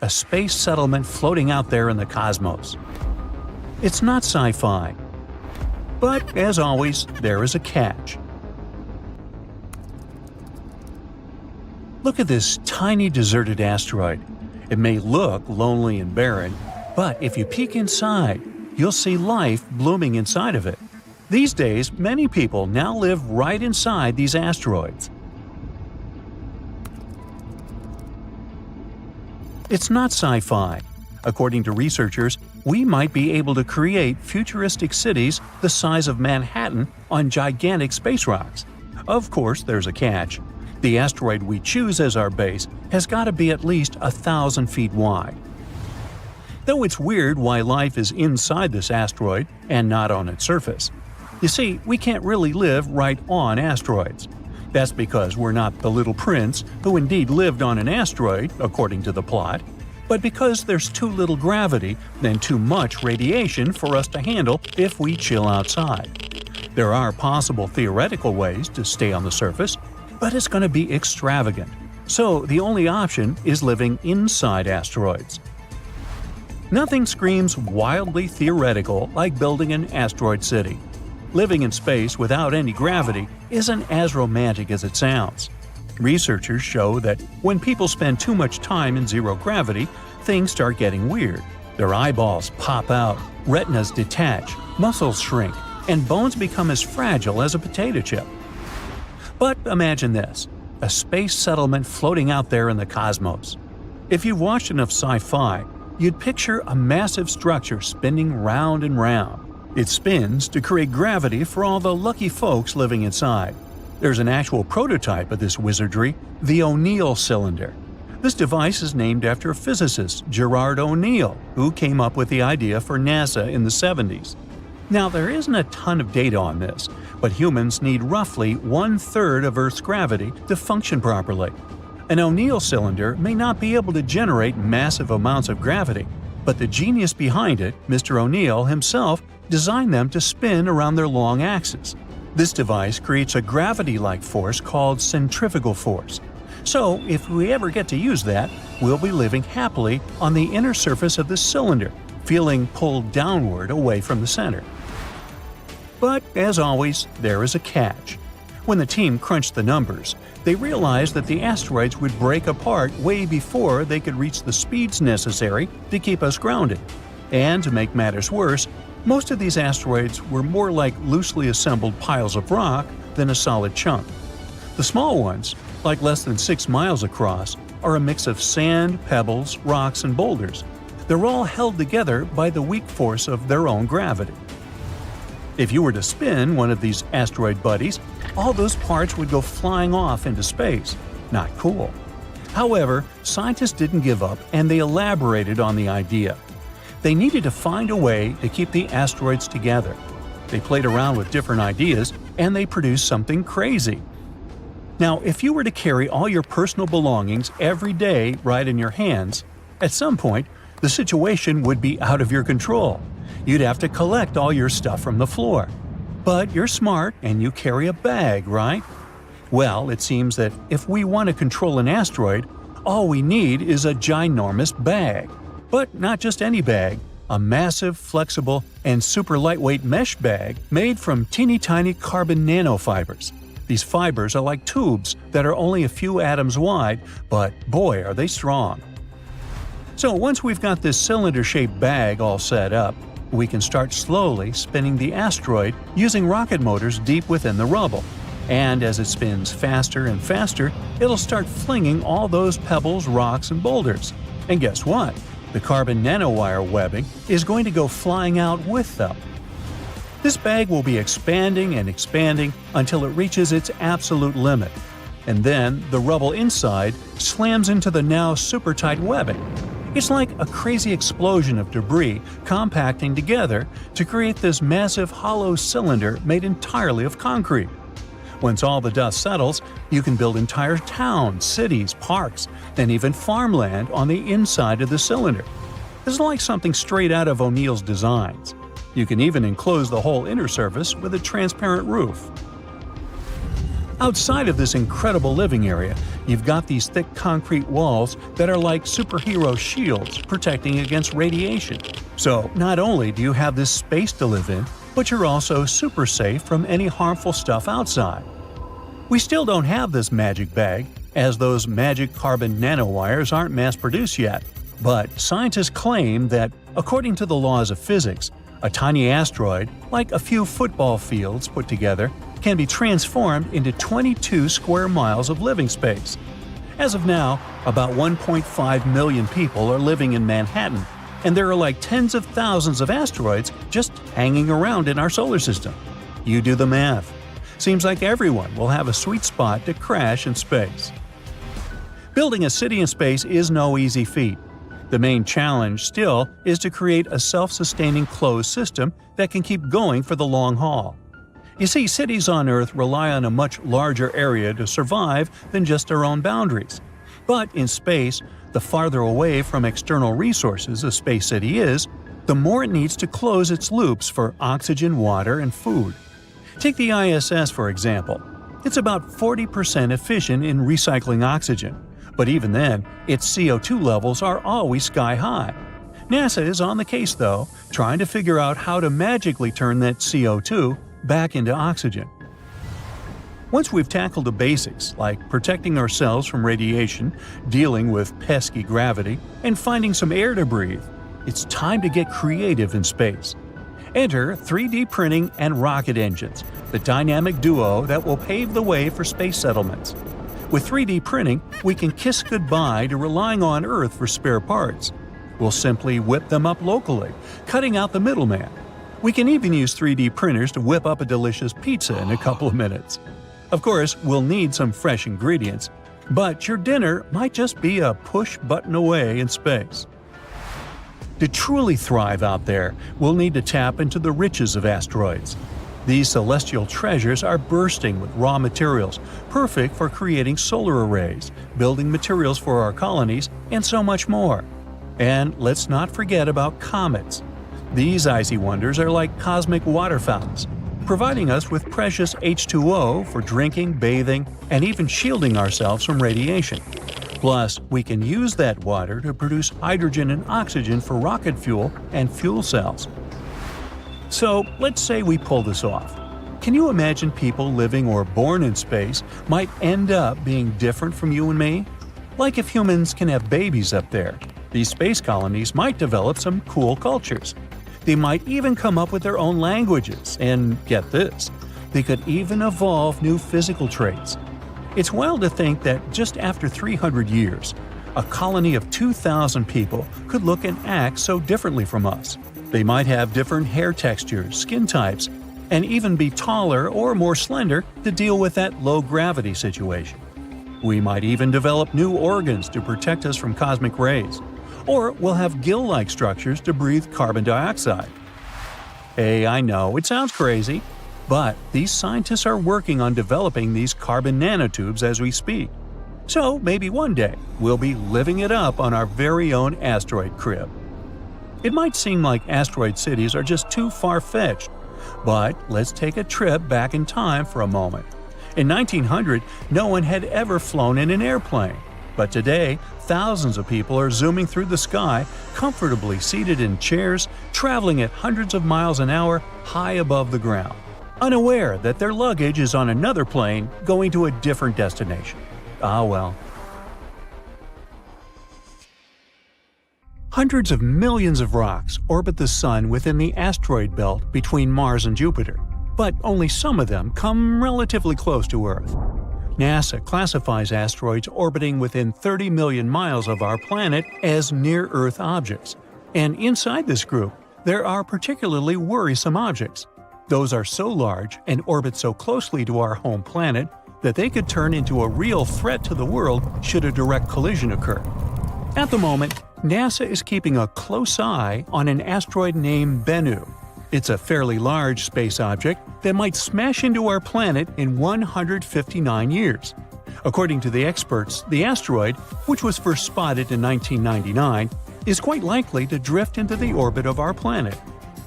a space settlement floating out there in the cosmos. It's not sci-fi. But, as always, there is a catch. Look at this tiny deserted asteroid. It may look lonely and barren, but if you peek inside, you'll see life blooming inside of it. These days, many people now live right inside these asteroids. It's not sci-fi. According to researchers, we might be able to create futuristic cities the size of Manhattan on gigantic space rocks. Of course, there's a catch. The asteroid we choose as our base has got to be at least 1,000 feet wide. Though it's weird why life is inside this asteroid and not on its surface. You see, we can't really live right on asteroids. That's because we're not the little prince who indeed lived on an asteroid, according to the plot, but because there's too little gravity and too much radiation for us to handle if we chill outside. There are possible theoretical ways to stay on the surface, but it's going to be extravagant. So the only option is living inside asteroids. Nothing screams wildly theoretical like building an asteroid city. Living in space without any gravity isn't as romantic as it sounds. Researchers show that when people spend too much time in zero gravity, things start getting weird. Their eyeballs pop out, retinas detach, muscles shrink, and bones become as fragile as a potato chip. But imagine this: a space settlement floating out there in the cosmos. If you've watched enough sci-fi, you'd picture a massive structure spinning round and round. It spins to create gravity for all the lucky folks living inside. There's an actual prototype of this wizardry, the O'Neill cylinder. This device is named after physicist Gerard O'Neill, who came up with the idea for NASA in the 70s. Now, there isn't a ton of data on this, but humans need roughly 1/3 of Earth's gravity to function properly. An O'Neill cylinder may not be able to generate massive amounts of gravity, but the genius behind it, Mr. O'Neill himself, designed them to spin around their long axis. This device creates a gravity-like force called centrifugal force. So, if we ever get to use that, we'll be living happily on the inner surface of the cylinder, feeling pulled downward away from the center. But, as always, there is a catch. When the team crunched the numbers, they realized that the asteroids would break apart way before they could reach the speeds necessary to keep us grounded. And to make matters worse, most of these asteroids were more like loosely assembled piles of rock than a solid chunk. The small ones, like less than 6 miles across, are a mix of sand, pebbles, rocks, and boulders. They're all held together by the weak force of their own gravity. If you were to spin one of these asteroid buddies, all those parts would go flying off into space. Not cool. However, scientists didn't give up and they elaborated on the idea. They needed to find a way to keep the asteroids together. They played around with different ideas and they produced something crazy. Now, if you were to carry all your personal belongings every day right in your hands, at some point, the situation would be out of your control. You'd have to collect all your stuff from the floor. But you're smart and you carry a bag, right? Well, it seems that if we want to control an asteroid, all we need is a ginormous bag. But not just any bag, a massive, flexible, and super lightweight mesh bag made from teeny-tiny carbon nanofibers. These fibers are like tubes that are only a few atoms wide, but boy are they strong. So once we've got this cylinder-shaped bag all set up, we can start slowly spinning the asteroid using rocket motors deep within the rubble. And as it spins faster and faster, it'll start flinging all those pebbles, rocks, and boulders. And guess what? The carbon nanowire webbing is going to go flying out with them. This bag will be expanding and expanding until it reaches its absolute limit. And then the rubble inside slams into the now super tight webbing. It's like a crazy explosion of debris compacting together to create this massive hollow cylinder made entirely of concrete. Once all the dust settles, you can build entire towns, cities, parks, and even farmland on the inside of the cylinder. This is like something straight out of O'Neill's designs. You can even enclose the whole inner surface with a transparent roof. Outside of this incredible living area, You've got these thick concrete walls that are like superhero shields protecting against radiation. So not only do you have this space to live in, but you're also super safe from any harmful stuff outside. We still don't have this magic bag, as those magic carbon nanowires aren't mass-produced yet. But scientists claim that, according to the laws of physics, a tiny asteroid, like a few football fields put together, can be transformed into 22 square miles of living space. As of now, about 1.5 million people are living in Manhattan, and there are like tens of thousands of asteroids just hanging around in our solar system. You do the math. Seems like everyone will have a sweet spot to crash in space. Building a city in space is no easy feat. The main challenge still is to create a self-sustaining closed system that can keep going for the long haul. You see, cities on Earth rely on a much larger area to survive than just their own boundaries. But in space, the farther away from external resources a space city is, the more it needs to close its loops for oxygen, water, and food. Take the ISS, for example. It's about 40% efficient in recycling oxygen, but even then, its CO2 levels are always sky high. NASA is on the case, though, trying to figure out how to magically turn that CO2 back into oxygen. Once we've tackled the basics, like protecting ourselves from radiation, dealing with pesky gravity, and finding some air to breathe, it's time to get creative in space. Enter 3D printing and rocket engines, the dynamic duo that will pave the way for space settlements. With 3D printing, we can kiss goodbye to relying on Earth for spare parts. We'll simply whip them up locally, cutting out the middleman. We can even use 3D printers to whip up a delicious pizza in a couple of minutes. Of course, we'll need some fresh ingredients, but your dinner might just be a push button away in space. To truly thrive out there, we'll need to tap into the riches of asteroids. These celestial treasures are bursting with raw materials, perfect for creating solar arrays, building materials for our colonies, and so much more. And let's not forget about comets. These icy wonders are like cosmic water fountains, providing us with precious H2O for drinking, bathing, and even shielding ourselves from radiation. Plus, we can use that water to produce hydrogen and oxygen for rocket fuel and fuel cells. So, let's say we pull this off. Can you imagine people living or born in space might end up being different from you and me? Like if humans can have babies up there, these space colonies might develop some cool cultures. They might even come up with their own languages, and get this, they could even evolve new physical traits. It's wild to think that just after 300 years, a colony of 2,000 people could look and act so differently from us. They might have different hair textures, skin types, and even be taller or more slender to deal with that low-gravity situation. We might even develop new organs to protect us from cosmic rays. Or we'll have gill-like structures to breathe carbon dioxide. Hey, I know, it sounds crazy, but these scientists are working on developing these carbon nanotubes as we speak. So maybe one day we'll be living it up on our very own asteroid crib. It might seem like asteroid cities are just too far-fetched, but let's take a trip back in time for a moment. In 1900, no one had ever flown in an airplane. But today, thousands of people are zooming through the sky, comfortably seated in chairs, traveling at hundreds of miles an hour high above the ground, unaware that their luggage is on another plane going to a different destination. Ah well. Hundreds of millions of rocks orbit the Sun within the asteroid belt between Mars and Jupiter, but only some of them come relatively close to Earth. NASA classifies asteroids orbiting within 30 million miles of our planet as near-Earth objects, and inside this group, there are particularly worrisome objects. Those are so large and orbit so closely to our home planet that they could turn into a real threat to the world should a direct collision occur. At the moment, NASA is keeping a close eye on an asteroid named Bennu. It's a fairly large space object that might smash into our planet in 159 years. According to the experts, the asteroid, which was first spotted in 1999, is quite likely to drift into the orbit of our planet.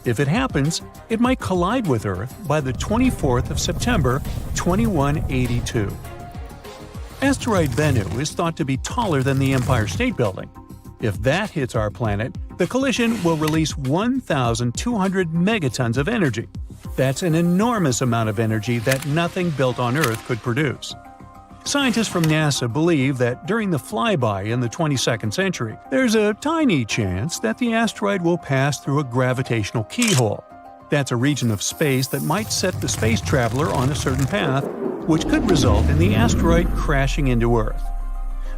If it happens, it might collide with Earth by the 24th of September, 2182. Asteroid Bennu is thought to be taller than the Empire State Building. If that hits our planet, the collision will release 1,200 megatons of energy. That's an enormous amount of energy that nothing built on Earth could produce. Scientists from NASA believe that during the flyby in the 22nd century, there's a tiny chance that the asteroid will pass through a gravitational keyhole. That's a region of space that might set the space traveler on a certain path, which could result in the asteroid crashing into Earth.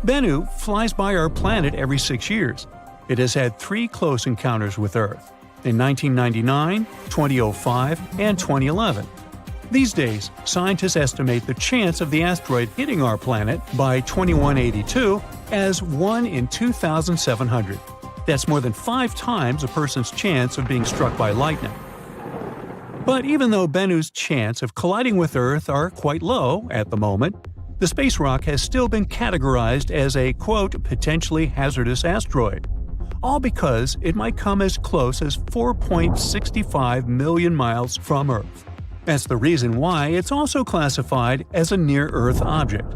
Bennu flies by our planet every 6 years. It has had 3 close encounters with Earth in 1999, 2005, and 2011. These days, scientists estimate the chance of the asteroid hitting our planet by 2182 as 1 in 2,700. That's more than 5 times a person's chance of being struck by lightning. But even though Bennu's chance of colliding with Earth are quite low at the moment, the space rock has still been categorized as a, quote, potentially hazardous asteroid, all because it might come as close as 4.65 million miles from Earth. That's the reason why it's also classified as a near-Earth object.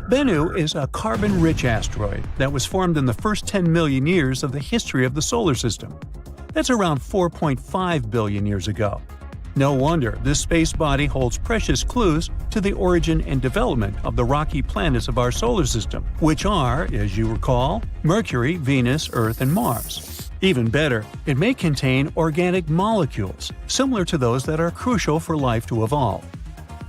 Bennu is a carbon-rich asteroid that was formed in the first 10 million years of the history of the solar system. That's around 4.5 billion years ago. No wonder this space body holds precious clues to the origin and development of the rocky planets of our solar system, which are, as you recall, Mercury, Venus, Earth, and Mars. Even better, it may contain organic molecules, similar to those that are crucial for life to evolve.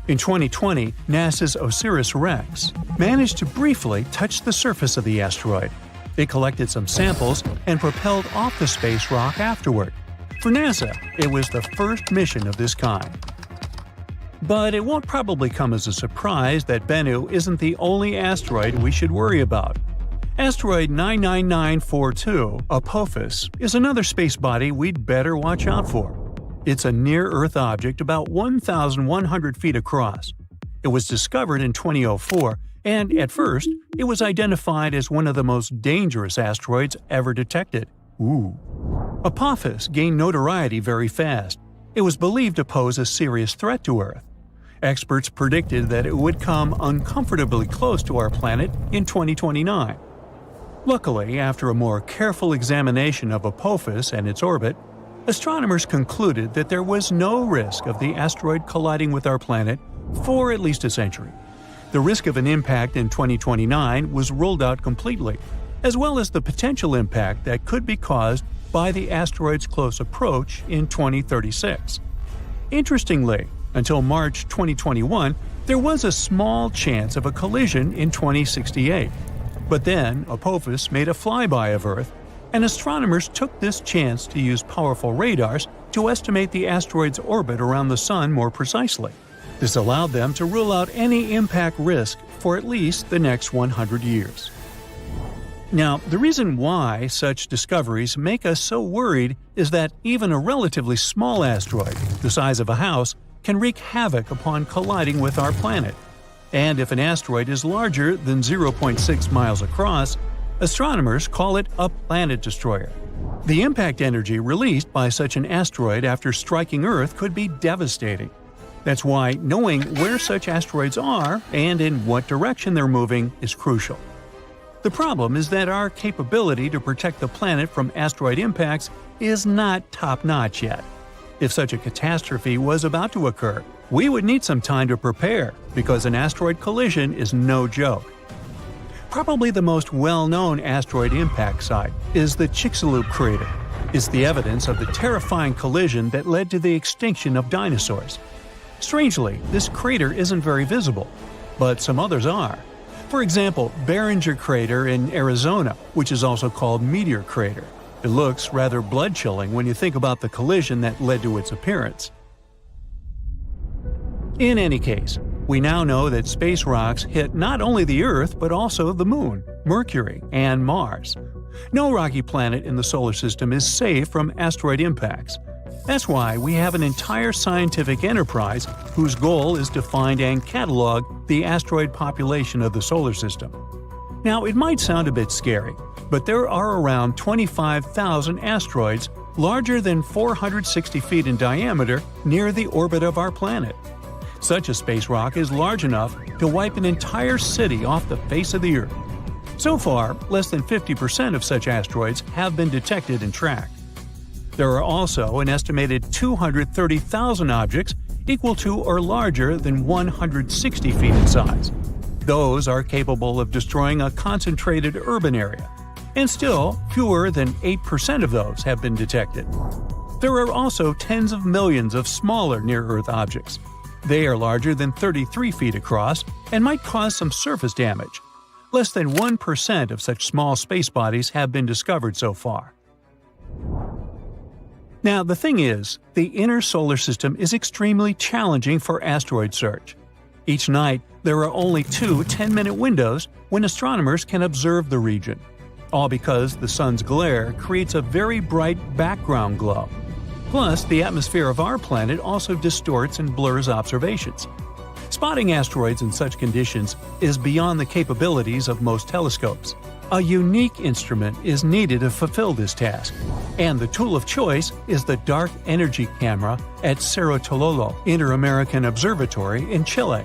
In 2020, NASA's OSIRIS-REx managed to briefly touch the surface of the asteroid. It collected some samples and propelled off the space rock afterward. For NASA, it was the first mission of this kind. But it won't probably come as a surprise that Bennu isn't the only asteroid we should worry about. Asteroid 99942, Apophis, is another space body we'd better watch out for. It's a near-Earth object about 1,100 feet across. It was discovered in 2004, and at first, it was identified as one of the most dangerous asteroids ever detected. Apophis gained notoriety very fast. It was believed to pose a serious threat to Earth. Experts predicted that it would come uncomfortably close to our planet in 2029. Luckily, after a more careful examination of Apophis and its orbit, astronomers concluded that there was no risk of the asteroid colliding with our planet for at least a century. The risk of an impact in 2029 was ruled out completely, as well as the potential impact that could be caused by the asteroid's close approach in 2036. Interestingly, until March 2021, there was a small chance of a collision in 2068. But then, Apophis made a flyby of Earth, and astronomers took this chance to use powerful radars to estimate the asteroid's orbit around the Sun more precisely. This allowed them to rule out any impact risk for at least the next 100 years. Now, the reason why such discoveries make us so worried is that even a relatively small asteroid, the size of a house, can wreak havoc upon colliding with our planet. And if an asteroid is larger than 0.6 miles across, astronomers call it a planet destroyer. The impact energy released by such an asteroid after striking Earth could be devastating. That's why knowing where such asteroids are and in what direction they're moving is crucial. The problem is that our capability to protect the planet from asteroid impacts is not top-notch yet. If such a catastrophe was about to occur, we would need some time to prepare, because an asteroid collision is no joke. Probably the most well-known asteroid impact site is the Chicxulub crater. It's the evidence of the terrifying collision that led to the extinction of dinosaurs. Strangely, this crater isn't very visible, but some others are. For example, Barringer Crater in Arizona, which is also called Meteor Crater. It looks rather blood-chilling when you think about the collision that led to its appearance. In any case, we now know that space rocks hit not only the Earth but also the Moon, Mercury, and Mars. No rocky planet in the solar system is safe from asteroid impacts. That's why we have an entire scientific enterprise whose goal is to find and catalog the asteroid population of the solar system. Now, it might sound a bit scary, but there are around 25,000 asteroids larger than 460 feet in diameter near the orbit of our planet. Such a space rock is large enough to wipe an entire city off the face of the Earth. So far, less than 50% of such asteroids have been detected and tracked. There are also an estimated 230,000 objects equal to or larger than 160 feet in size. Those are capable of destroying a concentrated urban area, and still fewer than 8% of those have been detected. There are also tens of millions of smaller near-Earth objects. They are larger than 33 feet across and might cause some surface damage. Less than 1% of such small space bodies have been discovered so far. Now, the thing is, the inner solar system is extremely challenging for asteroid search. Each night, there are only 2 10-minute windows when astronomers can observe the region, all because the sun's glare creates a very bright background glow. Plus, the atmosphere of our planet also distorts and blurs observations. Spotting asteroids in such conditions is beyond the capabilities of most telescopes. A unique instrument is needed to fulfill this task, and the tool of choice is the Dark Energy Camera at Cerro Tololo Inter-American Observatory in Chile.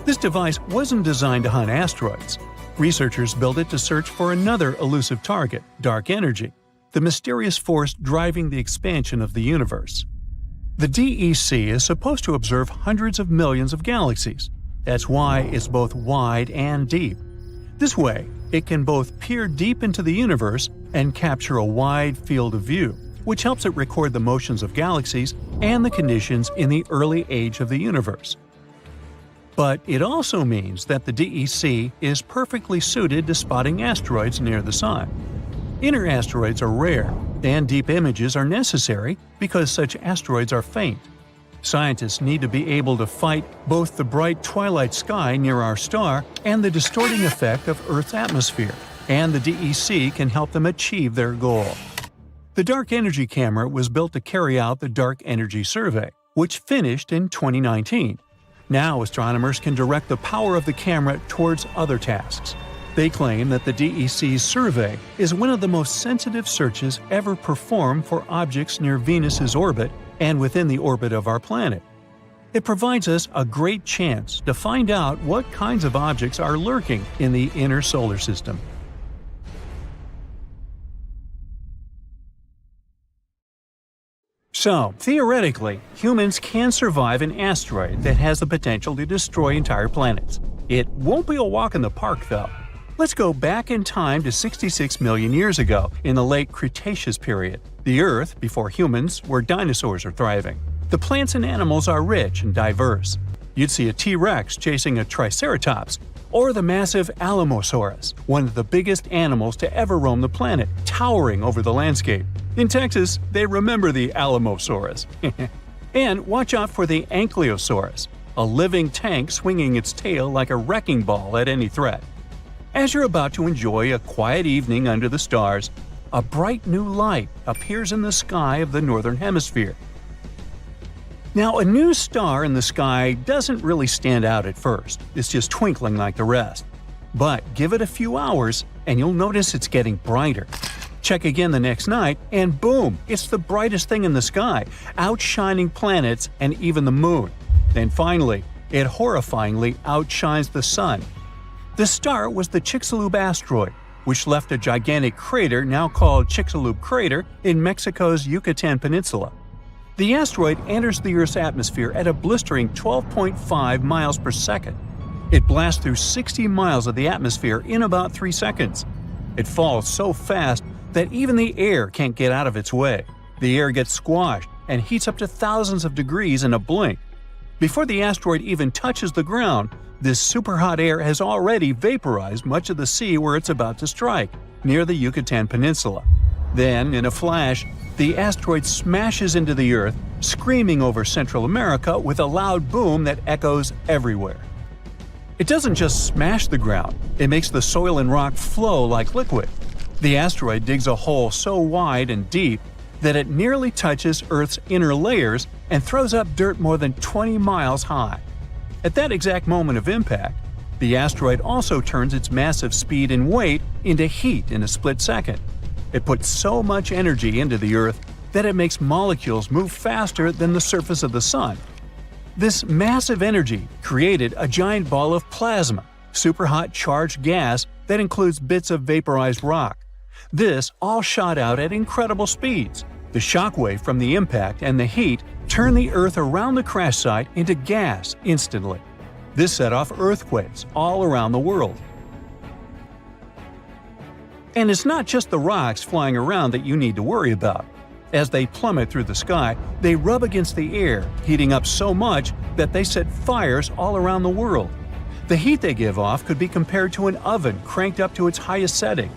This device wasn't designed to hunt asteroids. Researchers built it to search for another elusive target, dark energy, the mysterious force driving the expansion of the universe. The DEC is supposed to observe hundreds of millions of galaxies. That's why it's both wide and deep. This way, it can both peer deep into the universe and capture a wide field of view, which helps it record the motions of galaxies and the conditions in the early age of the universe. But it also means that the DEC is perfectly suited to spotting asteroids near the Sun. Inner asteroids are rare, and deep images are necessary because such asteroids are faint. Scientists need to be able to fight both the bright twilight sky near our star and the distorting effect of Earth's atmosphere, and the DEC can help them achieve their goal. The Dark Energy Camera was built to carry out the Dark Energy Survey, which finished in 2019. Now astronomers can direct the power of the camera towards other tasks. They claim that the DEC's survey is one of the most sensitive searches ever performed for objects near Venus's orbit and within the orbit of our planet. It provides us a great chance to find out what kinds of objects are lurking in the inner solar system. So, theoretically, humans can survive an asteroid that has the potential to destroy entire planets. It won't be a walk in the park, though. Let's go back in time to 66 million years ago, in the late Cretaceous period. The Earth, before humans, where dinosaurs are thriving. The plants and animals are rich and diverse. You'd see a T-Rex chasing a Triceratops, or the massive Alamosaurus, one of the biggest animals to ever roam the planet, towering over the landscape. In Texas, they remember the Alamosaurus. And watch out for the Ankylosaurus, a living tank swinging its tail like a wrecking ball at any threat. As you're about to enjoy a quiet evening under the stars, a bright new light appears in the sky of the northern hemisphere. Now, a new star in the sky doesn't really stand out at first. It's just twinkling like the rest. But give it a few hours and you'll notice it's getting brighter. Check again the next night and boom, it's the brightest thing in the sky, outshining planets and even the moon. Then finally, it horrifyingly outshines the sun. The star was the Chicxulub asteroid, which left a gigantic crater now called Chicxulub Crater in Mexico's Yucatan Peninsula. The asteroid enters the Earth's atmosphere at a blistering 12.5 miles per second. It blasts through 60 miles of the atmosphere in about 3 seconds. It falls so fast that even the air can't get out of its way. The air gets squashed and heats up to thousands of degrees in a blink. Before the asteroid even touches the ground, this super-hot air has already vaporized much of the sea where it's about to strike, near the Yucatan Peninsula. Then, in a flash, the asteroid smashes into the Earth, screaming over Central America with a loud boom that echoes everywhere. It doesn't just smash the ground, it makes the soil and rock flow like liquid. The asteroid digs a hole so wide and deep that it nearly touches Earth's inner layers and throws up dirt more than 20 miles high. At that exact moment of impact, the asteroid also turns its massive speed and weight into heat in a split second. It puts so much energy into the Earth that it makes molecules move faster than the surface of the Sun. This massive energy created a giant ball of plasma, superhot charged gas that includes bits of vaporized rock. This all shot out at incredible speeds. The shockwave from the impact and the heat turned the Earth around the crash site into gas instantly. This set off earthquakes all around the world. And it's not just the rocks flying around that you need to worry about. As they plummet through the sky, they rub against the air, heating up so much that they set fires all around the world. The heat they give off could be compared to an oven cranked up to its highest setting.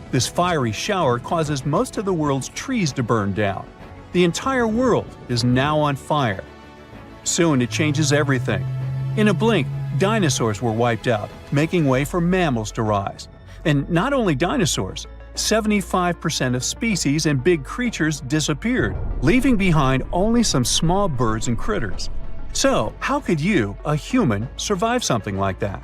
This fiery shower causes most of the world's trees to burn down. The entire world is now on fire. Soon it changes everything. In a blink, dinosaurs were wiped out, making way for mammals to rise. And not only dinosaurs, 75% of species and big creatures disappeared, leaving behind only some small birds and critters. So, how could you, a human, survive something like that?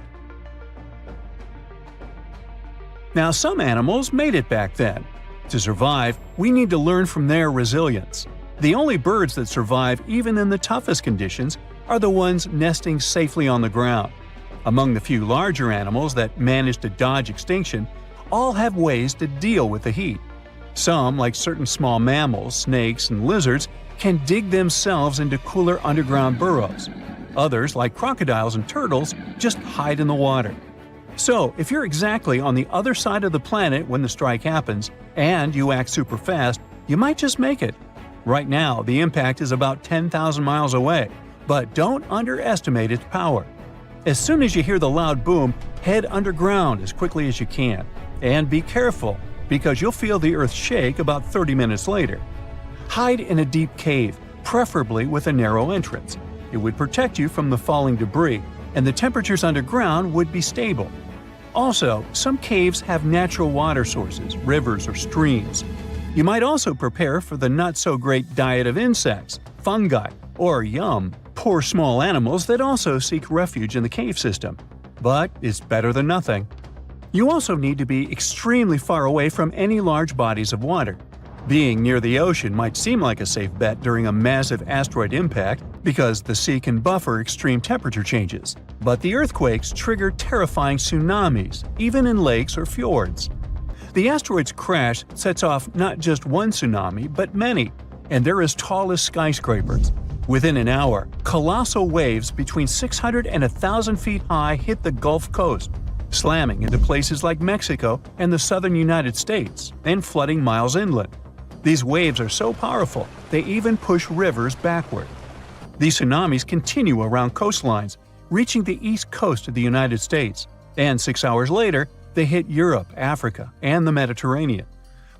Now, some animals made it back then. To survive, we need to learn from their resilience. The only birds that survive even in the toughest conditions are the ones nesting safely on the ground. Among the few larger animals that manage to dodge extinction, all have ways to deal with the heat. Some, like certain small mammals, snakes, and lizards, can dig themselves into cooler underground burrows. Others, like crocodiles and turtles, just hide in the water. So, if you're exactly on the other side of the planet when the strike happens, and you act super fast, you might just make it. Right now, the impact is about 10,000 miles away, but don't underestimate its power. As soon as you hear the loud boom, head underground as quickly as you can. And be careful, because you'll feel the earth shake about 30 minutes later. Hide in a deep cave, preferably with a narrow entrance. It would protect you from the falling debris, and the temperatures underground would be stable. Also, some caves have natural water sources, rivers or streams. You might also prepare for the not-so-great diet of insects, fungi, or poor small animals that also seek refuge in the cave system. But it's better than nothing. You also need to be extremely far away from any large bodies of water. Being near the ocean might seem like a safe bet during a massive asteroid impact because the sea can buffer extreme temperature changes. But the earthquakes trigger terrifying tsunamis, even in lakes or fjords. The asteroid's crash sets off not just one tsunami, but many, and they're as tall as skyscrapers. Within an hour, colossal waves between 600 and 1,000 feet high hit the Gulf Coast, slamming into places like Mexico and the southern United States, and flooding miles inland. These waves are so powerful, they even push rivers backward. These tsunamis continue around coastlines, reaching the east coast of the United States, and 6 hours later, they hit Europe, Africa, and the Mediterranean.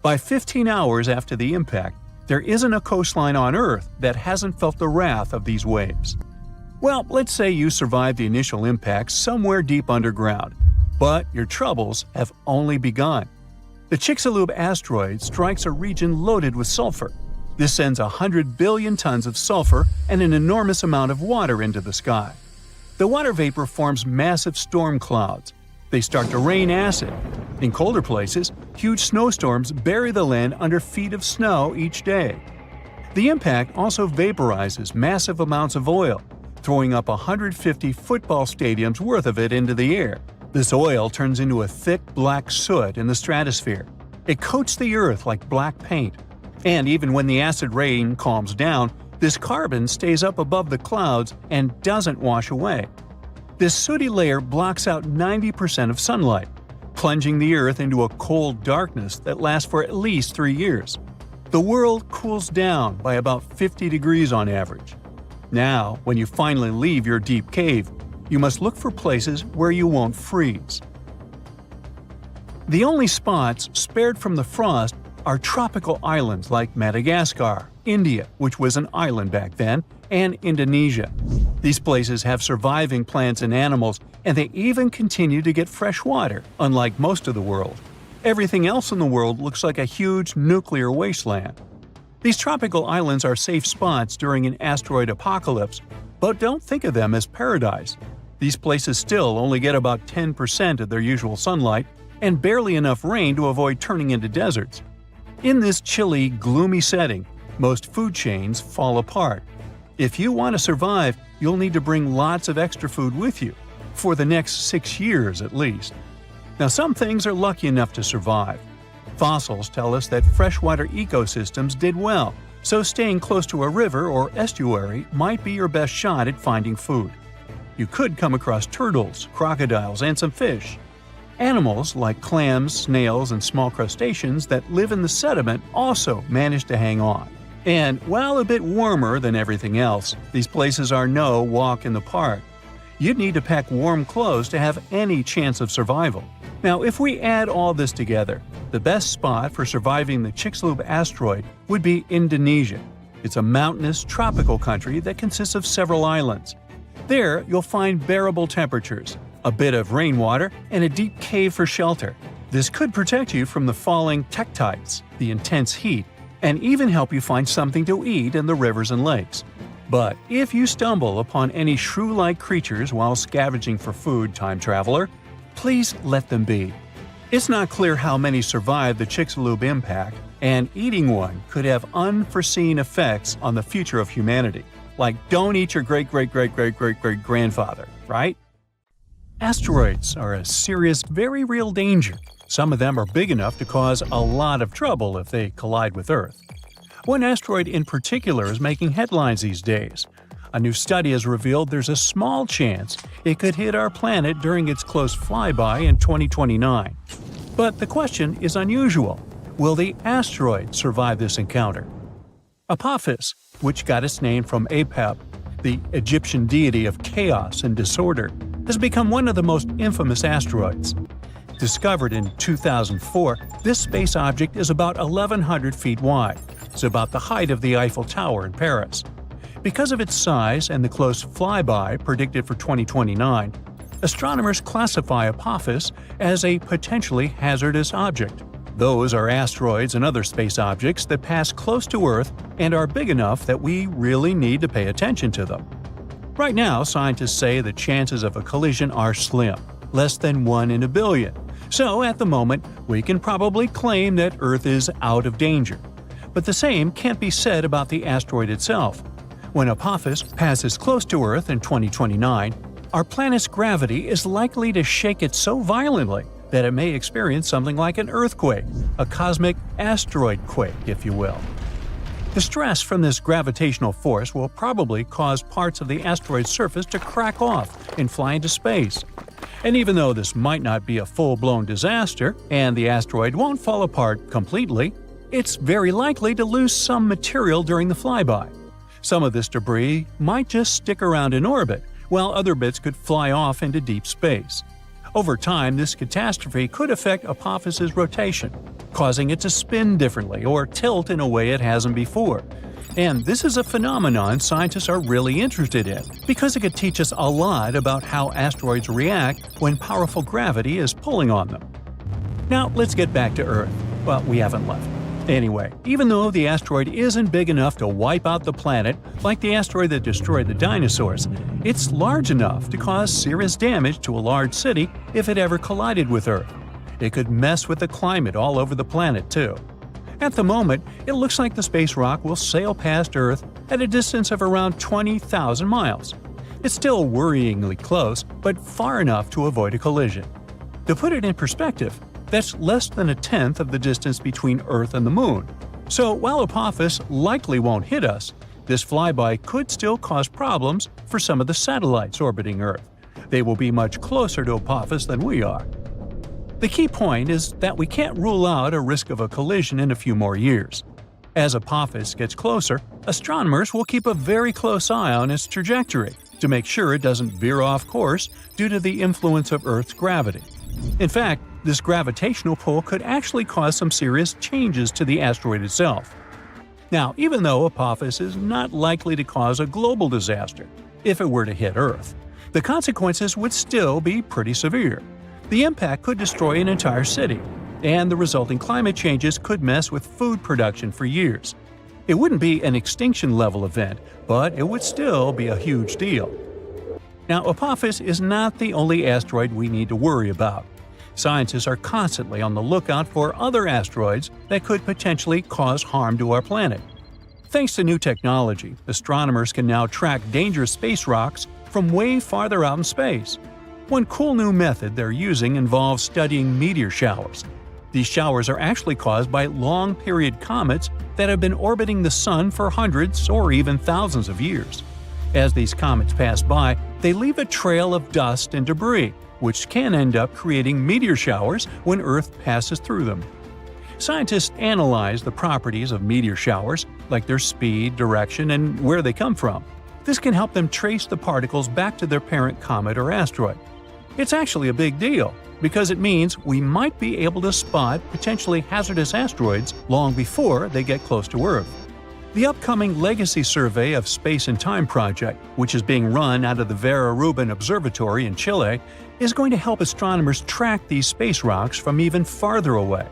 By 15 hours after the impact, there isn't a coastline on Earth that hasn't felt the wrath of these waves. Well, let's say you survived the initial impact somewhere deep underground, but your troubles have only begun. The Chicxulub asteroid strikes a region loaded with sulfur. This sends 100 billion tons of sulfur and an enormous amount of water into the sky. The water vapor forms massive storm clouds. They start to rain acid. In colder places, huge snowstorms bury the land under feet of snow each day. The impact also vaporizes massive amounts of oil, throwing up 150 football stadiums worth of it into the air. This oil turns into a thick black soot in the stratosphere. It coats the Earth like black paint. And even when the acid rain calms down, this carbon stays up above the clouds and doesn't wash away. This sooty layer blocks out 90% of sunlight, plunging the Earth into a cold darkness that lasts for at least 3 years. The world cools down by about 50 degrees on average. Now, when you finally leave your deep cave, you must look for places where you won't freeze. The only spots spared from the frost are tropical islands like Madagascar, India, which was an island back then, and Indonesia. These places have surviving plants and animals, and they even continue to get fresh water, unlike most of the world. Everything else in the world looks like a huge nuclear wasteland. These tropical islands are safe spots during an asteroid apocalypse, but don't think of them as paradise. These places still only get about 10% of their usual sunlight and barely enough rain to avoid turning into deserts. In this chilly, gloomy setting, most food chains fall apart. If you want to survive, you'll need to bring lots of extra food with you, for the next 6 years at least. Now, some things are lucky enough to survive. Fossils tell us that freshwater ecosystems did well, so staying close to a river or estuary might be your best shot at finding food. You could come across turtles, crocodiles, and some fish. Animals like clams, snails, and small crustaceans that live in the sediment also manage to hang on. And while a bit warmer than everything else, these places are no walk in the park. You'd need to pack warm clothes to have any chance of survival. Now, if we add all this together, the best spot for surviving the Chicxulub asteroid would be Indonesia. It's a mountainous, tropical country that consists of several islands. There, you'll find bearable temperatures, a bit of rainwater, and a deep cave for shelter. This could protect you from the falling tektites, the intense heat, and even help you find something to eat in the rivers and lakes. But if you stumble upon any shrew-like creatures while scavenging for food, time traveler, please let them be. It's not clear how many survive the Chicxulub impact, and eating one could have unforeseen effects on the future of humanity. Like, don't eat your great-great-great-great-great-great-grandfather, right? Asteroids are a serious, very real danger. Some of them are big enough to cause a lot of trouble if they collide with Earth. One asteroid in particular is making headlines these days. A new study has revealed there's a small chance it could hit our planet during its close flyby in 2029. But the question is unusual. Will the asteroid survive this encounter? Apophis, which got its name from Apep, the Egyptian deity of chaos and disorder, has become one of the most infamous asteroids. Discovered in 2004, this space object is about 1,100 feet wide. It's about the height of the Eiffel Tower in Paris. Because of its size and the close flyby predicted for 2029, astronomers classify Apophis as a potentially hazardous object. Those are asteroids and other space objects that pass close to Earth and are big enough that we really need to pay attention to them. Right now, scientists say the chances of a collision are slim, less than 1 in a billion. So, at the moment, we can probably claim that Earth is out of danger. But the same can't be said about the asteroid itself. When Apophis passes close to Earth in 2029, our planet's gravity is likely to shake it so violently that it may experience something like an earthquake, a cosmic asteroid quake, if you will. The stress from this gravitational force will probably cause parts of the asteroid's surface to crack off and fly into space. And even though this might not be a full-blown disaster, and the asteroid won't fall apart completely, it's very likely to lose some material during the flyby. Some of this debris might just stick around in orbit, while other bits could fly off into deep space. Over time, this catastrophe could affect Apophis's rotation, causing it to spin differently or tilt in a way it hasn't before. And this is a phenomenon scientists are really interested in, because it could teach us a lot about how asteroids react when powerful gravity is pulling on them. Now, let's get back to Earth. Well, we haven't left. Anyway, even though the asteroid isn't big enough to wipe out the planet like the asteroid that destroyed the dinosaurs, it's large enough to cause serious damage to a large city if it ever collided with Earth. It could mess with the climate all over the planet, too. At the moment, it looks like the space rock will sail past Earth at a distance of around 20,000 miles. It's still worryingly close, but far enough to avoid a collision. To put it in perspective, that's less than a tenth of the distance between Earth and the Moon. So while Apophis likely won't hit us, this flyby could still cause problems for some of the satellites orbiting Earth. They will be much closer to Apophis than we are. The key point is that we can't rule out a risk of a collision in a few more years. As Apophis gets closer, astronomers will keep a very close eye on its trajectory to make sure it doesn't veer off course due to the influence of Earth's gravity. In fact, this gravitational pull could actually cause some serious changes to the asteroid itself. Now, even though Apophis is not likely to cause a global disaster if it were to hit Earth, the consequences would still be pretty severe. The impact could destroy an entire city, and the resulting climate changes could mess with food production for years. It wouldn't be an extinction-level event, but it would still be a huge deal. Now, Apophis is not the only asteroid we need to worry about. Scientists are constantly on the lookout for other asteroids that could potentially cause harm to our planet. Thanks to new technology, astronomers can now track dangerous space rocks from way farther out in space. One cool new method they're using involves studying meteor showers. These showers are actually caused by long-period comets that have been orbiting the Sun for hundreds or even thousands of years. As these comets pass by, they leave a trail of dust and debris, which can end up creating meteor showers when Earth passes through them. Scientists analyze the properties of meteor showers, like their speed, direction, and where they come from. This can help them trace the particles back to their parent comet or asteroid. It's actually a big deal, because it means we might be able to spot potentially hazardous asteroids long before they get close to Earth. The upcoming Legacy Survey of Space and Time project, which is being run out of the Vera Rubin Observatory in Chile, is going to help astronomers track these space rocks from even farther away.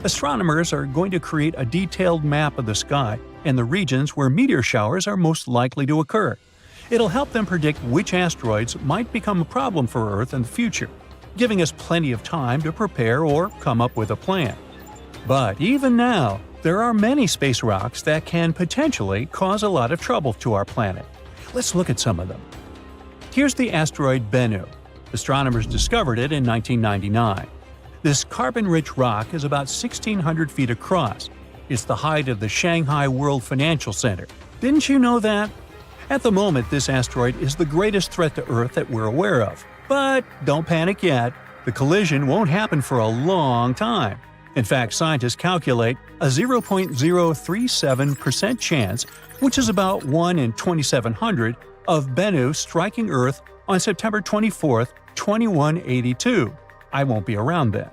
Astronomers are going to create a detailed map of the sky and the regions where meteor showers are most likely to occur. It'll help them predict which asteroids might become a problem for Earth in the future, giving us plenty of time to prepare or come up with a plan. But even now, there are many space rocks that can potentially cause a lot of trouble to our planet. Let's look at some of them. Here's the asteroid Bennu. Astronomers discovered it in 1999. This carbon-rich rock is about 1,600 feet across. It's the height of the Shanghai World Financial Center. Didn't you know that? At the moment, this asteroid is the greatest threat to Earth that we're aware of. But don't panic yet. The collision won't happen for a long time. In fact, scientists calculate a 0.037% chance, which is about 1 in 2,700, of Bennu striking Earth on September 24, 2182. I won't be around then.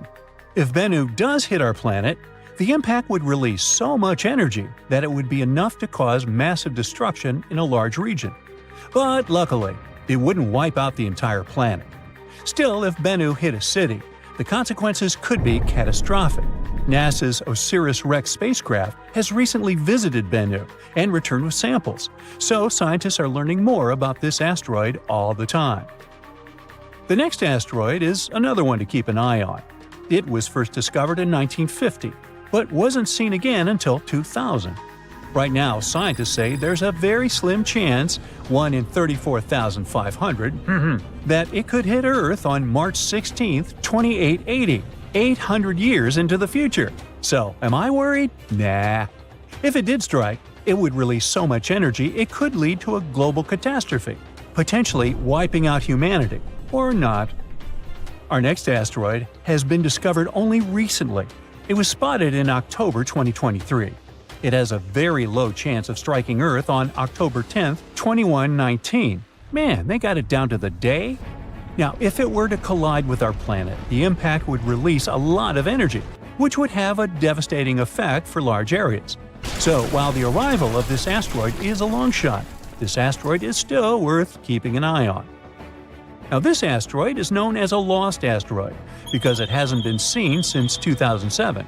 If Bennu does hit our planet, the impact would release so much energy that it would be enough to cause massive destruction in a large region. But luckily, it wouldn't wipe out the entire planet. Still, if Bennu hit a city, the consequences could be catastrophic. NASA's OSIRIS-REx spacecraft has recently visited Bennu and returned with samples, so scientists are learning more about this asteroid all the time. The next asteroid is another one to keep an eye on. It was first discovered in 1950, but wasn't seen again until 2000. Right now, scientists say there's a very slim chance, 1 in 34,500, that it could hit Earth on March 16, 2880, 800 years into the future. So, am I worried? Nah. If it did strike, it would release so much energy it could lead to a global catastrophe, potentially wiping out humanity. Or not. Our next asteroid has been discovered only recently. It was spotted in October 2023. It has a very low chance of striking Earth on October 10, 2119. Man, they got it down to the day? Now, if it were to collide with our planet, the impact would release a lot of energy, which would have a devastating effect for large areas. So, while the arrival of this asteroid is a long shot, this asteroid is still worth keeping an eye on. Now, this asteroid is known as a lost asteroid because it hasn't been seen since 2007.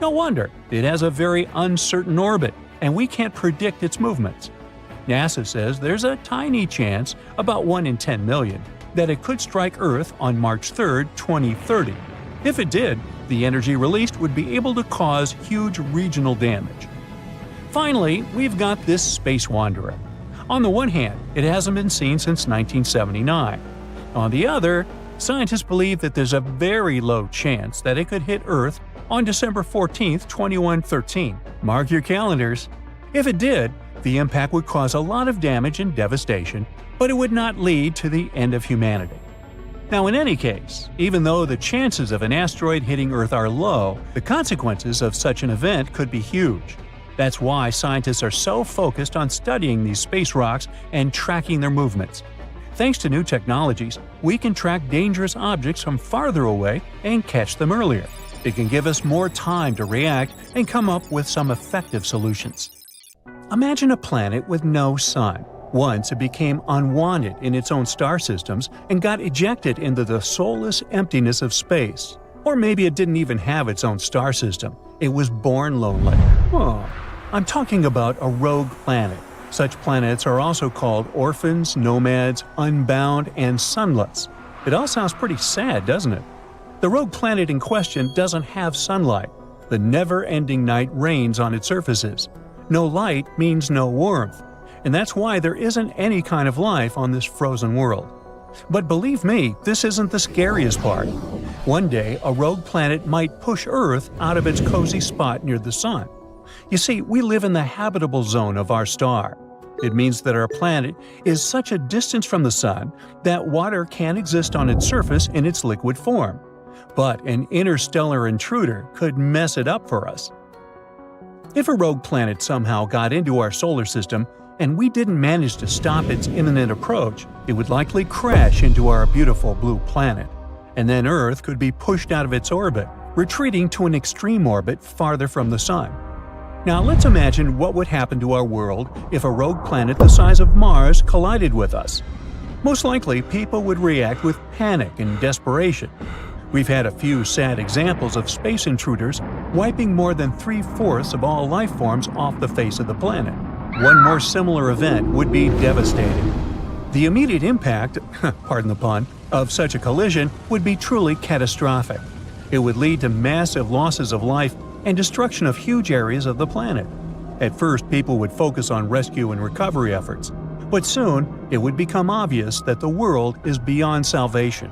No wonder, it has a very uncertain orbit, and we can't predict its movements. NASA says there's a tiny chance, about 1 in 10 million, that it could strike Earth on March 3, 2030. If it did, the energy released would be able to cause huge regional damage. Finally, we've got this space wanderer. On the one hand, it hasn't been seen since 1979. On the other, scientists believe that there's a very low chance that it could hit Earth on December 14, 2113. Mark your calendars. If it did, the impact would cause a lot of damage and devastation, but it would not lead to the end of humanity. Now, in any case, even though the chances of an asteroid hitting Earth are low, the consequences of such an event could be huge. That's why scientists are so focused on studying these space rocks and tracking their movements. Thanks to new technologies, we can track dangerous objects from farther away and catch them earlier. It can give us more time to react and come up with some effective solutions. Imagine a planet with no sun. Once it became unwanted in its own star systems and got ejected into the soulless emptiness of space. Or maybe it didn't even have its own star system. It was born lonely. I'm talking about a rogue planet. Such planets are also called orphans, nomads, unbound, and sunless. It all sounds pretty sad, doesn't it? The rogue planet in question doesn't have sunlight. The never-ending night reigns on its surfaces. No light means no warmth, and that's why there isn't any kind of life on this frozen world. But believe me, this isn't the scariest part. One day, a rogue planet might push Earth out of its cozy spot near the Sun. You see, we live in the habitable zone of our star. It means that our planet is such a distance from the Sun that water can't exist on its surface in its liquid form. But an interstellar intruder could mess it up for us. If a rogue planet somehow got into our solar system and we didn't manage to stop its imminent approach, it would likely crash into our beautiful blue planet. And then Earth could be pushed out of its orbit, retreating to an extreme orbit farther from the Sun. Now let's imagine what would happen to our world if a rogue planet the size of Mars collided with us. Most likely, people would react with panic and desperation. We've had a few sad examples of space intruders wiping more than 3/4 of all life forms off the face of the planet. One more similar event would be devastating. The immediate impact, pardon the pun, of such a collision would be truly catastrophic. It would lead to massive losses of life and destruction of huge areas of the planet. At first, people would focus on rescue and recovery efforts, but soon it would become obvious that the world is beyond salvation.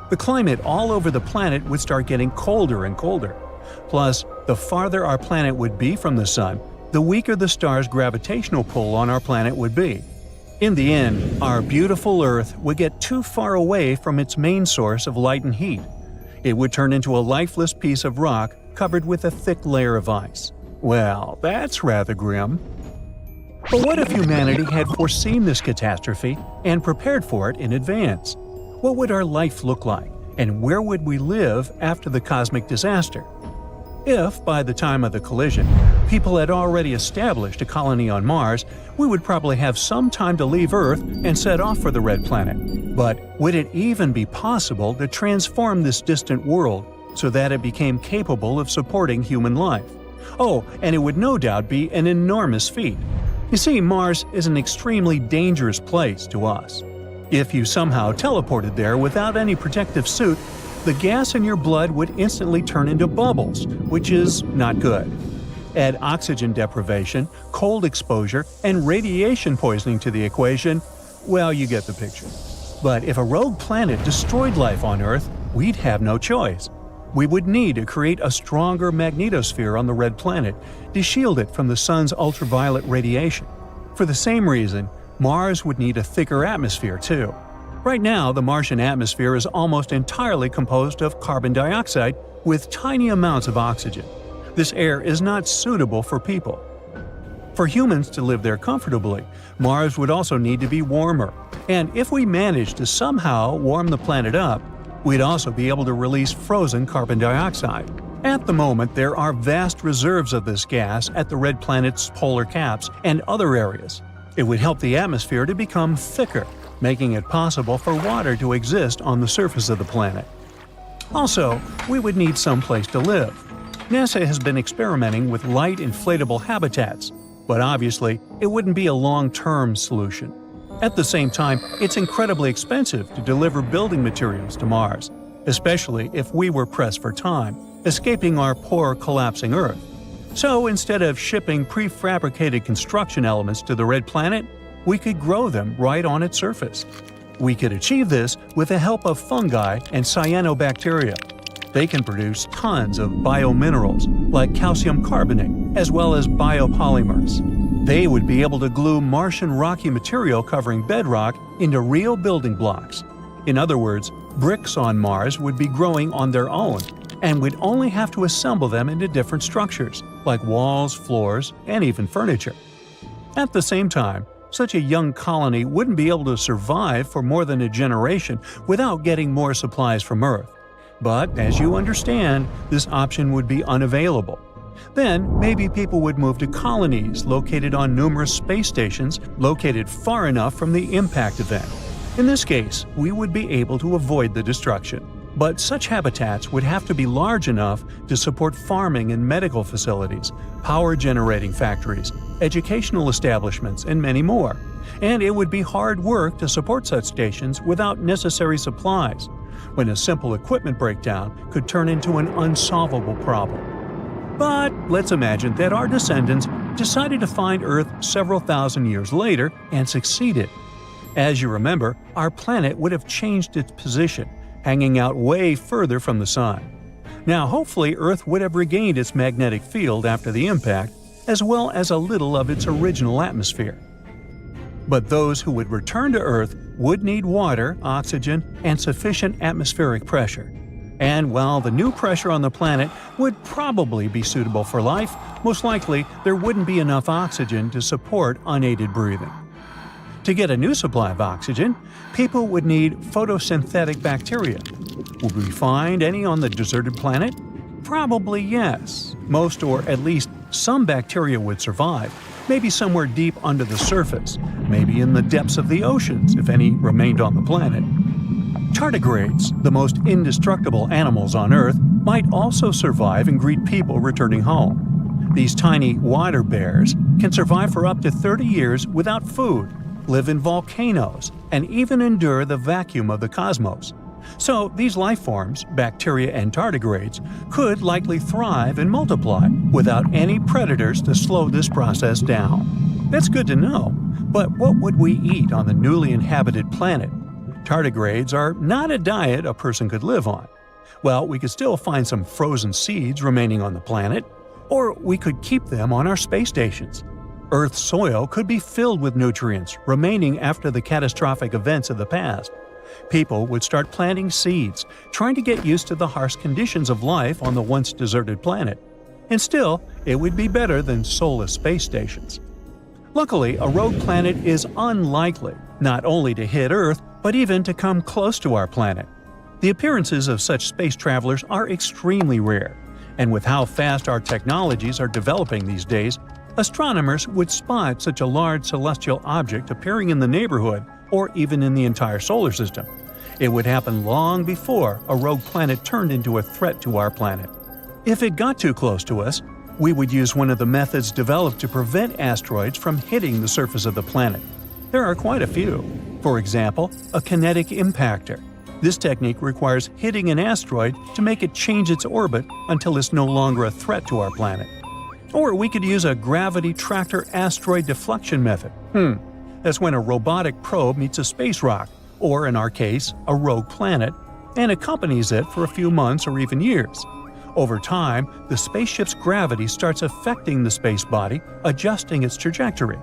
The climate all over the planet would start getting colder and colder. Plus, the farther our planet would be from the Sun, the weaker the star's gravitational pull on our planet would be. In the end, our beautiful Earth would get too far away from its main source of light and heat. It would turn into a lifeless piece of rock covered with a thick layer of ice. Well, that's rather grim. But what if humanity had foreseen this catastrophe and prepared for it in advance? What would our life look like, and where would we live after the cosmic disaster? If, by the time of the collision, people had already established a colony on Mars, we would probably have some time to leave Earth and set off for the Red Planet. But would it even be possible to transform this distant world so that it became capable of supporting human life? Oh, and it would no doubt be an enormous feat. You see, Mars is an extremely dangerous place to us. If you somehow teleported there without any protective suit, the gas in your blood would instantly turn into bubbles, which is not good. Add oxygen deprivation, cold exposure, and radiation poisoning to the equation, well, you get the picture. But if a rogue planet destroyed life on Earth, we'd have no choice. We would need to create a stronger magnetosphere on the Red Planet to shield it from the Sun's ultraviolet radiation. For the same reason, Mars would need a thicker atmosphere too. Right now, the Martian atmosphere is almost entirely composed of carbon dioxide with tiny amounts of oxygen. This air is not suitable for people. For humans to live there comfortably, Mars would also need to be warmer. And if we managed to somehow warm the planet up, we'd also be able to release frozen carbon dioxide. At the moment, there are vast reserves of this gas at the Red Planet's polar caps and other areas. It would help the atmosphere to become thicker, making it possible for water to exist on the surface of the planet. Also, we would need some place to live. NASA has been experimenting with light inflatable habitats, but obviously it wouldn't be a long-term solution. At the same time, it's incredibly expensive to deliver building materials to Mars, especially if we were pressed for time, escaping our poor collapsing Earth. So instead of shipping prefabricated construction elements to the Red Planet, we could grow them right on its surface. We could achieve this with the help of fungi and cyanobacteria. They can produce tons of biominerals like calcium carbonate, as well as biopolymers. They would be able to glue Martian rocky material covering bedrock into real building blocks. In other words, bricks on Mars would be growing on their own, and we'd only have to assemble them into different structures, like walls, floors, and even furniture. At the same time, such a young colony wouldn't be able to survive for more than a generation without getting more supplies from Earth. But, as you understand, this option would be unavailable. Then, maybe people would move to colonies located on numerous space stations located far enough from the impact event. In this case, we would be able to avoid the destruction. But such habitats would have to be large enough to support farming and medical facilities, power-generating factories, educational establishments, and many more. And it would be hard work to support such stations without necessary supplies, when a simple equipment breakdown could turn into an unsolvable problem. But let's imagine that our descendants decided to find Earth several thousand years later and succeeded. As you remember, our planet would have changed its position, hanging out way further from the Sun. Now, hopefully, Earth would have regained its magnetic field after the impact, as well as a little of its original atmosphere. But those who would return to Earth would need water, oxygen, and sufficient atmospheric pressure. And while the new pressure on the planet would probably be suitable for life, most likely there wouldn't be enough oxygen to support unaided breathing. To get a new supply of oxygen, people would need photosynthetic bacteria. Would we find any on the deserted planet? Probably yes. Most or at least some bacteria would survive, maybe somewhere deep under the surface, maybe in the depths of the oceans if any remained on the planet. Tardigrades, the most indestructible animals on Earth, might also survive and greet people returning home. These tiny water bears can survive for up to 30 years without food, live in volcanoes, and even endure the vacuum of the cosmos. So these life forms, bacteria and tardigrades, could likely thrive and multiply without any predators to slow this process down. That's good to know, but what would we eat on the newly inhabited planet? Tardigrades are not a diet a person could live on. Well, we could still find some frozen seeds remaining on the planet, or we could keep them on our space stations. Earth's soil could be filled with nutrients remaining after the catastrophic events of the past. People would start planting seeds, trying to get used to the harsh conditions of life on the once deserted planet. And still, it would be better than soulless space stations. Luckily, a rogue planet is unlikely, not only to hit Earth, but even to come close to our planet. The appearances of such space travelers are extremely rare, and with how fast our technologies are developing these days, astronomers would spot such a large celestial object appearing in the neighborhood or even in the entire solar system. It would happen long before a rogue planet turned into a threat to our planet. If it got too close to us, we would use one of the methods developed to prevent asteroids from hitting the surface of the planet. There are quite a few. For example, a kinetic impactor. This technique requires hitting an asteroid to make it change its orbit until it's no longer a threat to our planet. Or we could use a gravity tractor asteroid deflection method. That's when a robotic probe meets a space rock, or in our case, a rogue planet, and accompanies it for a few months or even years. Over time, the spaceship's gravity starts affecting the space body, adjusting its trajectory.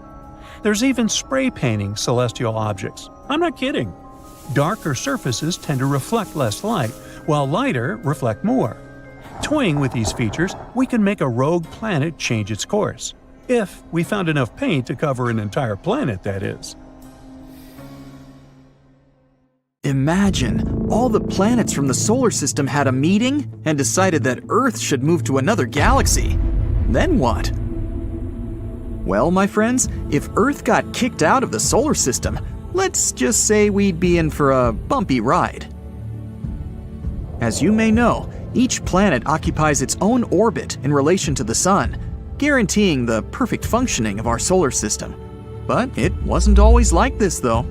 There's even spray painting celestial objects. I'm not kidding. Darker surfaces tend to reflect less light, while lighter reflect more. Toying with these features, we can make a rogue planet change its course. If we found enough paint to cover an entire planet, that is. Imagine, all the planets from the solar system had a meeting and decided that Earth should move to another galaxy. Then what? Well, my friends, if Earth got kicked out of the solar system, let's just say we'd be in for a bumpy ride. As you may know, each planet occupies its own orbit in relation to the Sun, guaranteeing the perfect functioning of our solar system. But it wasn't always like this, though.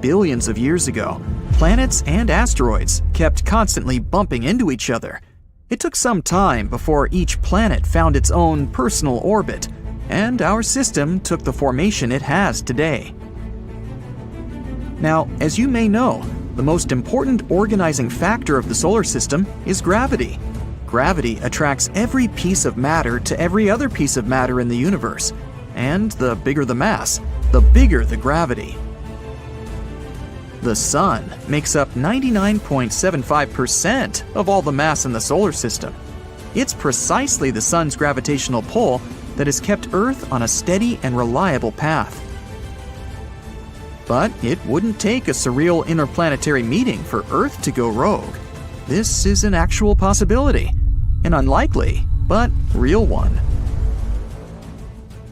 Billions of years ago, planets and asteroids kept constantly bumping into each other. It took some time before each planet found its own personal orbit, and our system took the formation it has today. Now, as you may know, the most important organizing factor of the solar system is gravity. Gravity attracts every piece of matter to every other piece of matter in the universe, and the bigger the mass, the bigger the gravity. The Sun makes up 99.75% of all the mass in the solar system. It's precisely the Sun's gravitational pull that has kept Earth on a steady and reliable path. But it wouldn't take a surreal interplanetary meeting for Earth to go rogue. This is an actual possibility, an unlikely, but real one.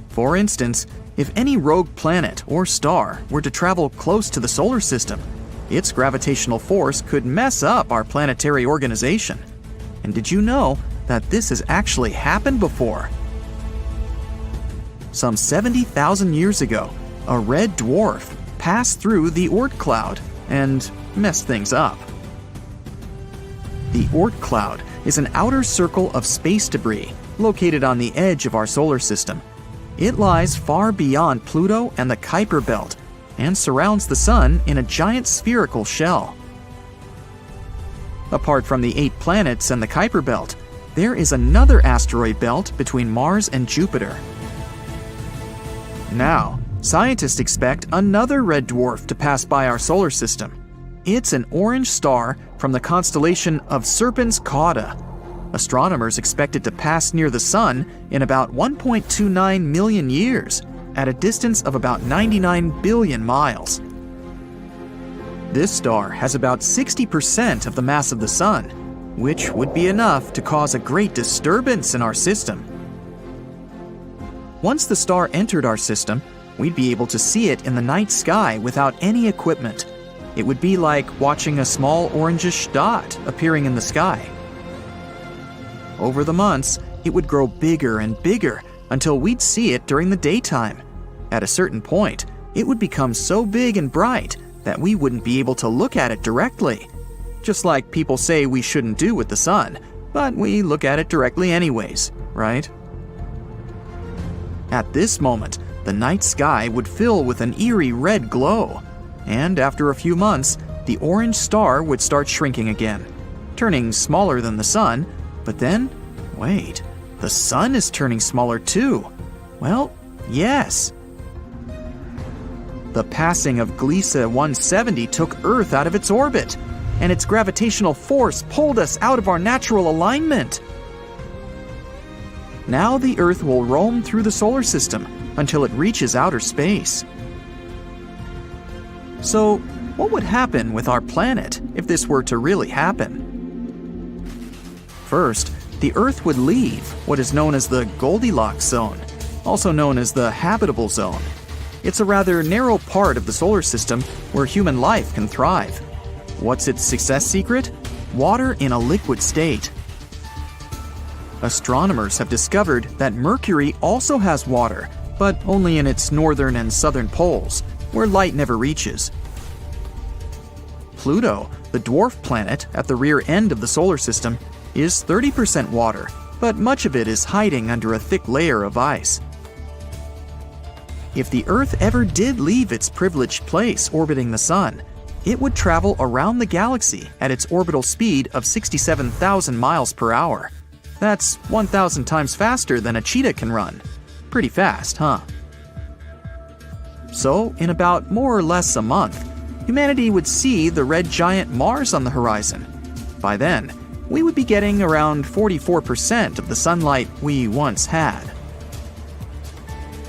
For instance, if any rogue planet or star were to travel close to the solar system, its gravitational force could mess up our planetary organization. And did you know that this has actually happened before? Some 70,000 years ago, a red dwarf passed through the Oort cloud and messed things up. The Oort cloud is an outer circle of space debris located on the edge of our solar system. It lies far beyond Pluto and the Kuiper Belt and surrounds the Sun in a giant spherical shell. Apart from the 8 planets and the Kuiper Belt, there is another asteroid belt between Mars and Jupiter. Now, scientists expect another red dwarf to pass by our solar system. It's an orange star from the constellation of Serpens Cauda. Astronomers expect it to pass near the Sun in about 1.29 million years, at a distance of about 99 billion miles. This star has about 60% of the mass of the Sun, which would be enough to cause a great disturbance in our system. Once the star entered our system, we'd be able to see it in the night sky without any equipment. It would be like watching a small orangish dot appearing in the sky. Over the months, it would grow bigger and bigger until we'd see it during the daytime. At a certain point, it would become so big and bright that we wouldn't be able to look at it directly. Just like people say we shouldn't do with the Sun, but we look at it directly anyways, right? At this moment, the night sky would fill with an eerie red glow, and after a few months, the orange star would start shrinking again, turning smaller than the Sun. But then, wait, the Sun is turning smaller too. Well, yes. The passing of Gliese 170 took Earth out of its orbit, and its gravitational force pulled us out of our natural alignment. Now the Earth will roam through the solar system until it reaches outer space. So, what would happen with our planet if this were to really happen? First, the Earth would leave what is known as the Goldilocks zone, also known as the habitable zone. It's a rather narrow part of the solar system where human life can thrive. What's its success secret? Water in a liquid state. Astronomers have discovered that Mercury also has water, but only in its northern and southern poles, where light never reaches. Pluto, the dwarf planet at the rear end of the solar system, is 30% water, but much of it is hiding under a thick layer of ice. If the Earth ever did leave its privileged place orbiting the Sun, it would travel around the galaxy at its orbital speed of 67,000 miles per hour. That's 1,000 times faster than a cheetah can run. Pretty fast, huh? So, in about more or less a month, humanity would see the red giant Mars on the horizon. By then, we would be getting around 44% of the sunlight we once had.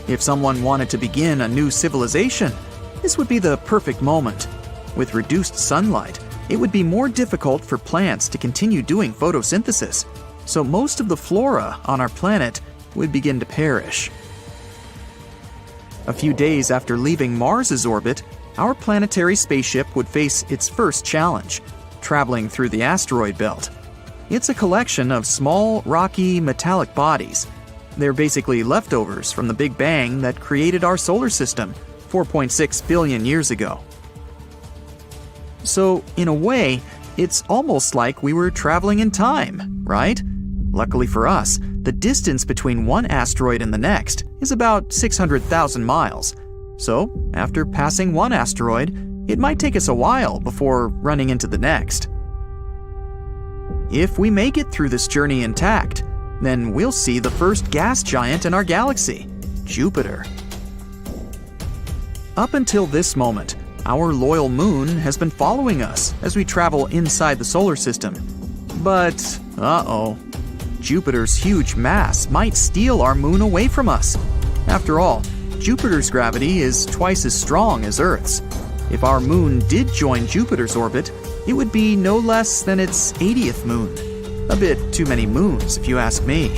If someone wanted to begin a new civilization, this would be the perfect moment. With reduced sunlight, it would be more difficult for plants to continue doing photosynthesis, so most of the flora on our planet would begin to perish. A few days after leaving Mars's orbit, our planetary spaceship would face its first challenge, traveling through the asteroid belt. It's a collection of small, rocky, metallic bodies. They're basically leftovers from the Big Bang that created our solar system 4.6 billion years ago. So, in a way, it's almost like we were traveling in time, right? Luckily for us, the distance between one asteroid and the next is about 600,000 miles. So, after passing one asteroid, it might take us a while before running into the next. If we make it through this journey intact, then we'll see the first gas giant in our galaxy, Jupiter. Up until this moment, our loyal moon has been following us as we travel inside the solar system. But, Jupiter's huge mass might steal our moon away from us. After all, Jupiter's gravity is twice as strong as Earth's. If our moon did join Jupiter's orbit, it would be no less than its 80th moon. A bit too many moons, if you ask me.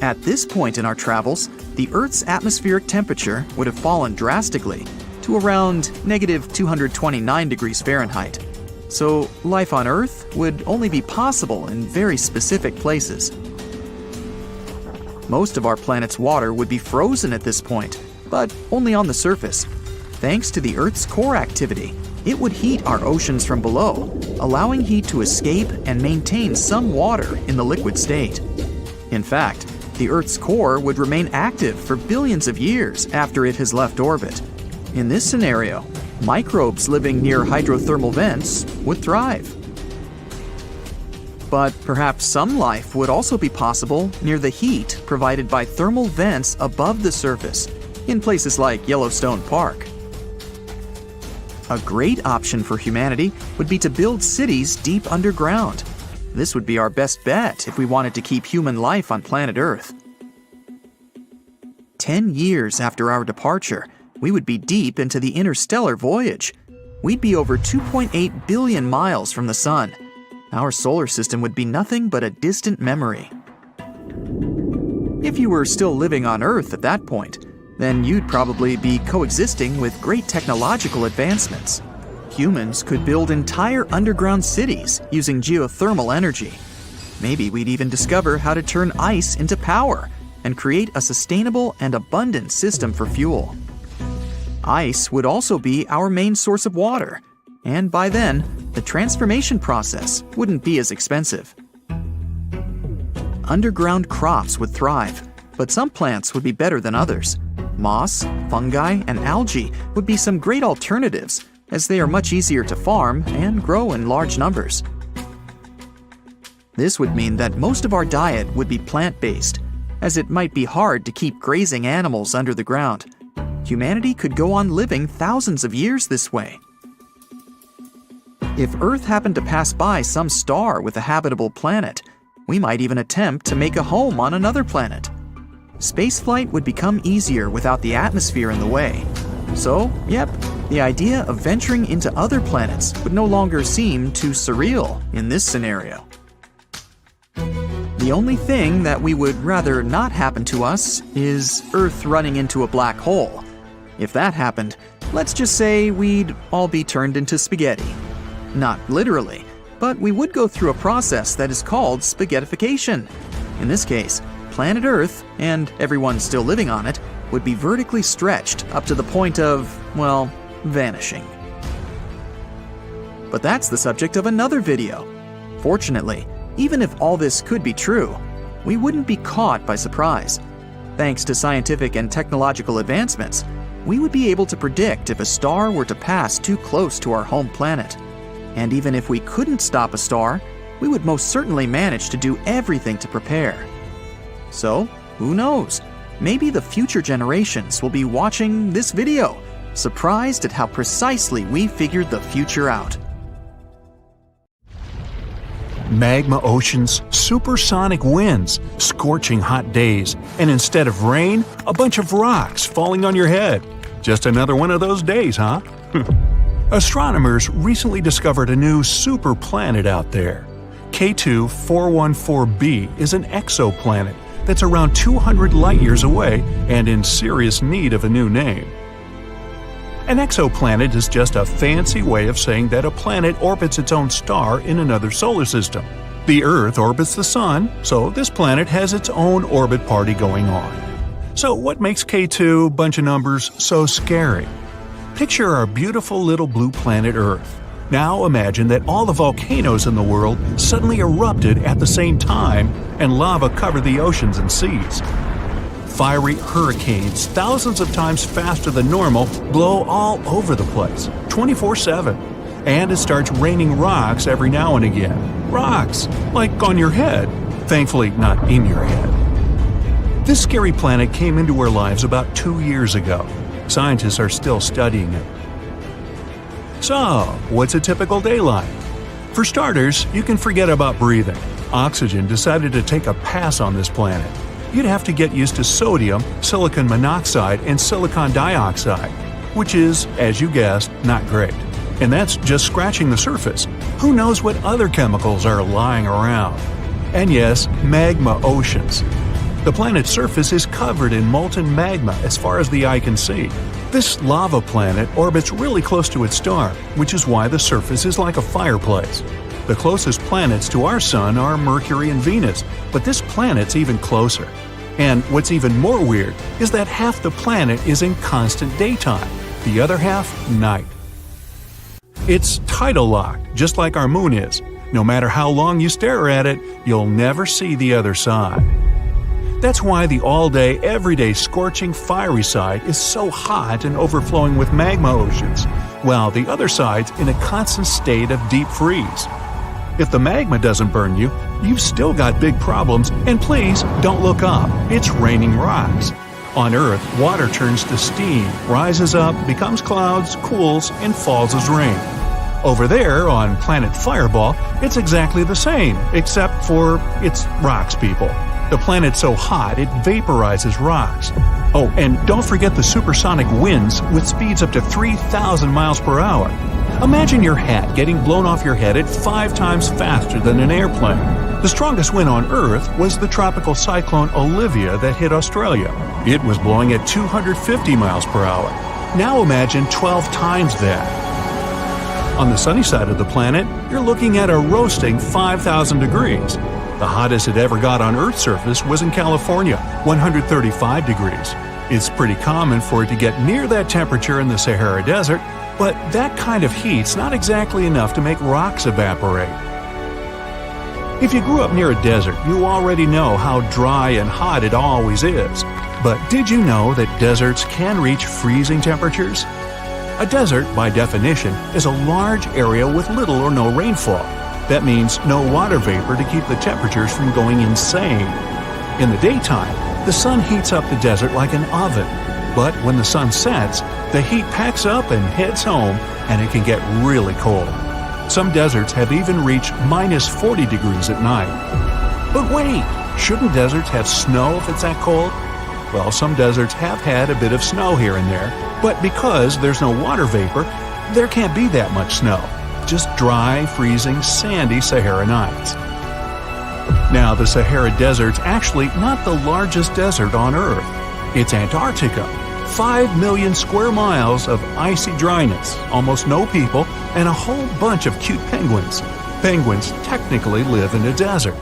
At this point in our travels, the Earth's atmospheric temperature would have fallen drastically to around -229 degrees Fahrenheit. So life on Earth would only be possible in very specific places. Most of our planet's water would be frozen at this point, but only on the surface. Thanks to the Earth's core activity, it would heat our oceans from below, allowing heat to escape and maintain some water in the liquid state. In fact, the Earth's core would remain active for billions of years after it has left orbit. In this scenario, microbes living near hydrothermal vents would thrive. But perhaps some life would also be possible near the heat provided by thermal vents above the surface, in places like Yellowstone Park. A great option for humanity would be to build cities deep underground. This would be our best bet if we wanted to keep human life on planet Earth. 10 years after our departure, we would be deep into the interstellar voyage. We'd be over 2.8 billion miles from the Sun. Our solar system would be nothing but a distant memory. If you were still living on Earth at that point, then you'd probably be coexisting with great technological advancements. Humans could build entire underground cities using geothermal energy. Maybe we'd even discover how to turn ice into power and create a sustainable and abundant system for fuel. Ice would also be our main source of water, and by then, the transformation process wouldn't be as expensive. Underground crops would thrive, but some plants would be better than others. Moss, fungi, and algae would be some great alternatives, as they are much easier to farm and grow in large numbers. This would mean that most of our diet would be plant-based, as it might be hard to keep grazing animals under the ground. Humanity could go on living thousands of years this way. If Earth happened to pass by some star with a habitable planet, we might even attempt to make a home on another planet. Spaceflight would become easier without the atmosphere in the way. So, yep, the idea of venturing into other planets would no longer seem too surreal in this scenario. The only thing that we would rather not happen to us is Earth running into a black hole. If that happened, let's just say we'd all be turned into spaghetti. Not literally, but we would go through a process that is called spaghettification. In this case, planet Earth, and everyone still living on it, would be vertically stretched up to the point of, well, vanishing. But that's the subject of another video. Fortunately, even if all this could be true, we wouldn't be caught by surprise. Thanks to scientific and technological advancements, we would be able to predict if a star were to pass too close to our home planet. And even if we couldn't stop a star, we would most certainly manage to do everything to prepare. So, who knows? Maybe the future generations will be watching this video, surprised at how precisely we figured the future out. Magma oceans, supersonic winds, scorching hot days, and instead of rain, a bunch of rocks falling on your head. Just another one of those days, huh? Astronomers recently discovered a new superplanet out there. K2 414b is an exoplanet that's around 200 light-years away and in serious need of a new name. An exoplanet is just a fancy way of saying that a planet orbits its own star in another solar system. The Earth orbits the Sun, so this planet has its own orbit party going on. So what makes K2, bunch of numbers, so scary? Picture our beautiful little blue planet Earth. Now imagine that all the volcanoes in the world suddenly erupted at the same time and lava covered the oceans and seas. Fiery hurricanes, thousands of times faster than normal, blow all over the place, 24/7. And it starts raining rocks every now and again. Rocks, like on your head. Thankfully, not in your head. This scary planet came into our lives about 2 years ago. Scientists are still studying it. So, what's a typical day like? For starters, you can forget about breathing. Oxygen decided to take a pass on this planet. You'd have to get used to sodium, silicon monoxide, and silicon dioxide, which is, as you guessed, not great. And that's just scratching the surface. Who knows what other chemicals are lying around? And yes, magma oceans. The planet's surface is covered in molten magma as far as the eye can see. This lava planet orbits really close to its star, which is why the surface is like a fireplace. The closest planets to our Sun are Mercury and Venus, but this planet's even closer. And what's even more weird is that half the planet is in constant daytime, the other half night. It's tidal locked, just like our moon is. No matter how long you stare at it, you'll never see the other side. That's why the all-day, everyday scorching fiery side is so hot and overflowing with magma oceans, while the other side's in a constant state of deep freeze. If the magma doesn't burn you, you've still got big problems, and please don't look up. It's raining rocks. On Earth, water turns to steam, rises up, becomes clouds, cools, and falls as rain. Over there, on planet Fireball, it's exactly the same, except for it's rocks, people. The planet's so hot, it vaporizes rocks. Oh, and don't forget the supersonic winds with speeds up to 3,000 miles per hour. Imagine your hat getting blown off your head at 5 times faster than an airplane. The strongest wind on Earth was the tropical cyclone Olivia that hit Australia. It was blowing at 250 miles per hour. Now imagine 12 times that. On the sunny side of the planet, you're looking at a roasting 5,000 degrees. The hottest it ever got on Earth's surface was in California, 135 degrees. It's pretty common for it to get near that temperature in the Sahara Desert, but that kind of heat's not exactly enough to make rocks evaporate. If you grew up near a desert, you already know how dry and hot it always is. But did you know that deserts can reach freezing temperatures? A desert, by definition, is a large area with little or no rainfall. That means no water vapor to keep the temperatures from going insane. In the daytime, the sun heats up the desert like an oven. But when the sun sets, the heat packs up and heads home, and it can get really cold. Some deserts have even reached minus 40 degrees at night. But wait, shouldn't deserts have snow if it's that cold? Well, some deserts have had a bit of snow here and there, but because there's no water vapor, there can't be that much snow. Just dry, freezing, sandy Sahara nights. Now, the Sahara Desert's actually not the largest desert on Earth. It's Antarctica. 5 million square miles of icy dryness, almost no people, and a whole bunch of cute penguins. Penguins technically live in a desert.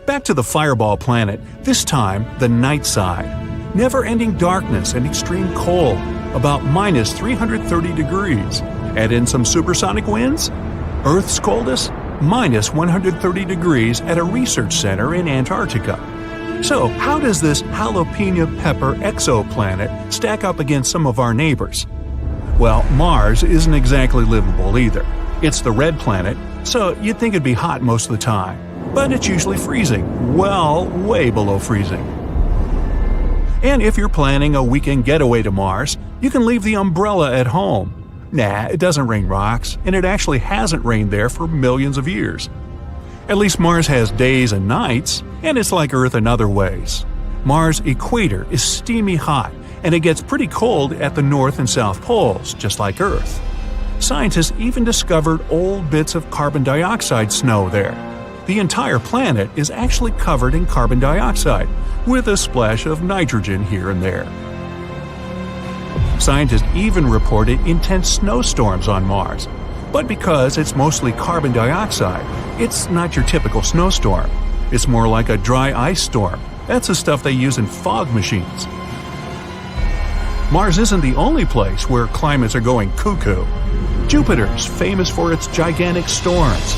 Back to the Fireball planet, this time the night side. Never-ending darkness and extreme cold, about minus 330 degrees. Add in some supersonic winds? Earth's coldest? Minus 130 degrees at a research center in Antarctica. So, how does this jalapeno pepper exoplanet stack up against some of our neighbors? Well, Mars isn't exactly livable either. It's the red planet, so you'd think it'd be hot most of the time. But it's usually freezing, well, way below freezing. And if you're planning a weekend getaway to Mars, you can leave the umbrella at home. Nah, it doesn't rain rocks, and it actually hasn't rained there for millions of years. At least Mars has days and nights, and it's like Earth in other ways. Mars' equator is steamy hot, and it gets pretty cold at the north and south poles, just like Earth. Scientists even discovered old bits of carbon dioxide snow there. The entire planet is actually covered in carbon dioxide, with a splash of nitrogen here and there. Scientists even reported intense snowstorms on Mars. But because it's mostly carbon dioxide, it's not your typical snowstorm. It's more like a dry ice storm. That's the stuff they use in fog machines. Mars isn't the only place where climates are going cuckoo. Jupiter's famous for its gigantic storms.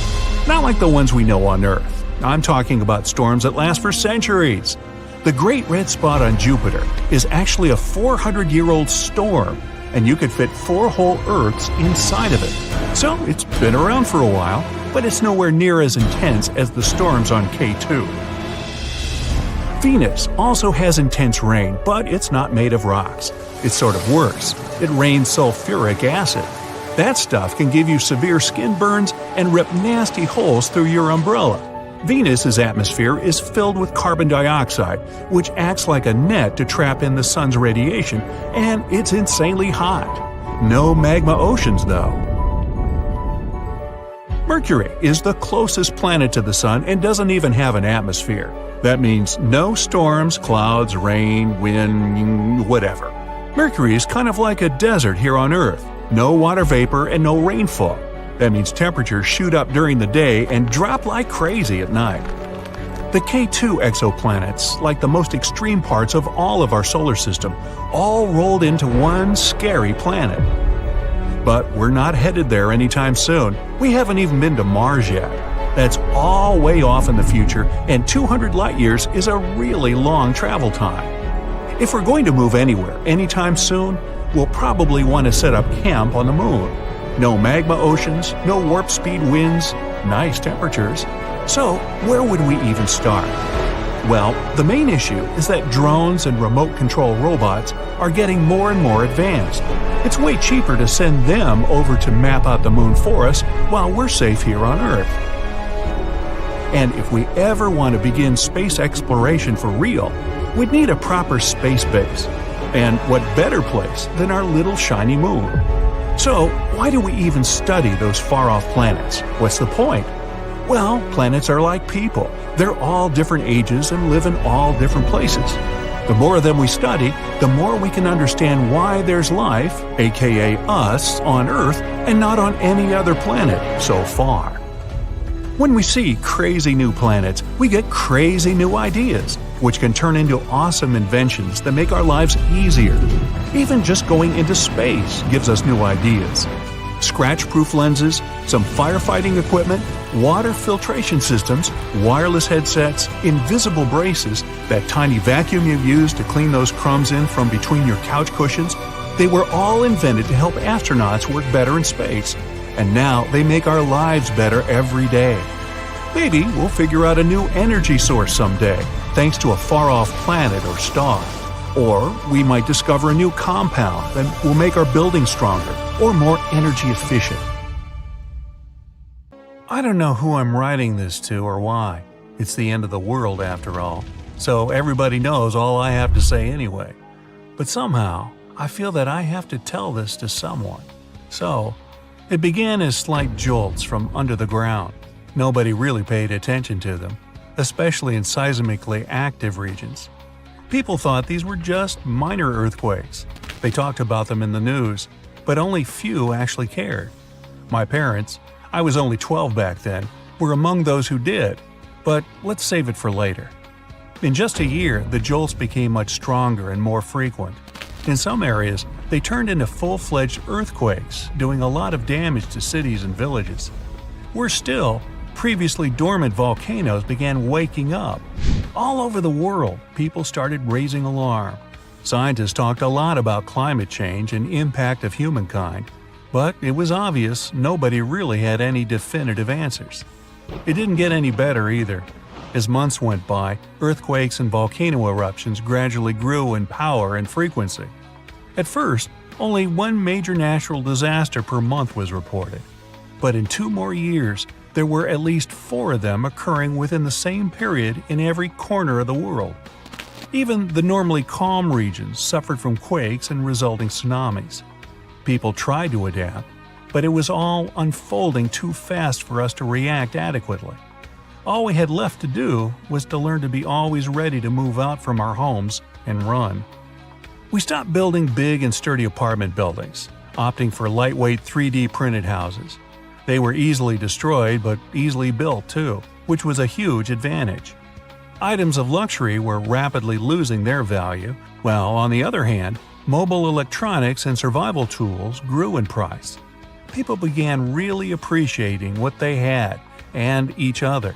Not like the ones we know on Earth. I'm talking about storms that last for centuries. The Great Red Spot on Jupiter is actually a 400-year-old storm, and you could fit 4 whole Earths inside of it. So it's been around for a while, but it's nowhere near as intense as the storms on K2. Venus also has intense rain, but it's not made of rocks. It's sort of worse. It rains sulfuric acid. That stuff can give you severe skin burns and rip nasty holes through your umbrella. Venus's atmosphere is filled with carbon dioxide, which acts like a net to trap in the sun's radiation, and it's insanely hot. No magma oceans, though. Mercury is the closest planet to the sun and doesn't even have an atmosphere. That means no storms, clouds, rain, wind, whatever. Mercury is kind of like a desert here on Earth. No water vapor and no rainfall. That means temperatures shoot up during the day and drop like crazy at night. The K2 exoplanets, like the most extreme parts of all of our solar system, all rolled into one scary planet. But we're not headed there anytime soon. We haven't even been to Mars yet. That's all way off in the future, and 200 light-years is a really long travel time. If we're going to move anywhere anytime soon, we'll probably want to set up camp on the moon. No magma oceans, no warp speed winds, nice temperatures. So, where would we even start? Well, the main issue is that drones and remote control robots are getting more and more advanced. It's way cheaper to send them over to map out the moon for us while we're safe here on Earth. And if we ever want to begin space exploration for real, we'd need a proper space base. And what better place than our little shiny moon? So, why do we even study those far-off planets? What's the point? Well, planets are like people. They're all different ages and live in all different places. The more of them we study, the more we can understand why there's life, aka us, on Earth and not on any other planet so far. When we see crazy new planets, we get crazy new ideas, which can turn into awesome inventions that make our lives easier. Even just going into space gives us new ideas. Scratch-proof lenses, some firefighting equipment, water filtration systems, wireless headsets, invisible braces, that tiny vacuum you use to clean those crumbs in from between your couch cushions, they were all invented to help astronauts work better in space. And now they make our lives better every day. Maybe we'll figure out a new energy source someday, thanks to a far-off planet or star. Or we might discover a new compound that will make our buildings stronger or more energy efficient. I don't know who I'm writing this to or why. It's the end of the world after all, so everybody knows all I have to say anyway. But somehow, I feel that I have to tell this to someone. So, it began as slight jolts from under the ground. Nobody really paid attention to them, especially in seismically active regions. People thought these were just minor earthquakes. They talked about them in the news, but only few actually cared. My parents, I was only 12 back then, were among those who did, but let's save it for later. In just a year, the jolts became much stronger and more frequent. In some areas, they turned into full-fledged earthquakes, doing a lot of damage to cities and villages. Worse still, previously dormant volcanoes began waking up. All over the world, people started raising alarm. Scientists talked a lot about climate change and impact of humankind, but it was obvious nobody really had any definitive answers. It didn't get any better either. As months went by, earthquakes and volcano eruptions gradually grew in power and frequency. At first, only one major natural disaster per month was reported. But in 2 more years, there were at least 4 of them occurring within the same period in every corner of the world. Even the normally calm regions suffered from quakes and resulting tsunamis. People tried to adapt, but it was all unfolding too fast for us to react adequately. All we had left to do was to learn to be always ready to move out from our homes and run. We stopped building big and sturdy apartment buildings, opting for lightweight 3D printed houses. They were easily destroyed but easily built too, which was a huge advantage. Items of luxury were rapidly losing their value, while on the other hand, mobile electronics and survival tools grew in price. People began really appreciating what they had and each other.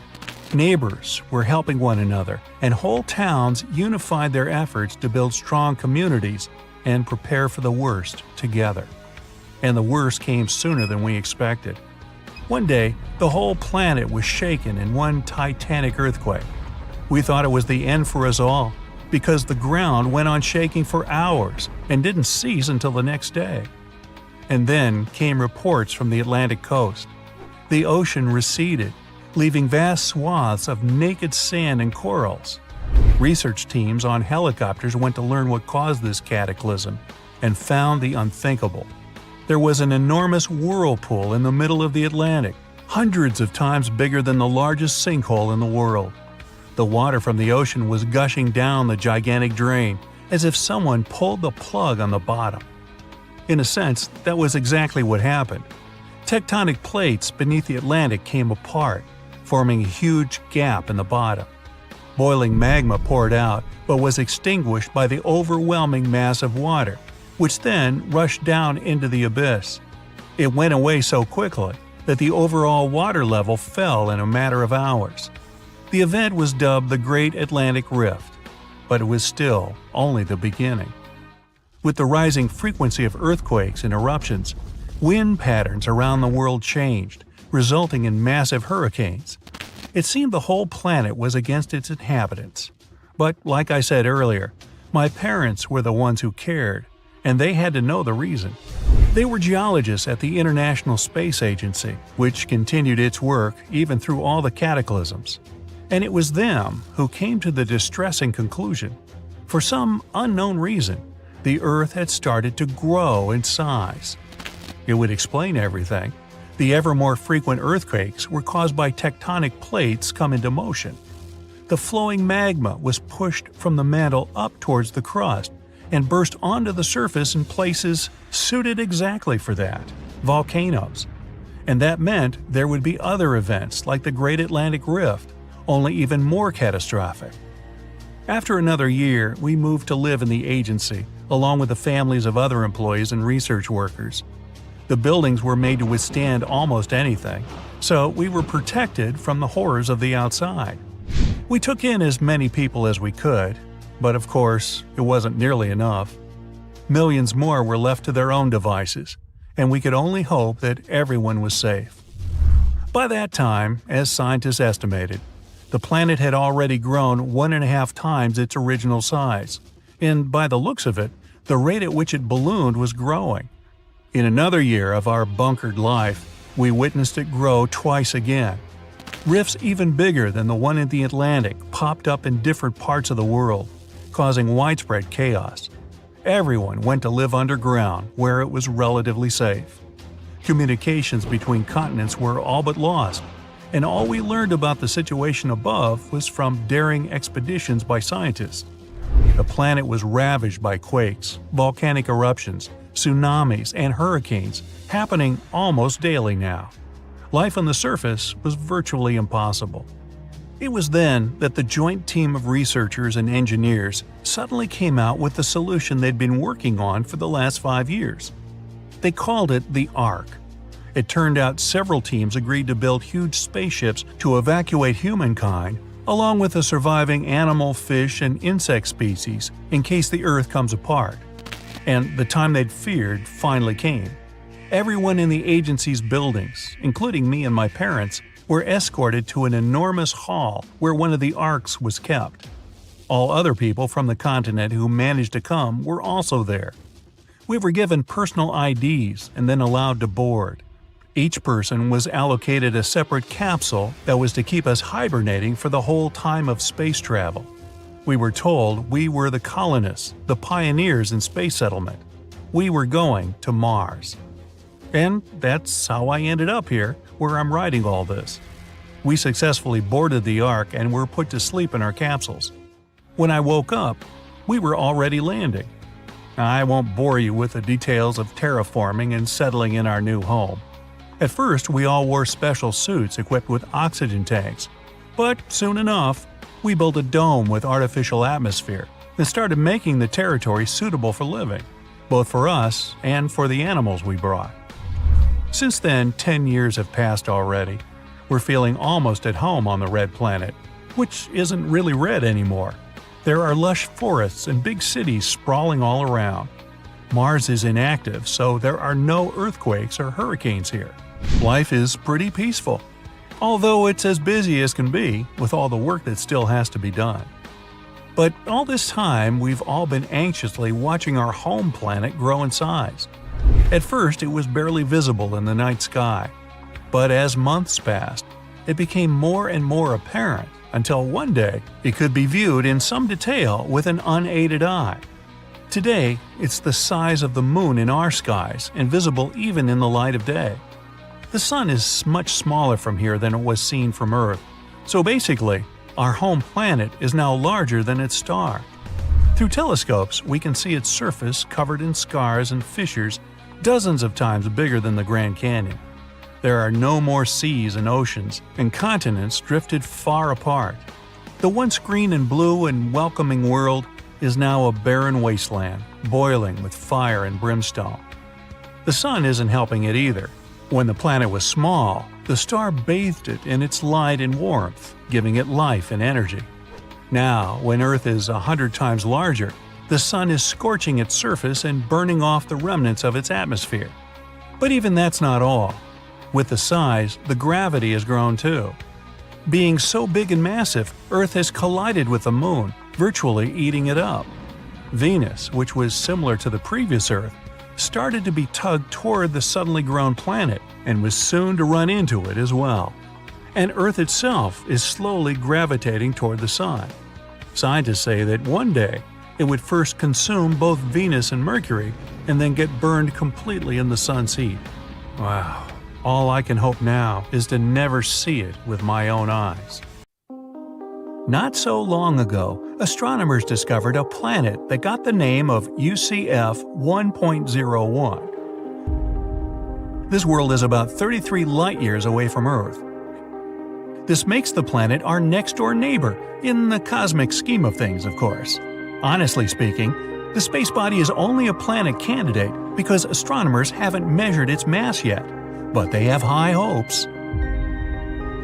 Neighbors were helping one another, and whole towns unified their efforts to build strong communities and prepare for the worst together. And the worst came sooner than we expected. One day, the whole planet was shaken in one titanic earthquake. We thought it was the end for us all, because the ground went on shaking for hours and didn't cease until the next day. And then came reports from the Atlantic coast. The ocean receded, leaving vast swaths of naked sand and corals. Research teams on helicopters went to learn what caused this cataclysm and found the unthinkable. There was an enormous whirlpool in the middle of the Atlantic, hundreds of times bigger than the largest sinkhole in the world. The water from the ocean was gushing down the gigantic drain, as if someone pulled the plug on the bottom. In a sense, that was exactly what happened. Tectonic plates beneath the Atlantic came apart, forming a huge gap in the bottom. Boiling magma poured out, but was extinguished by the overwhelming mass of water, which then rushed down into the abyss. It went away so quickly, that the overall water level fell in a matter of hours. The event was dubbed the Great Atlantic Rift, but it was still only the beginning. With the rising frequency of earthquakes and eruptions, wind patterns around the world changed, resulting in massive hurricanes. It seemed the whole planet was against its inhabitants. But like I said earlier, my parents were the ones who cared, and they had to know the reason. They were geologists at the International Space Agency, which continued its work even through all the cataclysms. And it was them who came to the distressing conclusion. For some unknown reason, the Earth had started to grow in size. It would explain everything. The ever more frequent earthquakes were caused by tectonic plates come into motion. The flowing magma was pushed from the mantle up towards the crust and burst onto the surface in places suited exactly for that – volcanoes. And that meant there would be other events like the Great Atlantic Rift, only even more catastrophic. After another year, we moved to live in the agency, along with the families of other employees and research workers. The buildings were made to withstand almost anything, so we were protected from the horrors of the outside. We took in as many people as we could, but of course, it wasn't nearly enough. Millions more were left to their own devices, and we could only hope that everyone was safe. By that time, as scientists estimated, the planet had already grown 1.5 times its original size, and by the looks of it, the rate at which it ballooned was growing. In another year of our bunkered life, we witnessed it grow twice again. Rifts even bigger than the one in the Atlantic popped up in different parts of the world, causing widespread chaos. Everyone went to live underground where it was relatively safe. Communications between continents were all but lost, and all we learned about the situation above was from daring expeditions by scientists. The planet was ravaged by quakes, volcanic eruptions, tsunamis, and hurricanes, happening almost daily now. Life on the surface was virtually impossible. It was then that the joint team of researchers and engineers suddenly came out with the solution they'd been working on for the last 5 years. They called it the Ark. It turned out several teams agreed to build huge spaceships to evacuate humankind, along with the surviving animal, fish, and insect species in case the Earth comes apart. And the time they'd feared finally came. Everyone in the agency's buildings, including me and my parents, were escorted to an enormous hall where one of the arks was kept. All other people from the continent who managed to come were also there. We were given personal IDs and then allowed to board. Each person was allocated a separate capsule that was to keep us hibernating for the whole time of space travel. We were told we were the colonists, the pioneers in space settlement. We were going to Mars. And that's how I ended up here, where I'm writing all this. We successfully boarded the Ark and were put to sleep in our capsules. When I woke up, we were already landing. I won't bore you with the details of terraforming and settling in our new home. At first, we all wore special suits equipped with oxygen tanks. But soon enough, we built a dome with artificial atmosphere and started making the territory suitable for living, both for us and for the animals we brought. Since then, 10 years have passed already. We're feeling almost at home on the red planet, which isn't really red anymore. There are lush forests and big cities sprawling all around. Mars is inactive, so there are no earthquakes or hurricanes here. Life is pretty peaceful, although it's as busy as can be with all the work that still has to be done. But all this time, we've all been anxiously watching our home planet grow in size. At first, it was barely visible in the night sky, but as months passed, it became more and more apparent until one day it could be viewed in some detail with an unaided eye. Today, it's the size of the moon in our skies and visible even in the light of day. The sun is much smaller from here than it was seen from Earth, so basically, our home planet is now larger than its star. Through telescopes, we can see its surface covered in scars and fissures dozens of times bigger than the Grand Canyon. There are no more seas and oceans, and continents drifted far apart. The once green and blue and welcoming world is now a barren wasteland, boiling with fire and brimstone. The sun isn't helping it either. When the planet was small, the star bathed it in its light and warmth, giving it life and energy. Now, when Earth is 100 times larger, the sun is scorching its surface and burning off the remnants of its atmosphere. But even that's not all. With the size, the gravity has grown too. Being so big and massive, Earth has collided with the Moon, virtually eating it up. Venus, which was similar to the previous Earth, started to be tugged toward the suddenly grown planet and was soon to run into it as well. And Earth itself is slowly gravitating toward the Sun. Scientists say that one day it would first consume both Venus and Mercury and then get burned completely in the Sun's heat. Wow. All I can hope now is to never see it with my own eyes. Not so long ago, astronomers discovered a planet that got the name of UCF 1.01. This world is about 33 light-years away from Earth. This makes the planet our next-door neighbor, in the cosmic scheme of things, of course. Honestly speaking, the space body is only a planet candidate because astronomers haven't measured its mass yet, but they have high hopes.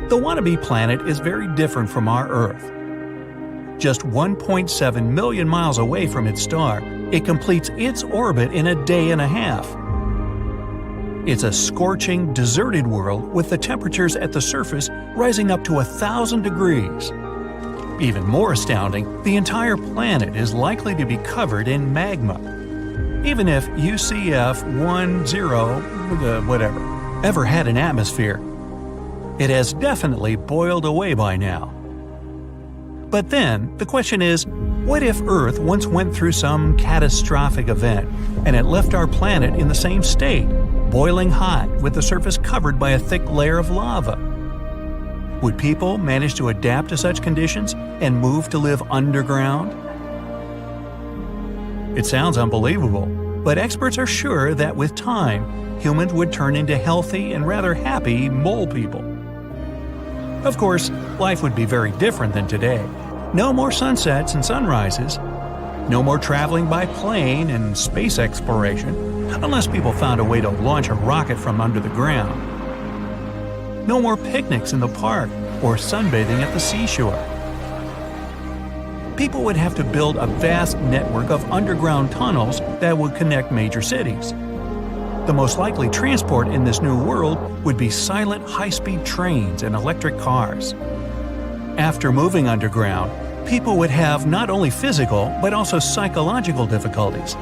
The wannabe planet is very different from our Earth. Just 1.7 million miles away from its star, it completes its orbit in a day and a half. It's a scorching, deserted world with the temperatures at the surface rising up to 1,000 degrees. Even more astounding, the entire planet is likely to be covered in magma. Even if UCF 10 ever had an atmosphere, it has definitely boiled away by now. But then, the question is, what if Earth once went through some catastrophic event, and it left our planet in the same state, boiling hot with the surface covered by a thick layer of lava? Would people manage to adapt to such conditions and move to live underground? It sounds unbelievable, but experts are sure that with time, humans would turn into healthy and rather happy mole people. Of course, life would be very different than today. No more sunsets and sunrises. No more traveling by plane and space exploration, unless people found a way to launch a rocket from under the ground. No more picnics in the park or sunbathing at the seashore. People would have to build a vast network of underground tunnels that would connect major cities. The most likely transport in this new world would be silent high-speed trains and electric cars. After moving underground, people would have not only physical but also psychological difficulties.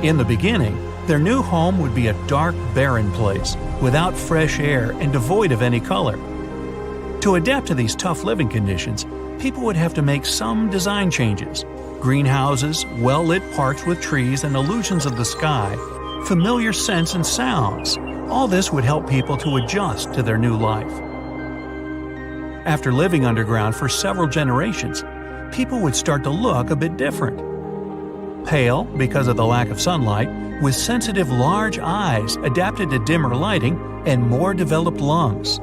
In the beginning, their new home would be a dark, barren place, without fresh air and devoid of any color. To adapt to these tough living conditions, people would have to make some design changes. Greenhouses, well-lit parks with trees and illusions of the sky, familiar scents and sounds. All this would help people to adjust to their new life. After living underground for several generations, people would start to look a bit different. Pale because of the lack of sunlight, with sensitive large eyes adapted to dimmer lighting and more developed lungs.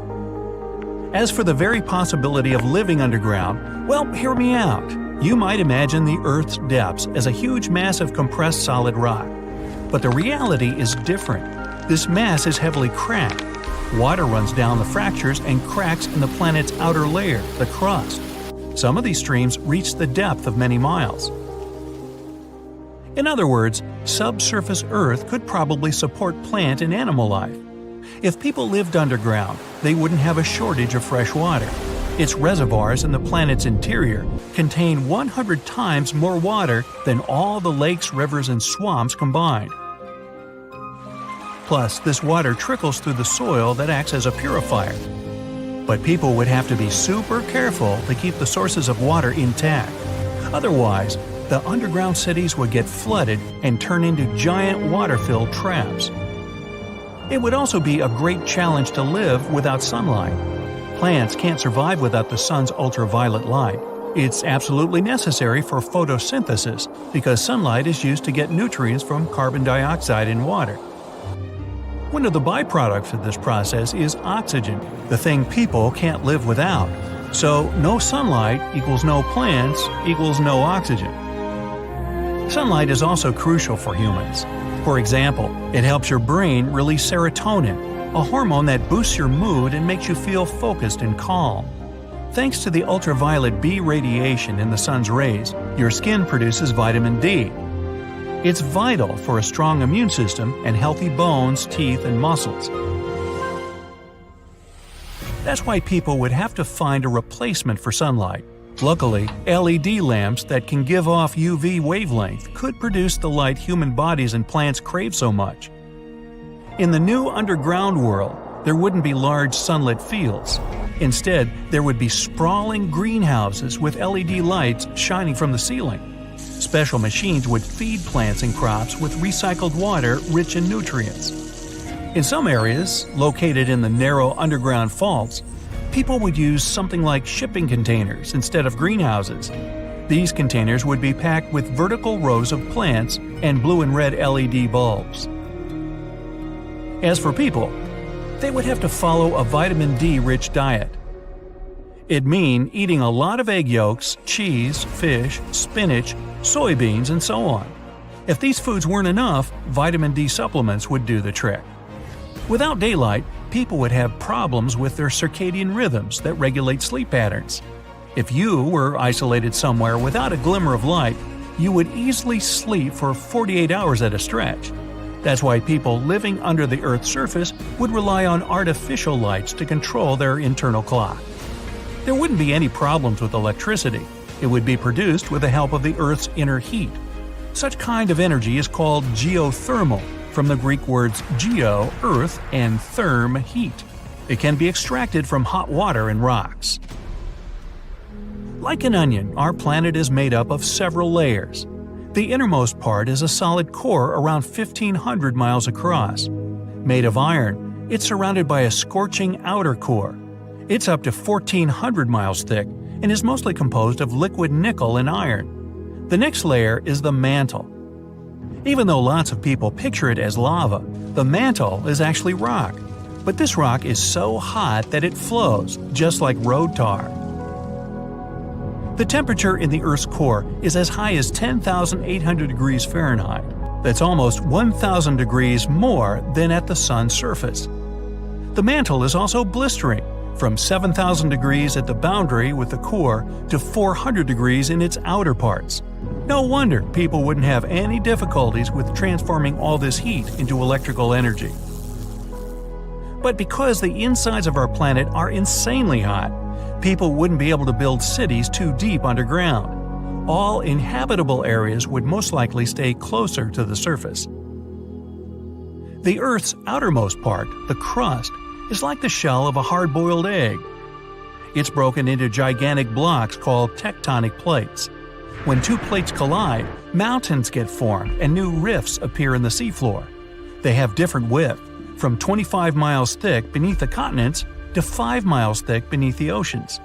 As for the very possibility of living underground, well, hear me out. You might imagine the Earth's depths as a huge mass of compressed solid rock. But the reality is different. This mass is heavily cracked. Water runs down the fractures and cracks in the planet's outer layer, the crust. Some of these streams reach the depth of many miles. In other words, subsurface Earth could probably support plant and animal life. If people lived underground, they wouldn't have a shortage of fresh water. Its reservoirs in the planet's interior contain 100 times more water than all the lakes, rivers, and swamps combined. Plus, this water trickles through the soil that acts as a purifier. But people would have to be super careful to keep the sources of water intact. Otherwise, the underground cities would get flooded and turn into giant water-filled traps. It would also be a great challenge to live without sunlight. Plants can't survive without the sun's ultraviolet light. It's absolutely necessary for photosynthesis because sunlight is used to get nutrients from carbon dioxide in water. One of the byproducts of this process is oxygen, the thing people can't live without. So no sunlight equals no plants equals no oxygen. Sunlight is also crucial for humans. For example, it helps your brain release serotonin, a hormone that boosts your mood and makes you feel focused and calm. Thanks to the ultraviolet B radiation in the sun's rays, your skin produces vitamin D. It's vital for a strong immune system and healthy bones, teeth, and muscles. That's why people would have to find a replacement for sunlight. Luckily, LED lamps that can give off UV wavelength could produce the light human bodies and plants crave so much. In the new underground world, there wouldn't be large sunlit fields. Instead, there would be sprawling greenhouses with LED lights shining from the ceiling. Special machines would feed plants and crops with recycled water rich in nutrients. In some areas, located in the narrow underground faults, people would use something like shipping containers instead of greenhouses. These containers would be packed with vertical rows of plants and blue and red LED bulbs. As for people, they would have to follow a vitamin D-rich diet. It'd mean eating a lot of egg yolks, cheese, fish, spinach, soybeans, and so on. If these foods weren't enough, vitamin D supplements would do the trick. Without daylight, people would have problems with their circadian rhythms that regulate sleep patterns. If you were isolated somewhere without a glimmer of light, you would easily sleep for 48 hours at a stretch. That's why people living under the Earth's surface would rely on artificial lights to control their internal clock. There wouldn't be any problems with electricity. It would be produced with the help of the Earth's inner heat. Such kind of energy is called geothermal, from the Greek words geo, earth, and therm, heat. It can be extracted from hot water and rocks. Like an onion, our planet is made up of several layers. The innermost part is a solid core around 1,500 miles across. Made of iron, it's surrounded by a scorching outer core. It's up to 1,400 miles thick and is mostly composed of liquid nickel and iron. The next layer is the mantle. Even though lots of people picture it as lava, the mantle is actually rock. But this rock is so hot that it flows, just like road tar. The temperature in the Earth's core is as high as 10,800 degrees Fahrenheit. That's almost 1,000 degrees more than at the sun's surface. The mantle is also blistering, from 7,000 degrees at the boundary with the core to 400 degrees in its outer parts. No wonder people wouldn't have any difficulties with transforming all this heat into electrical energy. But because the insides of our planet are insanely hot, people wouldn't be able to build cities too deep underground. All inhabitable areas would most likely stay closer to the surface. The Earth's outermost part, the crust, is like the shell of a hard-boiled egg. It's broken into gigantic blocks called tectonic plates. When two plates collide, mountains get formed and new rifts appear in the seafloor. They have different width, from 25 miles thick beneath the continents to 5 miles thick beneath the oceans.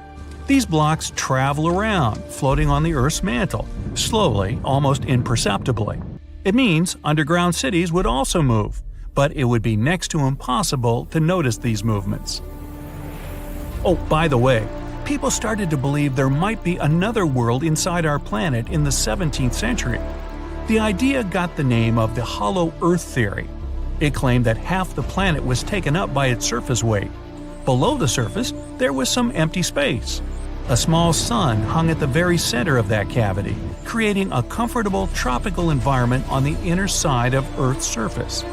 These blocks travel around, floating on the Earth's mantle, slowly, almost imperceptibly. It means underground cities would also move, but it would be next to impossible to notice these movements. Oh, by the way, people started to believe there might be another world inside our planet in the 17th century. The idea got the name of the hollow Earth theory. It claimed that half the planet was taken up by its surface weight. Below the surface, there was some empty space. A small sun hung at the very center of that cavity, creating a comfortable tropical environment on the inner side of Earth's surface.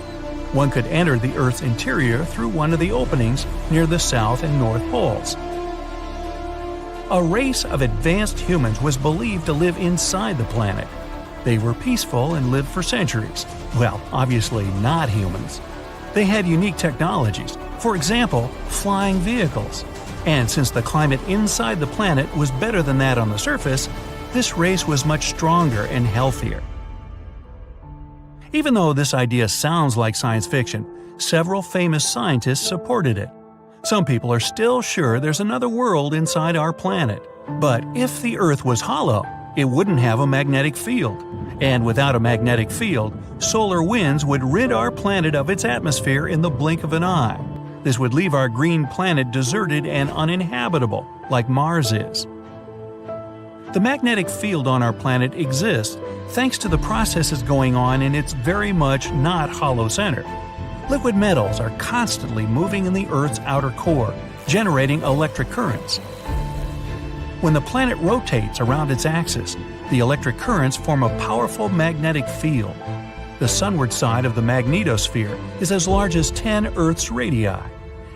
One could enter the Earth's interior through one of the openings near the South and North Poles. A race of advanced humans was believed to live inside the planet. They were peaceful and lived for centuries. Well, obviously not humans. They had unique technologies, for example, flying vehicles. And since the climate inside the planet was better than that on the surface, this race was much stronger and healthier. Even though this idea sounds like science fiction, several famous scientists supported it. Some people are still sure there's another world inside our planet. But if the Earth was hollow, it wouldn't have a magnetic field. And without a magnetic field, solar winds would rid our planet of its atmosphere in the blink of an eye. This would leave our green planet deserted and uninhabitable, like Mars is. The magnetic field on our planet exists thanks to the processes going on in its very much not hollow center. Liquid metals are constantly moving in the Earth's outer core, generating electric currents. When the planet rotates around its axis, the electric currents form a powerful magnetic field. The sunward side of the magnetosphere is as large as 10 Earth's radii,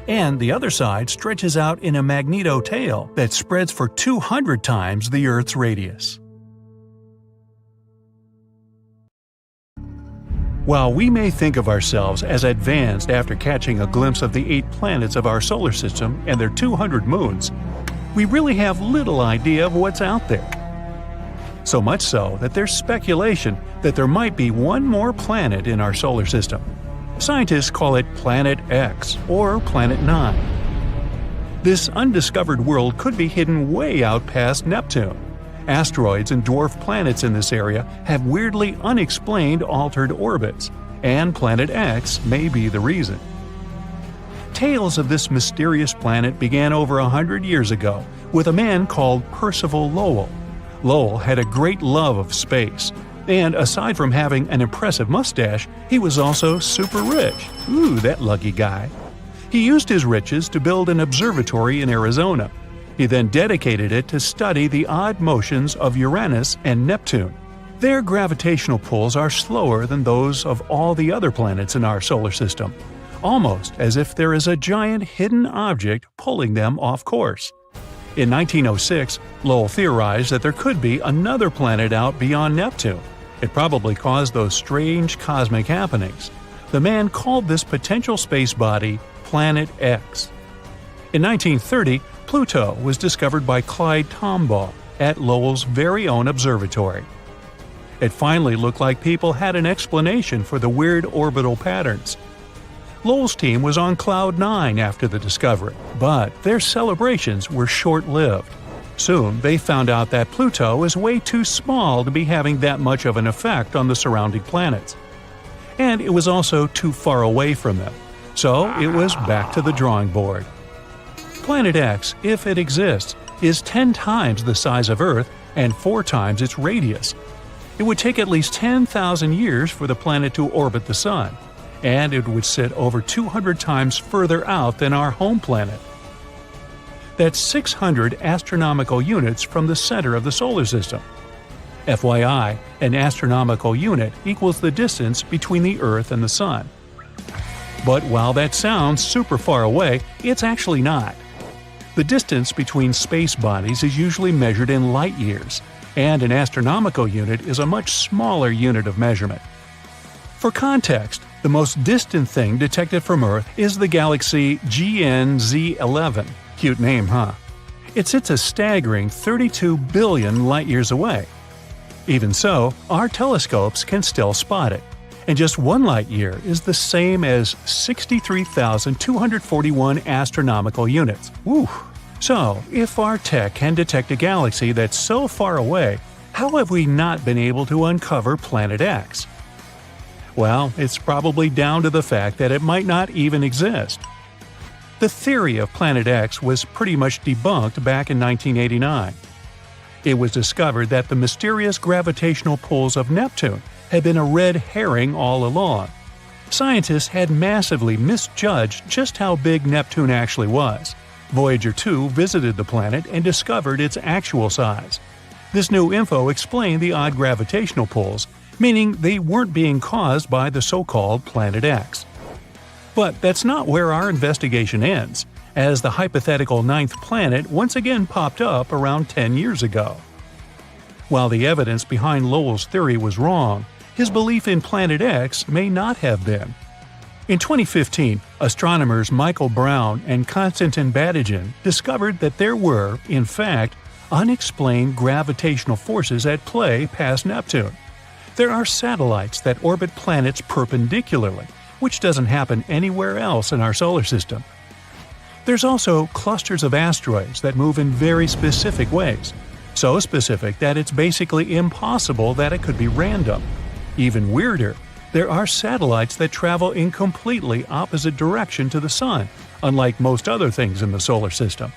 and the other side stretches out in a magnetotail that spreads for 200 times the Earth's radius. While we may think of ourselves as advanced after catching a glimpse of the 8 planets of our solar system and their 200 moons, we really have little idea of what's out there. So much so that there's speculation that there might be one more planet in our solar system. Scientists call it Planet X or Planet 9. This undiscovered world could be hidden way out past Neptune. Asteroids and dwarf planets in this area have weirdly unexplained altered orbits, and Planet X may be the reason. Tales of this mysterious planet began over 100 years ago with a man called Percival Lowell. Lowell had a great love of space, and aside from having an impressive mustache, he was also super rich. Ooh, that lucky guy. He used his riches to build an observatory in Arizona. He then dedicated it to study the odd motions of Uranus and Neptune. Their gravitational pulls are slower than those of all the other planets in our solar system, almost as if there is a giant hidden object pulling them off course. In 1906, Lowell theorized that there could be another planet out beyond Neptune. It probably caused those strange cosmic happenings. The man called this potential space body Planet X. In 1930, Pluto was discovered by Clyde Tombaugh at Lowell's very own observatory. It finally looked like people had an explanation for the weird orbital patterns. Lowell's team was on cloud 9 after the discovery, but their celebrations were short-lived. Soon, they found out that Pluto is way too small to be having that much of an effect on the surrounding planets. And it was also too far away from them, so it was back to the drawing board. Planet X, if it exists, is 10 times the size of Earth and 4 times its radius. It would take at least 10,000 years for the planet to orbit the Sun, and it would sit over 200 times further out than our home planet. That's 600 astronomical units from the center of the solar system. FYI, an astronomical unit equals the distance between the Earth and the Sun. But while that sounds super far away, it's actually not. The distance between space bodies is usually measured in light years, and an astronomical unit is a much smaller unit of measurement. For context, the most distant thing detected from Earth is the galaxy GNZ11. Cute name, huh? It sits a staggering 32 billion light-years away. Even so, our telescopes can still spot it, and just 1 light-year is the same as 63,241 astronomical units. Woo! So, if our tech can detect a galaxy that's so far away, how have we not been able to uncover Planet X? Well, it's probably down to the fact that it might not even exist. The theory of Planet X was pretty much debunked back in 1989. It was discovered that the mysterious gravitational pulls of Neptune had been a red herring all along. Scientists had massively misjudged just how big Neptune actually was. Voyager 2 visited the planet and discovered its actual size. This new info explained the odd gravitational pulls, meaning they weren't being caused by the so-called Planet X. But that's not where our investigation ends, as the hypothetical 9th planet once again popped up around 10 years ago. While the evidence behind Lowell's theory was wrong, his belief in Planet X may not have been. In 2015, astronomers Michael Brown and Konstantin Batygin discovered that there were, in fact, unexplained gravitational forces at play past Neptune. There are satellites that orbit planets perpendicularly, which doesn't happen anywhere else in our solar system. There's also clusters of asteroids that move in very specific ways, so specific that it's basically impossible that it could be random. Even weirder, there are satellites that travel in completely opposite direction to the Sun, unlike most other things in the solar system.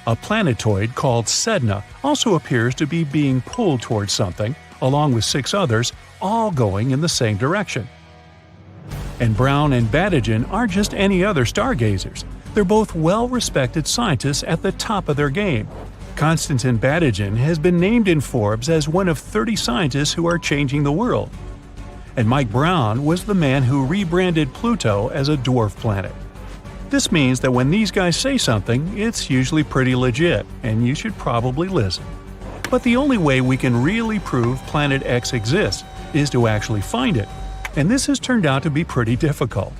A planetoid called Sedna also appears to be being pulled towards something, along with 6 others, all going in the same direction. And Brown and Badigan aren't just any other stargazers. They're both well-respected scientists at the top of their game. Konstantin Badigan has been named in Forbes as one of 30 scientists who are changing the world. And Mike Brown was the man who rebranded Pluto as a dwarf planet. This means that when these guys say something, it's usually pretty legit, and you should probably listen. But the only way we can really prove Planet X exists is to actually find it, and this has turned out to be pretty difficult.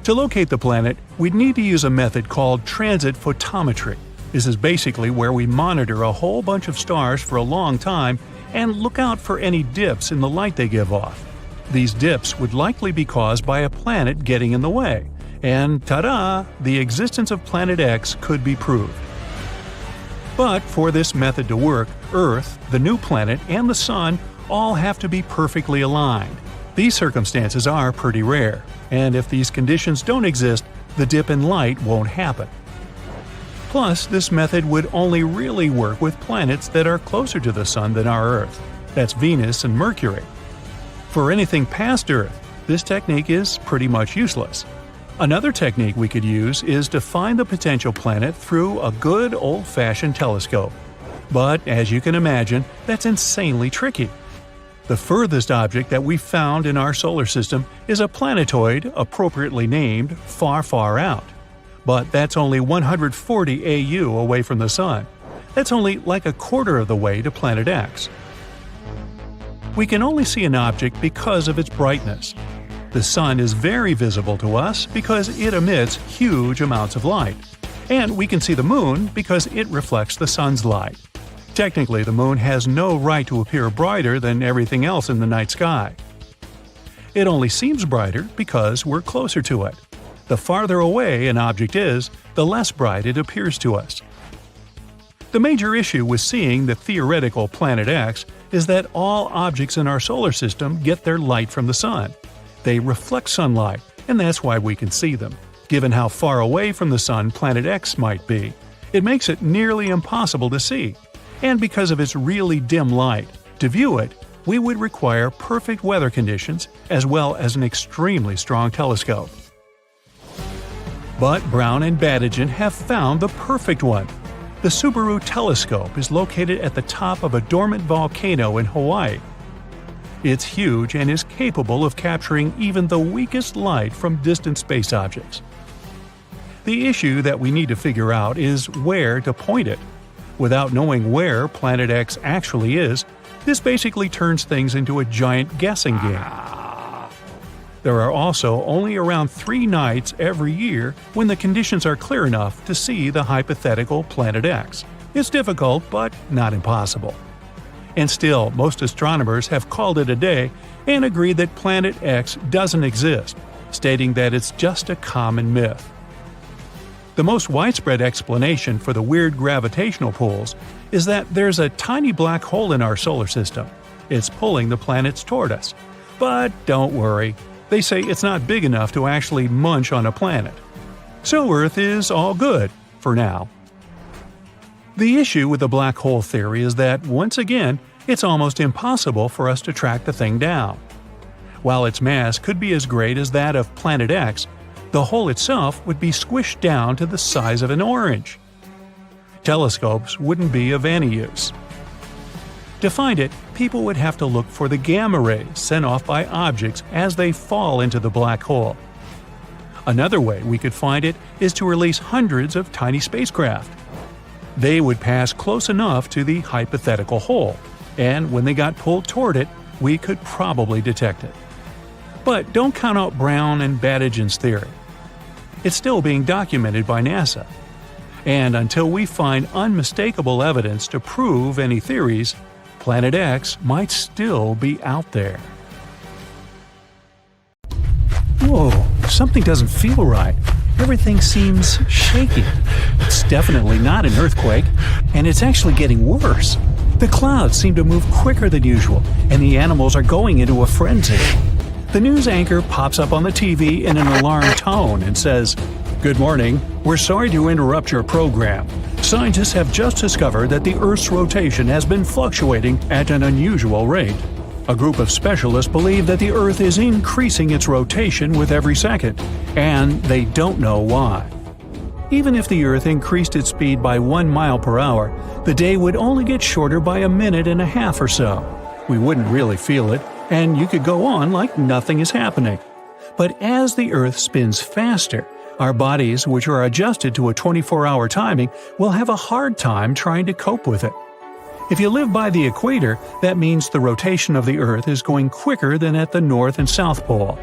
To locate the planet, we'd need to use a method called transit photometry. This is basically where we monitor a whole bunch of stars for a long time and look out for any dips in the light they give off. These dips would likely be caused by a planet getting in the way. And ta-da! The existence of Planet X could be proved. But for this method to work, Earth, the new planet, and the Sun all have to be perfectly aligned. These circumstances are pretty rare, and if these conditions don't exist, the dip in light won't happen. Plus, this method would only really work with planets that are closer to the Sun than our Earth. That's Venus and Mercury. For anything past Earth, this technique is pretty much useless. Another technique we could use is to find the potential planet through a good old-fashioned telescope. But as you can imagine, that's insanely tricky. The furthest object that we've found in our solar system is a planetoid appropriately named Far, Far Out. But that's only 140 AU away from the Sun. That's only like a quarter of the way to Planet X. We can only see an object because of its brightness. The Sun is very visible to us because it emits huge amounts of light. And we can see the Moon because it reflects the Sun's light. Technically, the Moon has no right to appear brighter than everything else in the night sky. It only seems brighter because we're closer to it. The farther away an object is, the less bright it appears to us. The major issue with seeing the theoretical Planet X is that all objects in our solar system get their light from the Sun. They reflect sunlight, and that's why we can see them. Given how far away from the Sun Planet X might be, it makes it nearly impossible to see. And because of its really dim light, to view it, we would require perfect weather conditions as well as an extremely strong telescope. But Brown and Badigan have found the perfect one. The Subaru telescope is located at the top of a dormant volcano in Hawaii. It's huge and is capable of capturing even the weakest light from distant space objects. The issue that we need to figure out is where to point it. Without knowing where Planet X actually is, this basically turns things into a giant guessing game. There are also only around 3 nights every year when the conditions are clear enough to see the hypothetical Planet X. It's difficult, but not impossible. And still, most astronomers have called it a day and agreed that Planet X doesn't exist, stating that it's just a common myth. The most widespread explanation for the weird gravitational pulls is that there's a tiny black hole in our solar system. It's pulling the planets toward us. But don't worry, they say it's not big enough to actually munch on a planet. So Earth is all good, for now. The issue with the black hole theory is that, once again, it's almost impossible for us to track the thing down. While its mass could be as great as that of Planet X, the hole itself would be squished down to the size of an orange. Telescopes wouldn't be of any use. To find it, people would have to look for the gamma rays sent off by objects as they fall into the black hole. Another way we could find it is to release hundreds of tiny spacecraft. They would pass close enough to the hypothetical hole, and when they got pulled toward it, we could probably detect it. But don't count out Brown and Badigan's theory. It's still being documented by NASA. And until we find unmistakable evidence to prove any theories, Planet X might still be out there. Whoa, something doesn't feel right. Everything seems shaky. It's definitely not an earthquake, and it's actually getting worse. The clouds seem to move quicker than usual, and the animals are going into a frenzy. The news anchor pops up on the TV in an alarmed tone and says, "Good morning. We're sorry to interrupt your program. Scientists have just discovered that the Earth's rotation has been fluctuating at an unusual rate." A group of specialists believe that the Earth is increasing its rotation with every second, and they don't know why. Even if the Earth increased its speed by 1 mile per hour, the day would only get shorter by a minute and a half or so. We wouldn't really feel it, and you could go on like nothing is happening. But as the Earth spins faster, our bodies, which are adjusted to a 24-hour timing, will have a hard time trying to cope with it. If you live by the equator, that means the rotation of the Earth is going quicker than at the North and South Pole.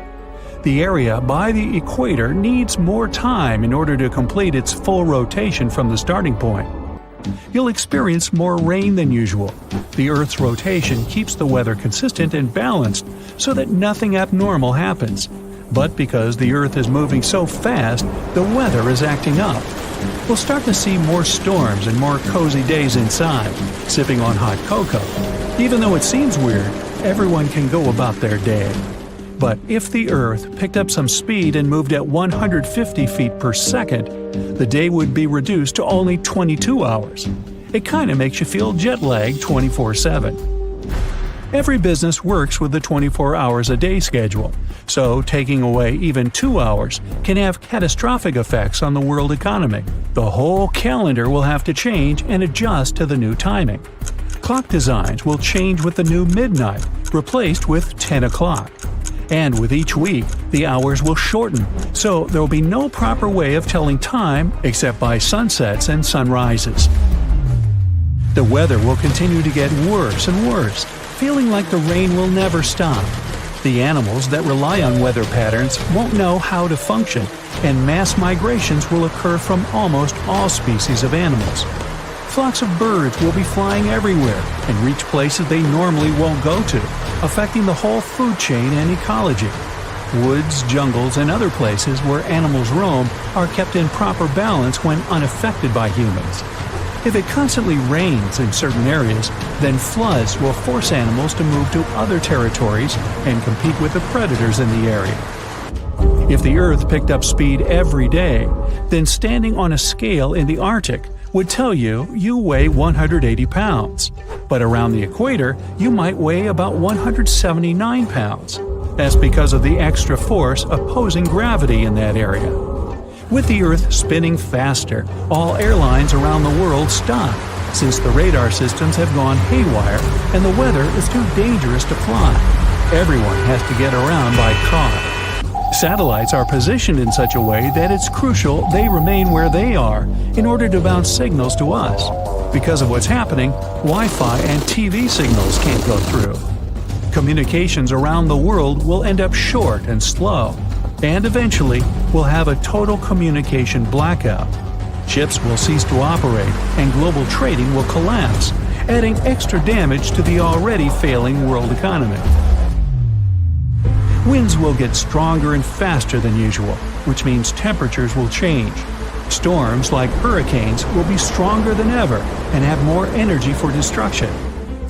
The area by the equator needs more time in order to complete its full rotation from the starting point. You'll experience more rain than usual. The Earth's rotation keeps the weather consistent and balanced so that nothing abnormal happens. But because the Earth is moving so fast, the weather is acting up. We'll start to see more storms and more cozy days inside, sipping on hot cocoa. Even though it seems weird, everyone can go about their day. But if the Earth picked up some speed and moved at 150 feet per second, the day would be reduced to only 22 hours. It kind of makes you feel jet-lagged 24/7. Every business works with the 24 hours a day schedule, so taking away even 2 hours can have catastrophic effects on the world economy. The whole calendar will have to change and adjust to the new timing. Clock designs will change with the new midnight, replaced with 10 o'clock. And with each week, the hours will shorten, so there will be no proper way of telling time except by sunsets and sunrises. The weather will continue to get worse and worse, feeling like the rain will never stop. The animals that rely on weather patterns won't know how to function, and mass migrations will occur from almost all species of animals. Flocks of birds will be flying everywhere and reach places they normally won't go to, affecting the whole food chain and ecology. Woods, jungles, and other places where animals roam are kept in proper balance when unaffected by humans. If it constantly rains in certain areas, then floods will force animals to move to other territories and compete with the predators in the area. If the Earth picked up speed every day, then standing on a scale in the Arctic would tell you weigh 180 pounds. But around the equator, you might weigh about 179 pounds. That's because of the extra force opposing gravity in that area. With the Earth spinning faster, all airlines around the world stop, since the radar systems have gone haywire and the weather is too dangerous to fly. Everyone has to get around by car. Satellites are positioned in such a way that it's crucial they remain where they are in order to bounce signals to us. Because of what's happening, Wi-Fi and TV signals can't go through. Communications around the world will end up short and slow, and eventually we'll have a total communication blackout. Ships will cease to operate, and global trading will collapse, adding extra damage to the already failing world economy. Winds will get stronger and faster than usual, which means temperatures will change. Storms like hurricanes will be stronger than ever and have more energy for destruction.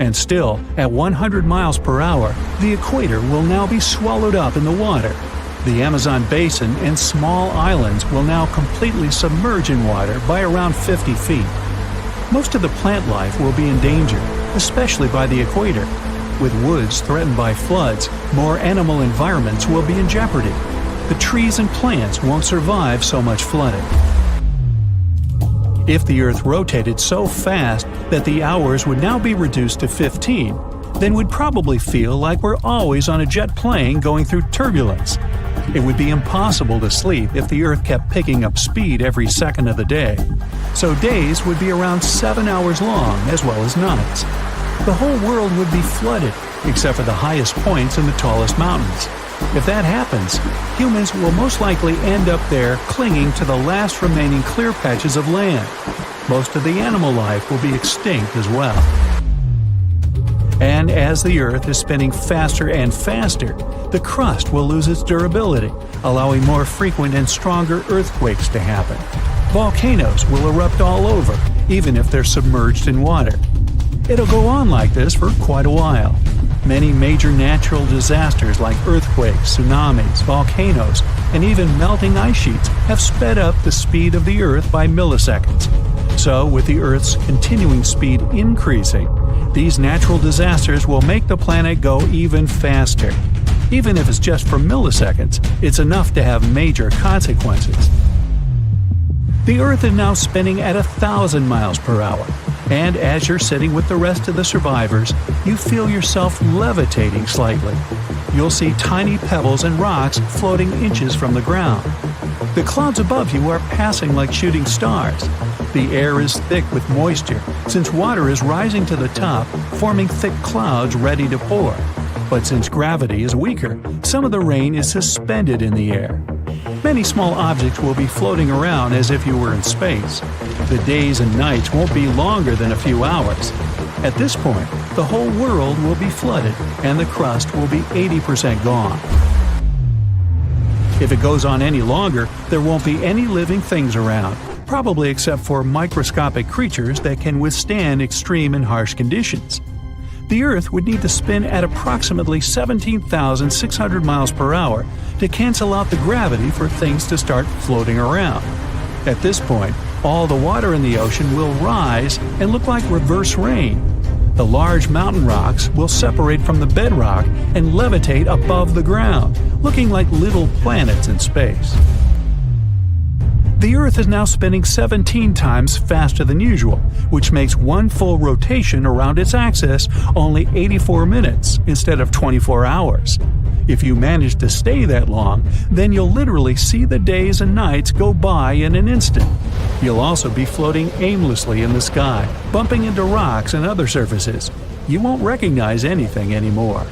And still, at 100 miles per hour, the equator will now be swallowed up in the water. The Amazon basin and small islands will now completely submerge in water by around 50 feet. Most of the plant life will be in danger, especially by the equator. With woods threatened by floods, more animal environments will be in jeopardy. The trees and plants won't survive so much flooding. If the Earth rotated so fast that the hours would now be reduced to 15, then we'd probably feel like we're always on a jet plane going through turbulence. It would be impossible to sleep if the Earth kept picking up speed every second of the day. So days would be around 7 hours long as well as nights. The whole world would be flooded, except for the highest points and the tallest mountains. If that happens, humans will most likely end up there clinging to the last remaining clear patches of land. Most of the animal life will be extinct as well. And as the Earth is spinning faster and faster, the crust will lose its durability, allowing more frequent and stronger earthquakes to happen. Volcanoes will erupt all over, even if they're submerged in water. It'll go on like this for quite a while. Many major natural disasters like earthquakes, tsunamis, volcanoes, and even melting ice sheets have sped up the speed of the Earth by milliseconds. So, with the Earth's continuing speed increasing, These natural disasters will make the planet go even faster. Even if it's just for milliseconds, it's enough to have major consequences. The Earth is now spinning at 1,000 miles per hour, and as you're sitting with the rest of the survivors, you feel yourself levitating slightly. You'll see tiny pebbles and rocks floating inches from the ground. The clouds above you are passing like shooting stars. The air is thick with moisture, since water is rising to the top, forming thick clouds ready to pour. But since gravity is weaker, some of the rain is suspended in the air. Many small objects will be floating around as if you were in space. The days and nights won't be longer than a few hours. At this point, the whole world will be flooded, and the crust will be 80% gone. If it goes on any longer, there won't be any living things around, probably except for microscopic creatures that can withstand extreme and harsh conditions. The Earth would need to spin at approximately 17,600 miles per hour to cancel out the gravity for things to start floating around. At this point, all the water in the ocean will rise and look like reverse rain. The large mountain rocks will separate from the bedrock and levitate above the ground, looking like little planets in space. The Earth is now spinning 17 times faster than usual, which makes one full rotation around its axis only 84 minutes instead of 24 hours. If you manage to stay that long, then you'll literally see the days and nights go by in an instant. You'll also be floating aimlessly in the sky, bumping into rocks and other surfaces. You won't recognize anything anymore.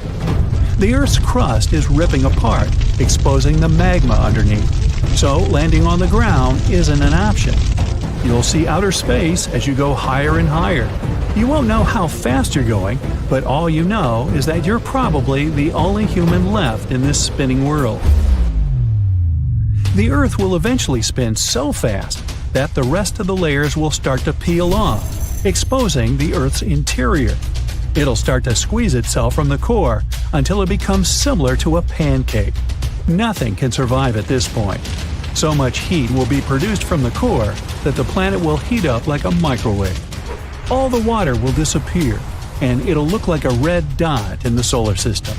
The Earth's crust is ripping apart, exposing the magma underneath. So landing on the ground isn't an option. You'll see outer space as you go higher and higher. You won't know how fast you're going, but all you know is that you're probably the only human left in this spinning world. The Earth will eventually spin so fast that the rest of the layers will start to peel off, exposing the Earth's interior. It'll start to squeeze itself from the core until it becomes similar to a pancake. Nothing can survive at this point. So much heat will be produced from the core that the planet will heat up like a microwave. All the water will disappear, and it'll look like a red dot in the solar system.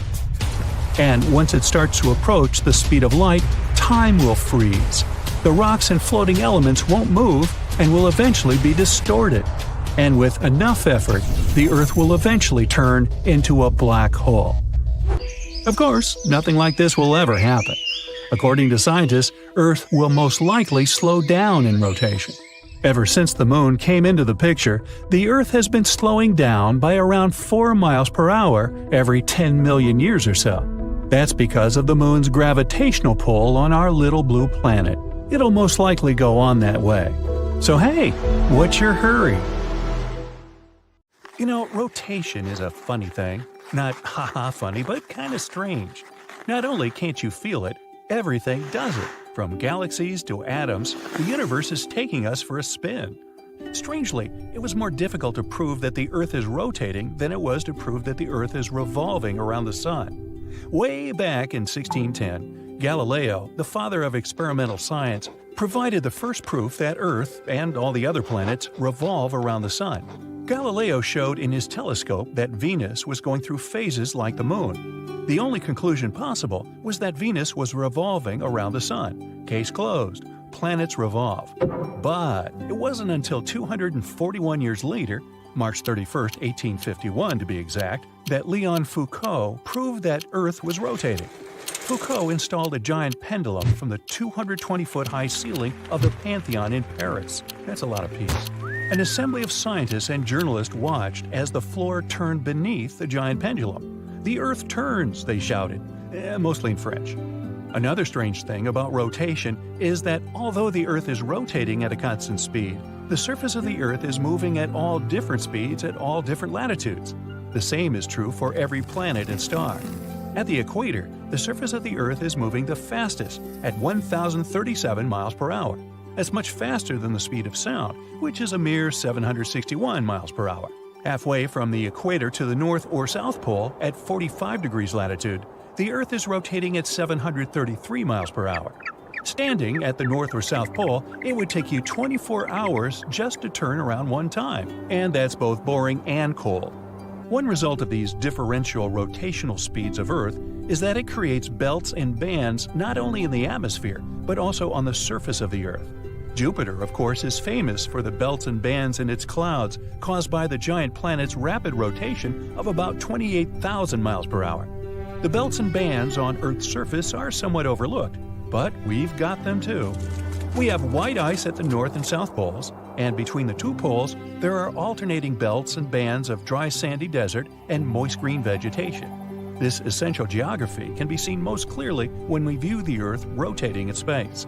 And once it starts to approach the speed of light, time will freeze. The rocks and floating elements won't move and will eventually be distorted. And with enough effort, the Earth will eventually turn into a black hole. Of course, nothing like this will ever happen. According to scientists, Earth will most likely slow down in rotation. Ever since the Moon came into the picture, the Earth has been slowing down by around 4 miles per hour every 10 million years or so. That's because of the Moon's gravitational pull on our little blue planet. It'll most likely go on that way. So hey, what's your hurry? You know, rotation is a funny thing. Not haha funny, but kinda strange. Not only can't you feel it, everything does it. From galaxies to atoms, the universe is taking us for a spin. Strangely, it was more difficult to prove that the Earth is rotating than it was to prove that the Earth is revolving around the Sun. Way back in 1610, Galileo, the father of experimental science, provided the first proof that Earth, and all the other planets, revolve around the Sun. Galileo showed in his telescope that Venus was going through phases like the Moon. The only conclusion possible was that Venus was revolving around the Sun. Case closed. Planets revolve. But it wasn't until 241 years later, March 31, 1851 to be exact, that Leon Foucault proved that Earth was rotating. Foucault installed a giant pendulum from the 220-foot-high ceiling of the Pantheon in Paris. That's a lot of peace. An assembly of scientists and journalists watched as the floor turned beneath the giant pendulum. "The Earth turns," they shouted, mostly in French. Another strange thing about rotation is that although the Earth is rotating at a constant speed, the surface of the Earth is moving at all different speeds at all different latitudes. The same is true for every planet and star. At the equator, the surface of the Earth is moving the fastest at 1,037 miles per hour. That's much faster than the speed of sound, which is a mere 761 miles per hour. Halfway from the equator to the North or South Pole at 45 degrees latitude, the Earth is rotating at 733 miles per hour. Standing at the North or South Pole, it would take you 24 hours just to turn around one time, and that's both boring and cold. One result of these differential rotational speeds of Earth is that it creates belts and bands not only in the atmosphere, but also on the surface of the Earth. Jupiter, of course, is famous for the belts and bands in its clouds caused by the giant planet's rapid rotation of about 28,000 miles per hour. The belts and bands on Earth's surface are somewhat overlooked, but we've got them too. We have white ice at the North and South Poles, and between the two poles, there are alternating belts and bands of dry sandy desert and moist green vegetation. This essential geography can be seen most clearly when we view the Earth rotating in space.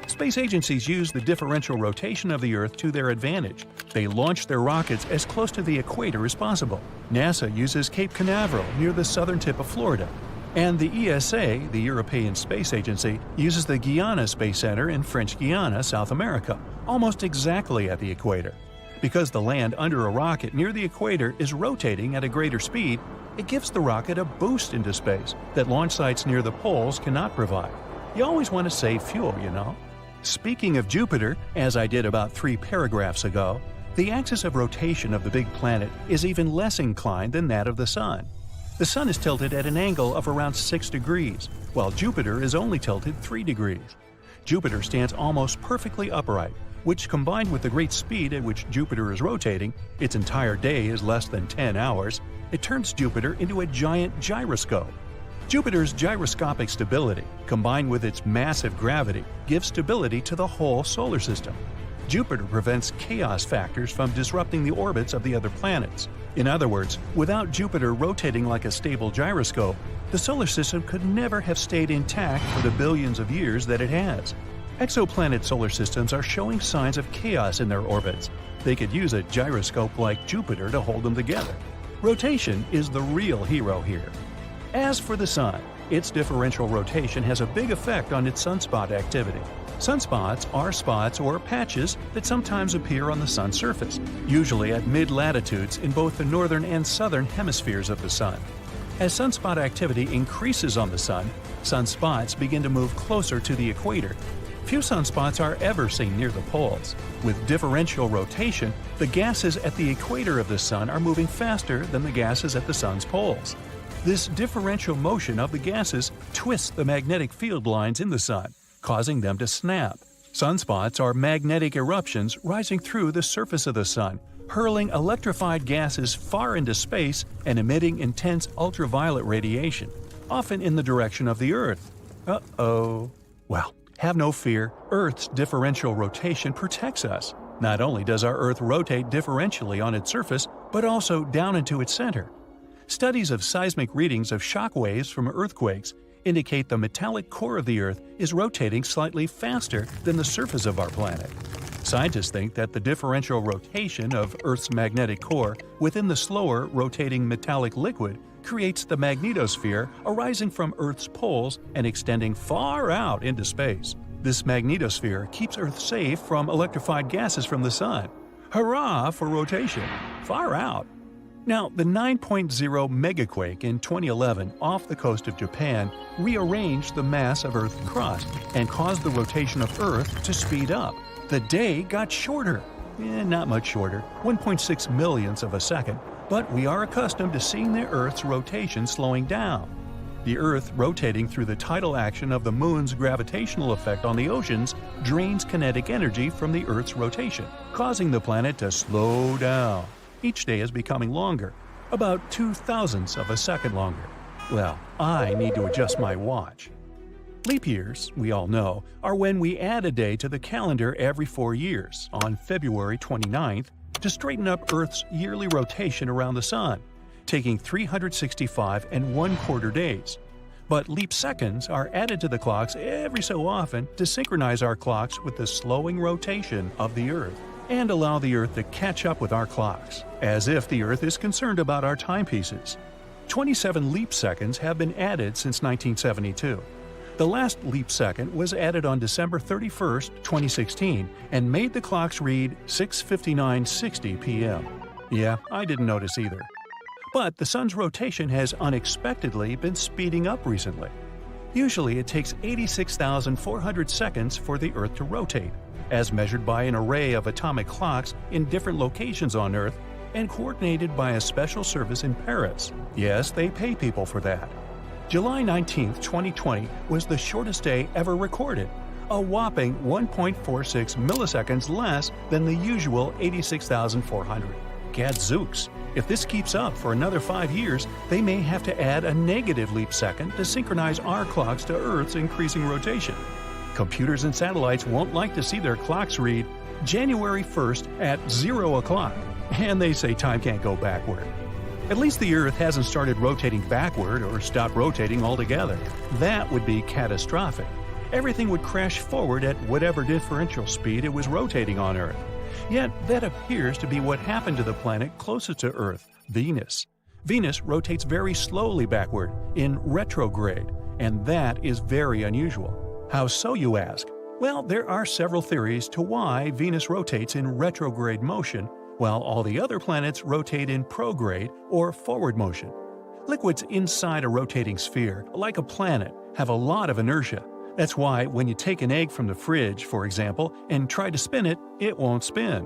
Space agencies use the differential rotation of the Earth to their advantage. They launch their rockets as close to the equator as possible. NASA uses Cape Canaveral near the southern tip of Florida. And the ESA, the European Space Agency, uses the Guiana Space Center in French Guiana, South America, almost exactly at the equator. Because the land under a rocket near the equator is rotating at a greater speed, it gives the rocket a boost into space that launch sites near the poles cannot provide. You always want to save fuel, you know. Speaking of Jupiter, as I did about 3 paragraphs ago, the axis of rotation of the big planet is even less inclined than that of the Sun. The Sun is tilted at an angle of around 6 degrees, while Jupiter is only tilted 3 degrees. Jupiter stands almost perfectly upright, which combined with the great speed at which Jupiter is rotating, its entire day is less than 10 hours, it turns Jupiter into a giant gyroscope. Jupiter's gyroscopic stability, combined with its massive gravity, gives stability to the whole solar system. Jupiter prevents chaos factors from disrupting the orbits of the other planets. In other words, without Jupiter rotating like a stable gyroscope, the solar system could never have stayed intact for the billions of years that it has. Exoplanet solar systems are showing signs of chaos in their orbits. They could use a gyroscope like Jupiter to hold them together. Rotation is the real hero here. As for the Sun, its differential rotation has a big effect on its sunspot activity. Sunspots are spots or patches that sometimes appear on the Sun's surface, usually at mid-latitudes in both the northern and southern hemispheres of the Sun. As sunspot activity increases on the Sun, sunspots begin to move closer to the equator. Few sunspots are ever seen near the poles. With differential rotation, the gases at the equator of the Sun are moving faster than the gases at the Sun's poles. This differential motion of the gases twists the magnetic field lines in the Sun, causing them to snap. Sunspots are magnetic eruptions rising through the surface of the Sun, hurling electrified gases far into space and emitting intense ultraviolet radiation, often in the direction of the Earth. Uh-oh. Well, have no fear, Earth's differential rotation protects us. Not only does our Earth rotate differentially on its surface, but also down into its center. Studies of seismic readings of shock waves from earthquakes indicate the metallic core of the Earth is rotating slightly faster than the surface of our planet. Scientists think that the differential rotation of Earth's magnetic core within the slower rotating metallic liquid creates the magnetosphere arising from Earth's poles and extending far out into space. This magnetosphere keeps Earth safe from electrified gases from the Sun. Hurrah for rotation! Far out! Now, the 9.0 megaquake in 2011 off the coast of Japan rearranged the mass of Earth's crust and caused the rotation of Earth to speed up. The day got shorter. Not much shorter, 1.6 millionths of a second, but we are accustomed to seeing the Earth's rotation slowing down. The Earth rotating through the tidal action of the Moon's gravitational effect on the oceans drains kinetic energy from the Earth's rotation, causing the planet to slow down. Each day is becoming longer, about 2/1000ths of a second longer. Well, I need to adjust my watch. Leap years, we all know, are when we add a day to the calendar every 4 years, on February 29th, to straighten up Earth's yearly rotation around the Sun, taking 365 1/4 days. But leap seconds are added to the clocks every so often to synchronize our clocks with the slowing rotation of the Earth, and allow the Earth to catch up with our clocks, as if the Earth is concerned about our timepieces. 27 leap seconds have been added since 1972. The last leap second was added on December 31st, 2016, and made the clocks read 6:59:60 p.m. Yeah, I didn't notice either. But the Sun's rotation has unexpectedly been speeding up recently. Usually it takes 86,400 seconds for the Earth to rotate. As measured by an array of atomic clocks in different locations on Earth, and coordinated by a special service in Paris. Yes, they pay people for that. July 19, 2020 was the shortest day ever recorded, a whopping 1.46 milliseconds less than the usual 86,400. Gadzooks! If this keeps up for another 5 years, they may have to add a negative leap second to synchronize our clocks to Earth's increasing rotation. Computers and satellites won't like to see their clocks read January 1st at 0 o'clock, and they say time can't go backward. At least the Earth hasn't started rotating backward or stopped rotating altogether. That would be catastrophic. Everything would crash forward at whatever differential speed it was rotating on Earth. Yet that appears to be what happened to the planet closest to Earth, Venus. Venus rotates very slowly backward, in retrograde, and that is very unusual. How so, you ask? Well, there are several theories to why Venus rotates in retrograde motion, while all the other planets rotate in prograde or forward motion. Liquids inside a rotating sphere, like a planet, have a lot of inertia. That's why when you take an egg from the fridge, for example, and try to spin it, it won't spin.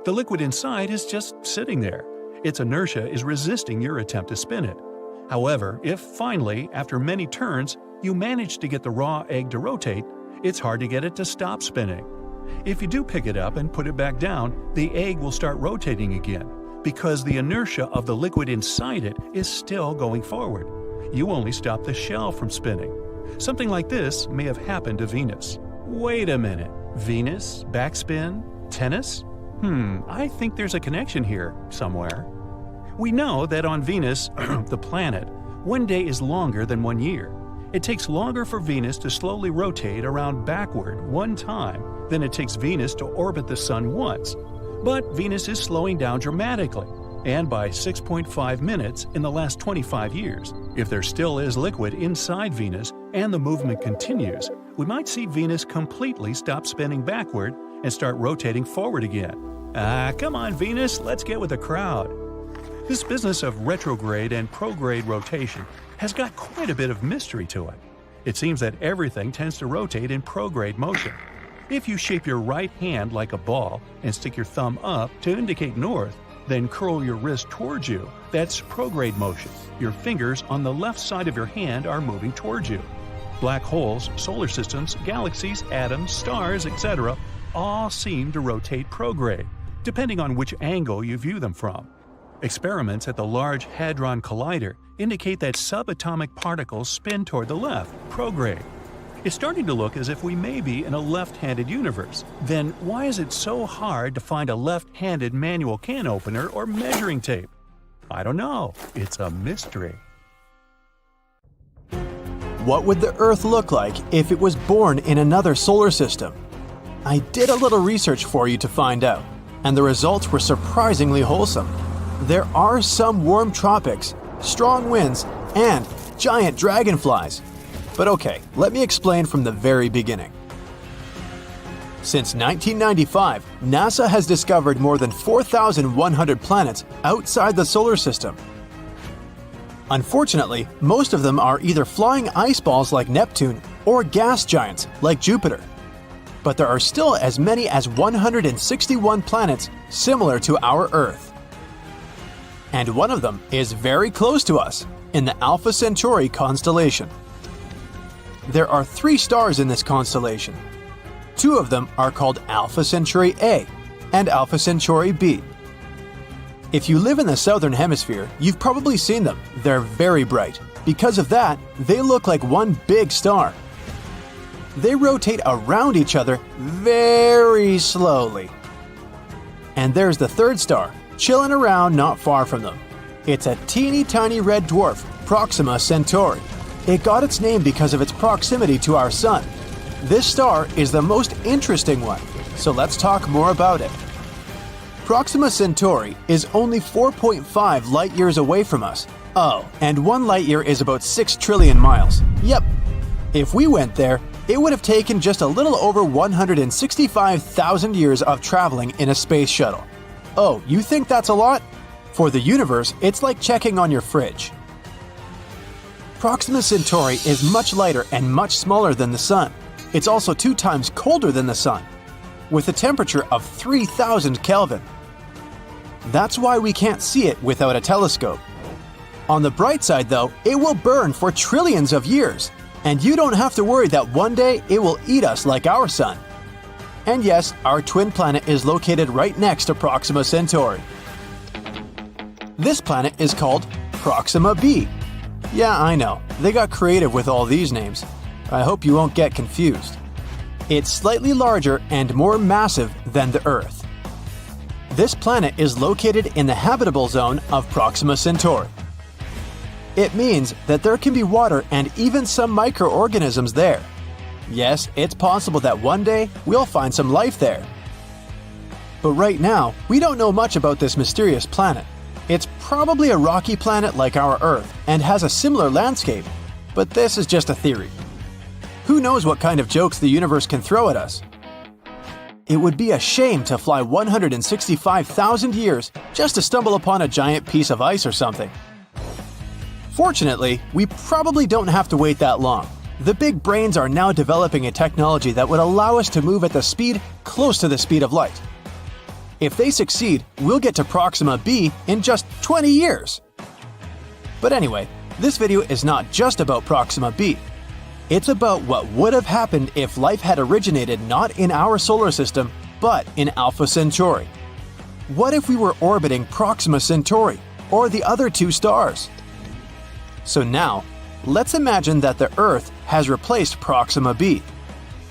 The liquid inside is just sitting there. Its inertia is resisting your attempt to spin it. However, if finally, after many turns, you manage to get the raw egg to rotate, it's hard to get it to stop spinning. If you do pick it up and put it back down, the egg will start rotating again, because the inertia of the liquid inside it is still going forward. You only stop the shell from spinning. Something like this may have happened to Venus. Wait a minute. Venus? Backspin? Tennis? I think there's a connection here, somewhere. We know that on Venus, the planet, one day is longer than 1 year. It takes longer for Venus to slowly rotate around backward one time than it takes Venus to orbit the Sun once. But Venus is slowing down dramatically, and by 6.5 minutes in the last 25 years. If there still is liquid inside Venus and the movement continues, we might see Venus completely stop spinning backward and start rotating forward again. Come on, Venus, let's get with the crowd. This business of retrograde and prograde rotation has got quite a bit of mystery to it. It seems that everything tends to rotate in prograde motion. If you shape your right hand like a ball and stick your thumb up to indicate north, then curl your wrist towards you, that's prograde motion. Your fingers on the left side of your hand are moving towards you. Black holes, solar systems, galaxies, atoms, stars, etc. all seem to rotate prograde, depending on which angle you view them from. Experiments at the Large Hadron Collider indicate that subatomic particles spin toward the left, prograde. It's starting to look as if we may be in a left-handed universe. Then why is it so hard to find a left-handed manual can opener or measuring tape? I don't know. It's a mystery. What would the Earth look like if it was born in another solar system? I did a little research for you to find out, and the results were surprisingly wholesome. There are some warm tropics, strong winds, and giant dragonflies. But okay, let me explain from the very beginning. Since 1995, NASA has discovered more than 4,100 planets outside the solar system. Unfortunately, most of them are either flying ice balls like Neptune or gas giants like Jupiter. But there are still as many as 161 planets similar to our Earth. And one of them is very close to us, in the Alpha Centauri constellation. There are 3 stars in this constellation. 2 of them are called Alpha Centauri A and Alpha Centauri B. If you live in the southern hemisphere, you've probably seen them. They're very bright. Because of that, they look like one big star. They rotate around each other very slowly. And there's the 3rd star, chilling around not far from them. It's a teeny tiny red dwarf, Proxima Centauri. It got its name because of its proximity to our Sun. This star is the most interesting one, so let's talk more about it. Proxima Centauri is only 4.5 light-years away from us. Oh, and 1 light-year is about 6 trillion miles. Yep. If we went there, it would have taken just a little over 165,000 years of traveling in a space shuttle. Oh, you think that's a lot? For the universe, it's like checking on your fridge. Proxima Centauri is much lighter and much smaller than the Sun. It's also 2 times colder than the Sun, with a temperature of 3,000 Kelvin. That's why we can't see it without a telescope. On the bright side, though, it will burn for trillions of years, and you don't have to worry that one day it will eat us like our sun. And yes, our twin planet is located right next to Proxima Centauri. This planet is called Proxima b. Yeah, I know, they got creative with all these names. I hope you won't get confused. It's slightly larger and more massive than the Earth. This planet is located in the habitable zone of Proxima Centauri. It means that there can be water and even some microorganisms there. Yes, it's possible that one day we'll find some life there. But right now, we don't know much about this mysterious planet. It's probably a rocky planet like our Earth and has a similar landscape, but this is just a theory. Who knows what kind of jokes the universe can throw at us? It would be a shame to fly 165,000 years just to stumble upon a giant piece of ice or something. Fortunately, we probably don't have to wait that long. The big brains are now developing a technology that would allow us to move at the speed close to the speed of light. If they succeed, we'll get to Proxima b in just 20 years. But anyway, this video is not just about Proxima b. It's about what would have happened if life had originated not in our solar system, but in Alpha Centauri. What if we were orbiting Proxima Centauri, or the other two stars? So now, let's imagine that the Earth has replaced Proxima b.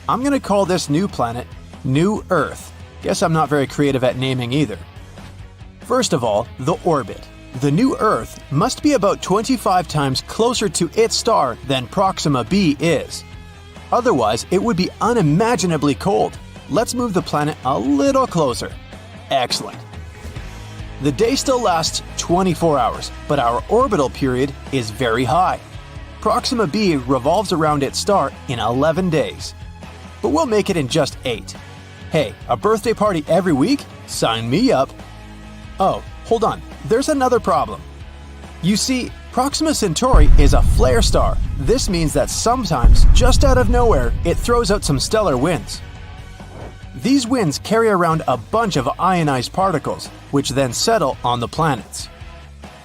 I'm going to call this new planet New Earth. Guess I'm not very creative at naming either. First of all, the orbit. The new Earth must be about 25 times closer to its star than Proxima b is. Otherwise, it would be unimaginably cold. Let's move the planet a little closer. Excellent. The day still lasts 24 hours, but our orbital period is very high. Proxima b revolves around its star in 11 days. But we'll make it in just 8. Hey, a birthday party every week? Sign me up. Oh, hold on, there's another problem. You see, Proxima Centauri is a flare star. This means that sometimes, just out of nowhere, it throws out some stellar winds. These winds carry around a bunch of ionized particles, which then settle on the planets.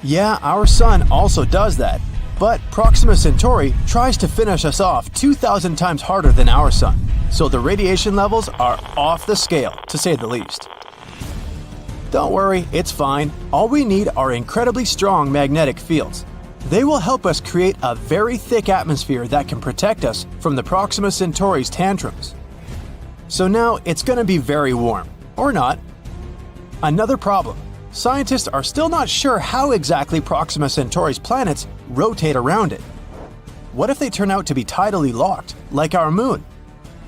Yeah, our Sun also does that, but Proxima Centauri tries to finish us off 2,000 times harder than our Sun, so the radiation levels are off the scale, to say the least. Don't worry, it's fine. All we need are incredibly strong magnetic fields. They will help us create a very thick atmosphere that can protect us from the Proxima Centauri's tantrums. So now it's going to be very warm, or not. Another problem. Scientists are still not sure how exactly Proxima Centauri's planets rotate around it. What if they turn out to be tidally locked, like our moon?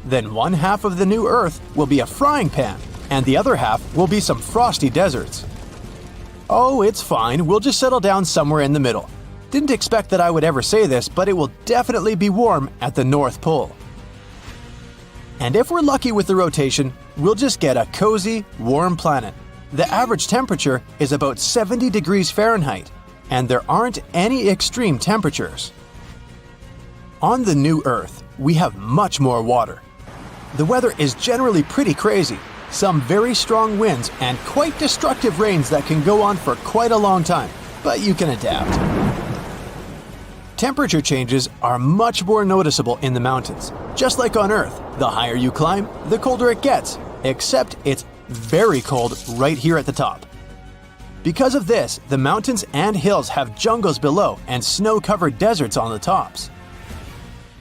Then one half of the new Earth will be a frying pan, and the other half will be some frosty deserts. Oh, it's fine, we'll just settle down somewhere in the middle. Didn't expect that I would ever say this, but it will definitely be warm at the North Pole. And if we're lucky with the rotation, we'll just get a cozy, warm planet. The average temperature is about 70 degrees Fahrenheit, and there aren't any extreme temperatures. On the new Earth, we have much more water. The weather is generally pretty crazy, some very strong winds and quite destructive rains that can go on for quite a long time, but you can adapt. Temperature changes are much more noticeable in the mountains. Just like on Earth, the higher you climb, the colder it gets, except it's very cold right here at the top. Because of this, the mountains and hills have jungles below and snow-covered deserts on the tops.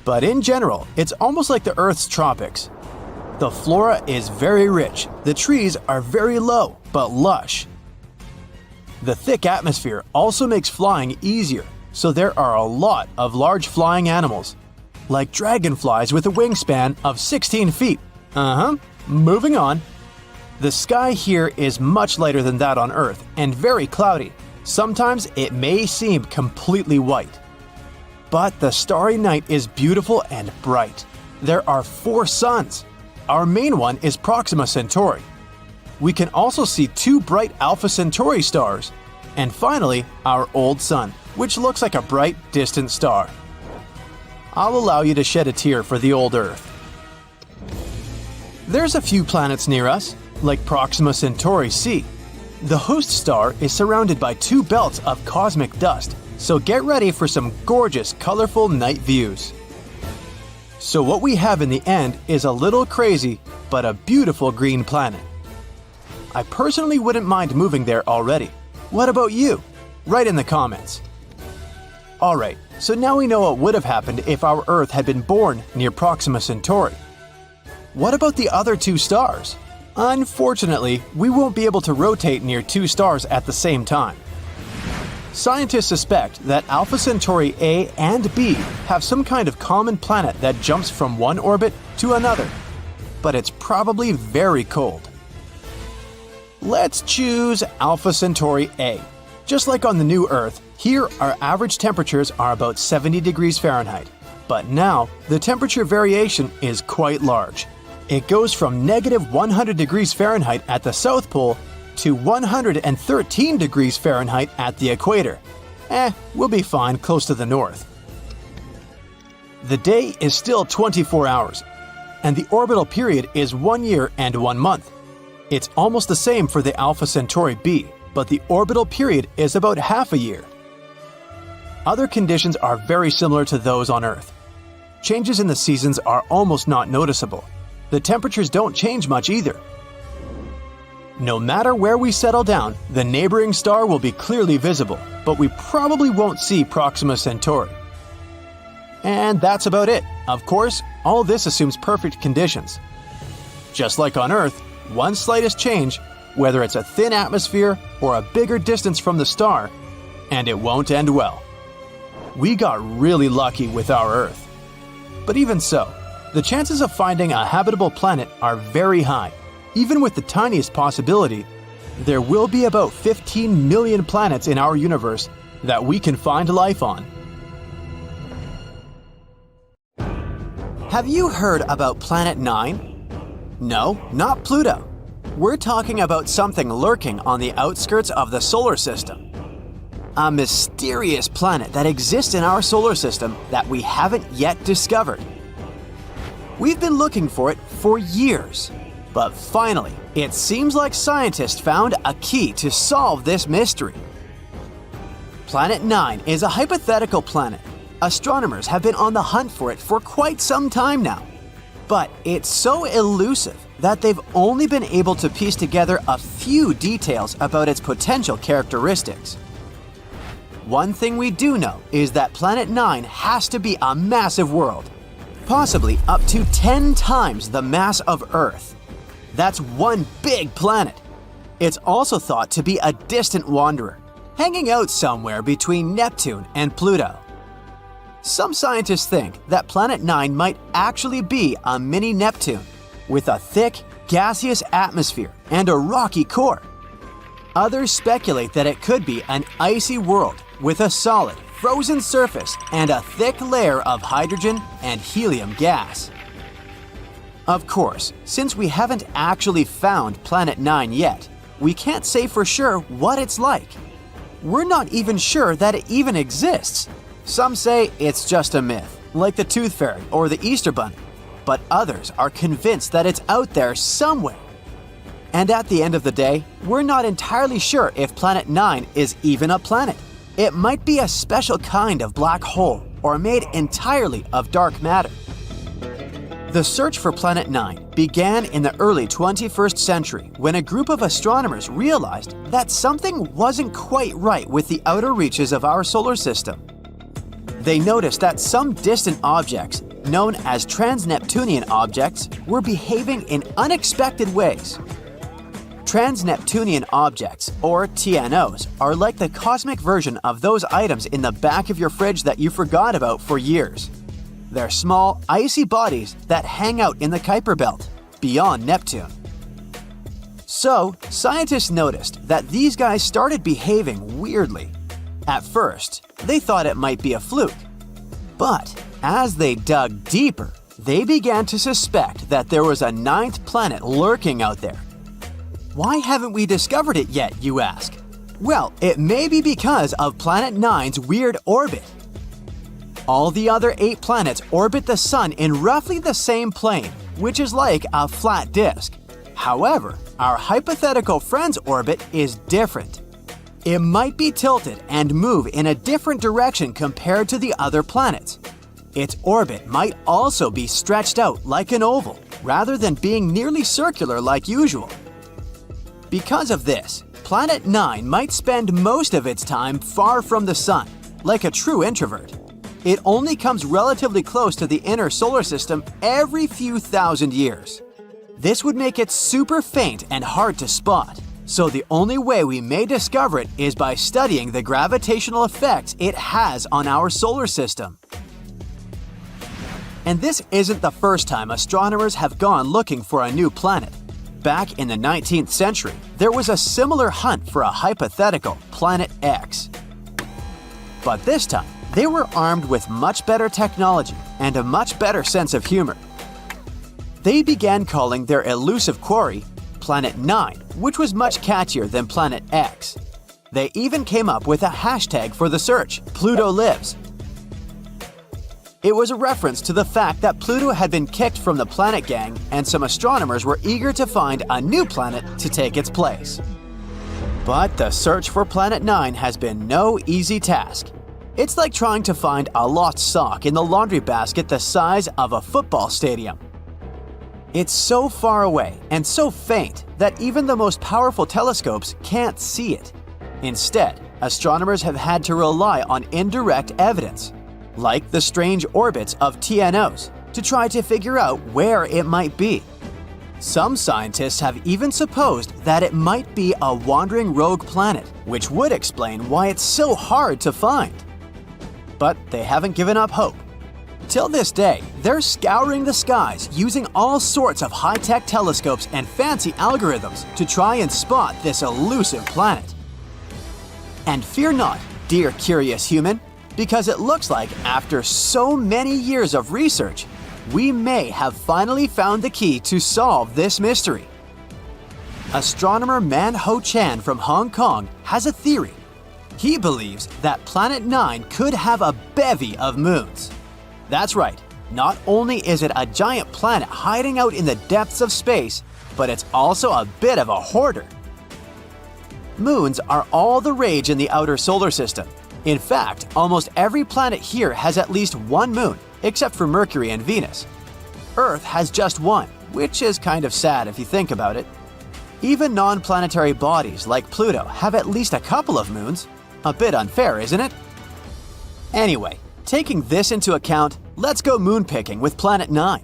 But in general, it's almost like the Earth's tropics. The flora is very rich, the trees are very low but lush. The thick atmosphere also makes flying easier, so there are a lot of large flying animals, like dragonflies with a wingspan of 16 feet. Moving on. The sky here is much lighter than that on Earth and very cloudy. Sometimes it may seem completely white. But the starry night is beautiful and bright. There are 4 suns. Our main one is Proxima Centauri. We can also see 2 bright Alpha Centauri stars. And finally, our old sun, which looks like a bright, distant star. I'll allow you to shed a tear for the old Earth. There's a few planets near us, like Proxima Centauri c. The host star is surrounded by two belts of cosmic dust, so get ready for some gorgeous, colorful night views. So what we have in the end is a little crazy, but a beautiful green planet. I personally wouldn't mind moving there already. What about you? Write in the comments. Alright, so now we know what would have happened if our Earth had been born near Proxima Centauri. What about the other two stars? Unfortunately, we won't be able to rotate near two stars at the same time. Scientists suspect that Alpha Centauri A and B have some kind of common planet that jumps from one orbit to another, but it's probably very cold. Let's choose Alpha Centauri A. Just like on the new Earth, here our average temperatures are about 70 degrees Fahrenheit, but now the temperature variation is quite large. It goes from negative 100 degrees Fahrenheit at the South Pole to 113 degrees Fahrenheit at the equator. We'll be fine close to the north. The day is still 24 hours, and the orbital period is 1 year and 1 month. It's almost the same for the Alpha Centauri B, but the orbital period is about half a year. Other conditions are very similar to those on Earth. Changes in the seasons are almost not noticeable. The temperatures don't change much either. No matter where we settle down, the neighboring star will be clearly visible, but we probably won't see Proxima Centauri. And that's about it. Of course, all this assumes perfect conditions. Just like on Earth, one slightest change, whether it's a thin atmosphere or a bigger distance from the star, and it won't end well. We got really lucky with our Earth. But even so, the chances of finding a habitable planet are very high. Even with the tiniest possibility, there will be about 15 million planets in our universe that we can find life on. Have you heard about Planet 9? No, not Pluto. We're talking about something lurking on the outskirts of the solar system. A mysterious planet that exists in our solar system that we haven't yet discovered. We've been looking for it for years. But finally, it seems like scientists found a key to solve this mystery. Planet 9 is a hypothetical planet. Astronomers have been on the hunt for it for quite some time now. But it's so elusive that they've only been able to piece together a few details about its potential characteristics. One thing we do know is that Planet 9 has to be a massive world, possibly up to 10 times the mass of Earth. That's one big planet. It's also thought to be a distant wanderer, hanging out somewhere between Neptune and Pluto. Some scientists think that Planet 9 might actually be a mini Neptune, with a thick, gaseous atmosphere and a rocky core. Others speculate that it could be an icy world with a solid, frozen surface and a thick layer of hydrogen and helium gas. Of course, since we haven't actually found Planet 9 yet, we can't say for sure what it's like. We're not even sure that it even exists. Some say it's just a myth, like the Tooth Fairy or the Easter Bunny, but others are convinced that it's out there somewhere. And at the end of the day, we're not entirely sure if Planet 9 is even a planet. It might be a special kind of black hole or made entirely of dark matter. The search for Planet 9 began in the early 21st century when a group of astronomers realized that something wasn't quite right with the outer reaches of our solar system. They noticed that some distant objects, known as trans-Neptunian objects, were behaving in unexpected ways. Trans-Neptunian objects, or TNOs, are like the cosmic version of those items in the back of your fridge that you forgot about for years. They're small, icy bodies that hang out in the Kuiper Belt, beyond Neptune. So, scientists noticed that these guys started behaving weirdly. At first, they thought it might be a fluke. But as they dug deeper, they began to suspect that there was a ninth planet lurking out there. Why haven't we discovered it yet, you ask? Well, it may be because of Planet 9's weird orbit. All the other 8 planets orbit the Sun in roughly the same plane, which is like a flat disk. However, our hypothetical friend's orbit is different. It might be tilted and move in a different direction compared to the other planets. Its orbit might also be stretched out like an oval, rather than being nearly circular like usual. Because of this, Planet 9 might spend most of its time far from the Sun, like a true introvert. It only comes relatively close to the inner solar system every few thousand years. This would make it super faint and hard to spot, so the only way we may discover it is by studying the gravitational effects it has on our solar system. And this isn't the first time astronomers have gone looking for a new planet. Back in the 19th century, there was a similar hunt for a hypothetical Planet X. But this time, they were armed with much better technology and a much better sense of humor. They began calling their elusive quarry Planet 9, which was much catchier than Planet X. They even came up with a hashtag for the search, Pluto Lives. It was a reference to the fact that Pluto had been kicked from the planet gang, and some astronomers were eager to find a new planet to take its place. But the search for Planet 9 has been no easy task. It's like trying to find a lost sock in the laundry basket the size of a football stadium. It's so far away and so faint that even the most powerful telescopes can't see it. Instead, astronomers have had to rely on indirect evidence, like the strange orbits of TNOs, to try to figure out where it might be. Some scientists have even supposed that it might be a wandering rogue planet, which would explain why it's so hard to find. But they haven't given up hope. Till this day, they're scouring the skies using all sorts of high-tech telescopes and fancy algorithms to try and spot this elusive planet. And fear not, dear curious human, because it looks like after so many years of research, we may have finally found the key to solve this mystery. Astronomer Man Ho Chan from Hong Kong has a theory. He believes that Planet 9 could have a bevy of moons. That's right, not only is it a giant planet hiding out in the depths of space, but it's also a bit of a hoarder. Moons are all the rage in the outer solar system. In fact, almost every planet here has at least one moon, except for Mercury and Venus. Earth has just one, which is kind of sad if you think about it. Even non-planetary bodies like Pluto have at least a couple of moons. A bit unfair, isn't it? Anyway, taking this into account, let's go moon picking with Planet 9.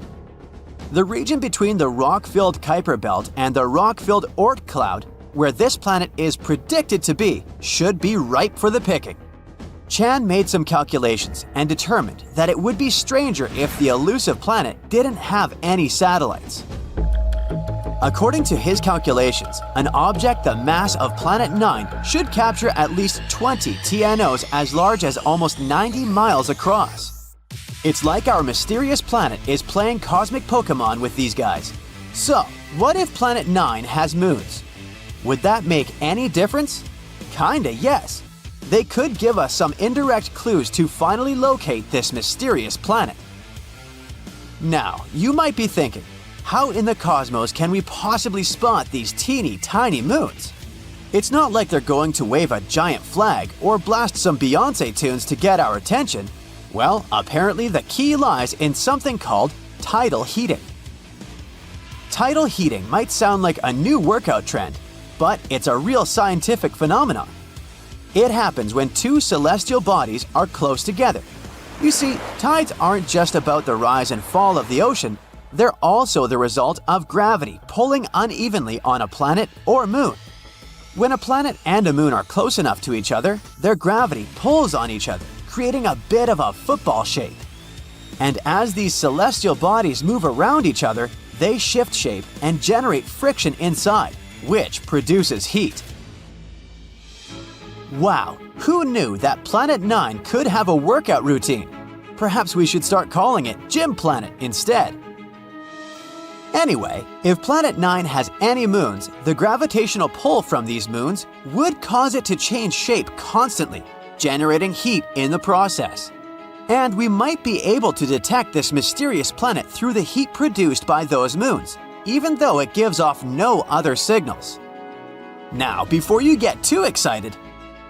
The region between the rock-filled Kuiper Belt and the rock-filled Oort cloud, where this planet is predicted to be, should be ripe for the picking. Chan made some calculations and determined that it would be stranger if the elusive planet didn't have any satellites. According to his calculations, an object the mass of Planet 9 should capture at least 20 TNOs as large as almost 90 miles across. It's like our mysterious planet is playing cosmic Pokemon with these guys. So, what if Planet 9 has moons? Would that make any difference? Kinda, yes. They could give us some indirect clues to finally locate this mysterious planet. Now, you might be thinking, how in the cosmos can we possibly spot these teeny tiny moons? It's not like they're going to wave a giant flag or blast some Beyoncé tunes to get our attention. Well, apparently the key lies in something called tidal heating. Tidal heating might sound like a new workout trend, but it's a real scientific phenomenon. It happens when two celestial bodies are close together. You see, tides aren't just about the rise and fall of the ocean, they're also the result of gravity pulling unevenly on a planet or moon. When a planet and a moon are close enough to each other, their gravity pulls on each other, creating a bit of a football shape. And as these celestial bodies move around each other, they shift shape and generate friction inside, which produces heat. Wow, who knew that Planet 9 could have a workout routine? Perhaps we should start calling it Gym Planet instead. Anyway, if Planet 9 has any moons, the gravitational pull from these moons would cause it to change shape constantly, generating heat in the process. And we might be able to detect this mysterious planet through the heat produced by those moons, even though it gives off no other signals. Now, before you get too excited,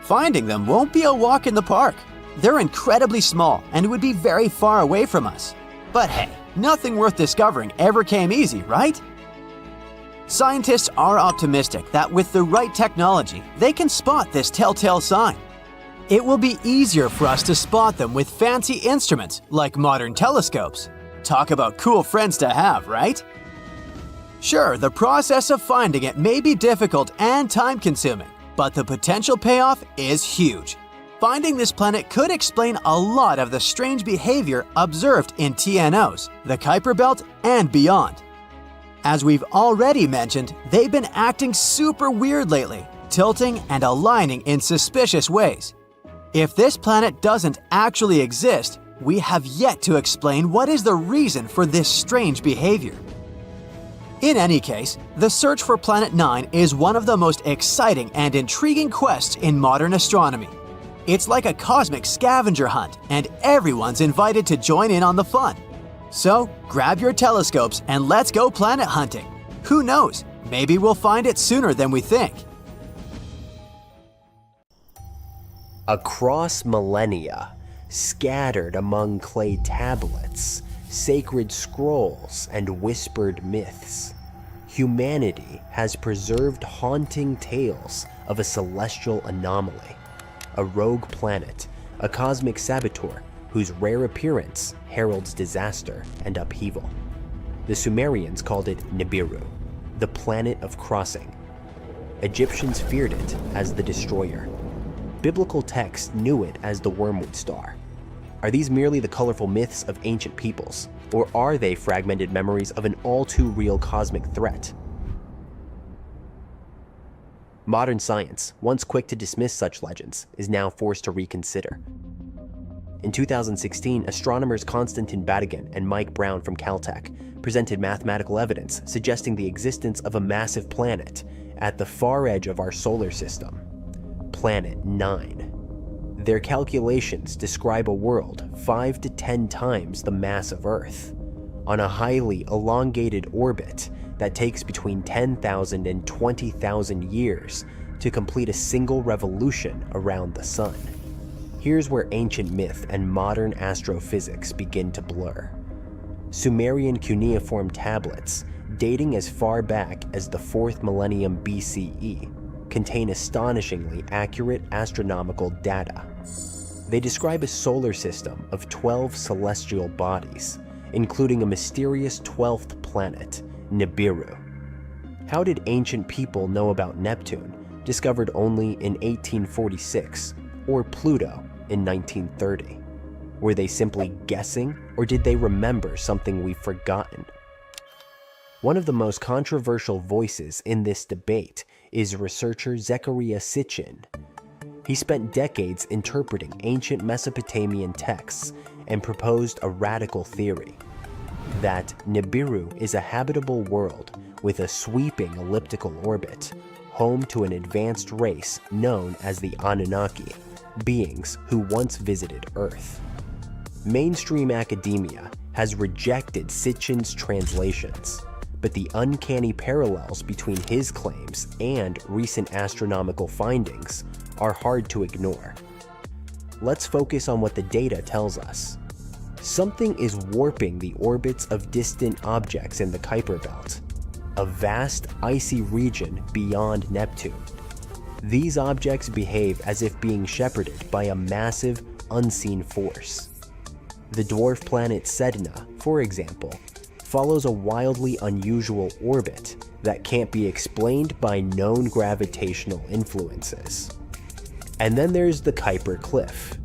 finding them won't be a walk in the park. They're incredibly small and would be very far away from us. But hey, nothing worth discovering ever came easy, right? Scientists are optimistic that with the right technology, they can spot this telltale sign. It will be easier for us to spot them with fancy instruments like modern telescopes. Talk about cool friends to have, right? Sure, the process of finding it may be difficult and time-consuming, but the potential payoff is huge. Finding this planet could explain a lot of the strange behavior observed in TNOs, the Kuiper Belt, and beyond. As we've already mentioned, they've been acting super weird lately, tilting and aligning in suspicious ways. If this planet doesn't actually exist, we have yet to explain what is the reason for this strange behavior. In any case, the search for Planet 9 is one of the most exciting and intriguing quests in modern astronomy. It's like a cosmic scavenger hunt, and everyone's invited to join in on the fun. So, grab your telescopes and let's go planet hunting. Who knows, maybe we'll find it sooner than we think. Across millennia, scattered among clay tablets, sacred scrolls, and whispered myths, humanity has preserved haunting tales of a celestial anomaly, a rogue planet, a cosmic saboteur whose rare appearance heralds disaster and upheaval. The Sumerians called it Nibiru, the planet of crossing. Egyptians feared it as the destroyer. Biblical texts knew it as the wormwood star. Are these merely the colorful myths of ancient peoples, or are they fragmented memories of an all-too-real cosmic threat? Modern science, once quick to dismiss such legends, is now forced to reconsider. In 2016, astronomers Konstantin Batygin and Mike Brown from Caltech presented mathematical evidence suggesting the existence of a massive planet at the far edge of our solar system, Planet 9. Their calculations describe a world 5 to 10 times the mass of Earth, on a highly elongated orbit that takes between 10,000 and 20,000 years to complete a single revolution around the Sun. Here's where ancient myth and modern astrophysics begin to blur. Sumerian cuneiform tablets, dating as far back as the 4th millennium BCE, contain astonishingly accurate astronomical data. They describe a solar system of 12 celestial bodies, including a mysterious 12th planet, Nibiru. How did ancient people know about Neptune, discovered only in 1846, or Pluto in 1930? Were they simply guessing, or did they remember something we've forgotten? One of the most controversial voices in this debate is researcher Zecharia Sitchin. He spent decades interpreting ancient Mesopotamian texts and proposed a radical theory that Nibiru is a habitable world with a sweeping elliptical orbit, home to an advanced race known as the Anunnaki, beings who once visited Earth. Mainstream academia has rejected Sitchin's translations, but the uncanny parallels between his claims and recent astronomical findings are hard to ignore. Let's focus on what the data tells us. Something is warping the orbits of distant objects in the Kuiper Belt, a vast icy region beyond Neptune. These objects behave as if being shepherded by a massive, unseen force. The dwarf planet Sedna, for example, follows a wildly unusual orbit that can't be explained by known gravitational influences. And then there's the Kuiper Cliff,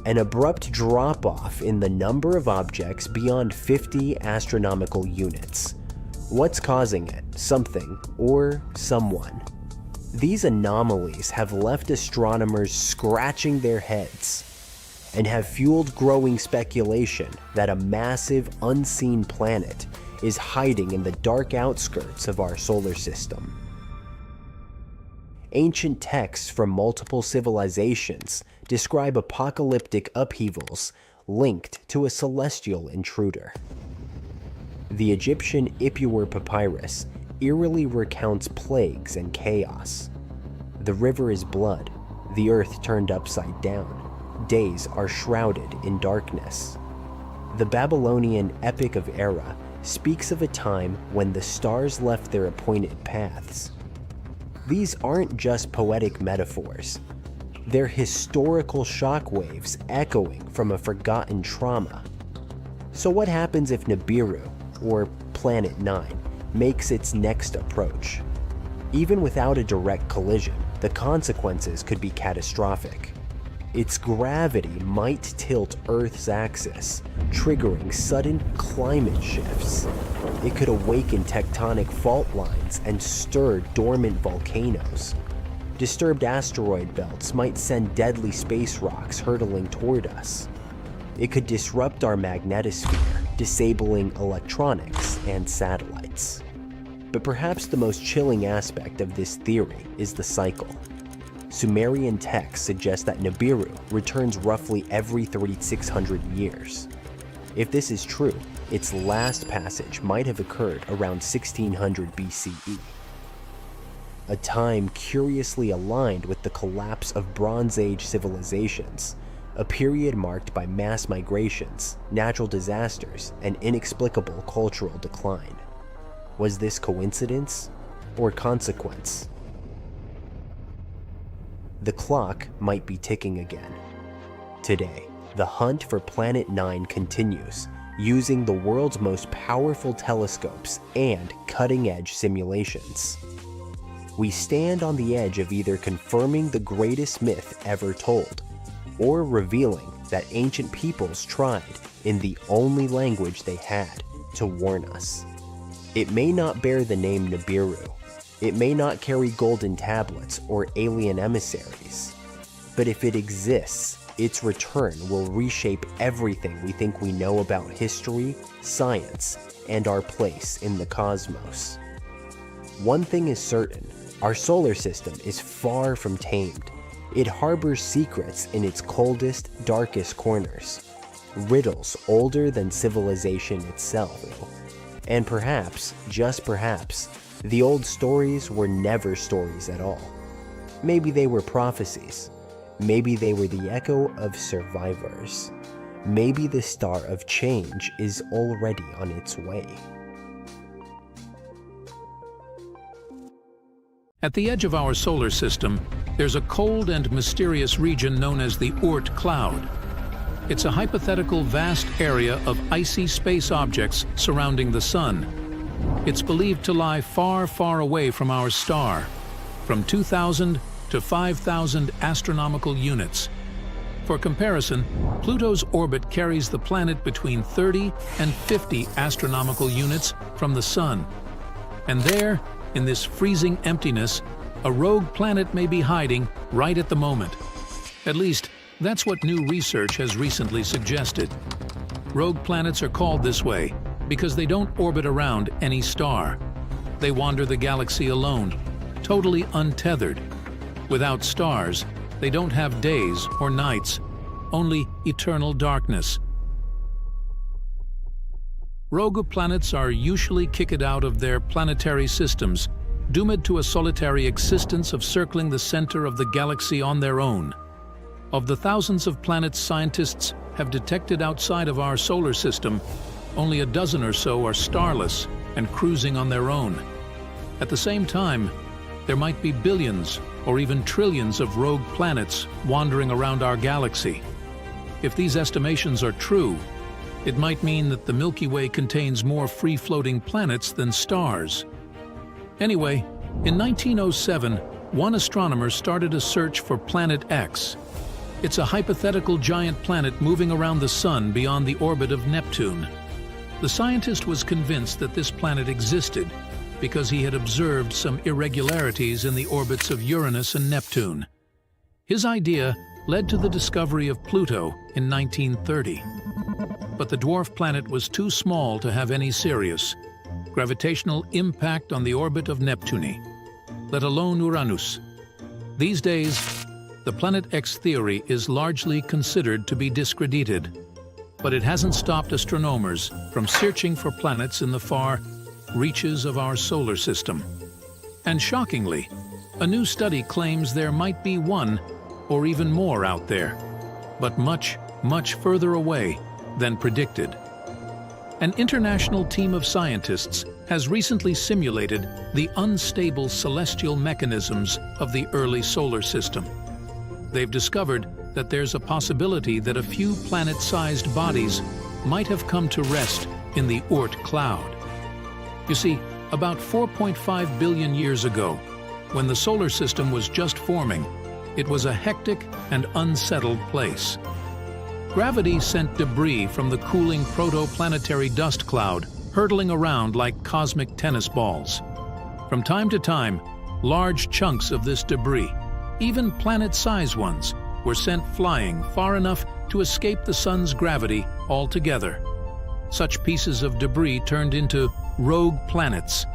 an abrupt drop-off in the number of objects beyond 50 astronomical units. What's causing it? Something or someone. These anomalies have left astronomers scratching their heads and have fueled growing speculation that a massive, unseen planet is hiding in the dark outskirts of our solar system. Ancient texts from multiple civilizations describe apocalyptic upheavals linked to a celestial intruder. The Egyptian Ipuwer papyrus eerily recounts plagues and chaos. The river is blood, the earth turned upside down, days are shrouded in darkness. The Babylonian Epic of Era speaks of a time when the stars left their appointed paths. These aren't just poetic metaphors. They're historical shockwaves echoing from a forgotten trauma. So what happens if Nibiru, or Planet 9, makes its next approach? Even without a direct collision, the consequences could be catastrophic. Its gravity might tilt Earth's axis, triggering sudden climate shifts. It could awaken tectonic fault lines and stir dormant volcanoes. Disturbed asteroid belts might send deadly space rocks hurtling toward us. It could disrupt our magnetosphere, disabling electronics and satellites. But perhaps the most chilling aspect of this theory is the cycle. Sumerian texts suggest that Nibiru returns roughly every 3,600 years. If this is true, its last passage might have occurred around 1600 BCE. A time curiously aligned with the collapse of Bronze Age civilizations, a period marked by mass migrations, natural disasters, and inexplicable cultural decline. Was this coincidence or consequence? The clock might be ticking again. Today, the hunt for Planet 9 continues, using the world's most powerful telescopes and cutting-edge simulations. We stand on the edge of either confirming the greatest myth ever told, or revealing that ancient peoples tried, in the only language they had, to warn us. It may not bear the name Nibiru. It may not carry golden tablets or alien emissaries. But if it exists, its return will reshape everything we think we know about history, science, and our place in the cosmos. One thing is certain, our solar system is far from tamed. It harbors secrets in its coldest, darkest corners, riddles older than civilization itself. And perhaps, just perhaps, the old stories were never stories at all. Maybe they were prophecies. Maybe they were the echo of survivors. Maybe the star of change is already on its way. At the edge of our solar system, there's a cold and mysterious region known as the Oort cloud. It's a hypothetical vast area of icy space objects surrounding the Sun. It's believed to lie far, far away from our star, from 2,000 to 5,000 astronomical units. For comparison, Pluto's orbit carries the planet between 30 and 50 astronomical units from the Sun. And there, in this freezing emptiness, a rogue planet may be hiding right at the moment. At least, that's what new research has recently suggested. Rogue planets are called this way because they don't orbit around any star. They wander the galaxy alone, totally untethered. Without stars, they don't have days or nights, only eternal darkness. Rogue planets are usually kicked out of their planetary systems, doomed to a solitary existence of circling the center of the galaxy on their own. Of the thousands of planets scientists have detected outside of our solar system, only a dozen or so are starless and cruising on their own. At the same time, there might be billions or even trillions of rogue planets wandering around our galaxy. If these estimations are true, it might mean that the Milky Way contains more free-floating planets than stars. Anyway, in 1907, one astronomer started a search for Planet X. It's a hypothetical giant planet moving around the Sun beyond the orbit of Neptune. The scientist was convinced that this planet existed because he had observed some irregularities in the orbits of Uranus and Neptune. His idea led to the discovery of Pluto in 1930. But the dwarf planet was too small to have any serious gravitational impact on the orbit of Neptune, let alone Uranus. These days, the Planet X theory is largely considered to be discredited. but it hasn't stopped astronomers from searching for planets in the far reaches of our solar system. And shockingly, a new study claims there might be one or even more out there, but much, much further away than predicted. An international team of scientists has recently simulated the unstable celestial mechanisms of the early solar system. They've discovered that there's a possibility that a few planet-sized bodies might have come to rest in the Oort cloud. You see, about 4.5 billion years ago, when the solar system was just forming, it was a hectic and unsettled place. Gravity sent debris from the cooling protoplanetary dust cloud hurtling around like cosmic tennis balls. From time to time, large chunks of this debris, even planet-sized ones, were sent flying far enough to escape the sun's gravity altogether. Such pieces of debris turned into rogue planets.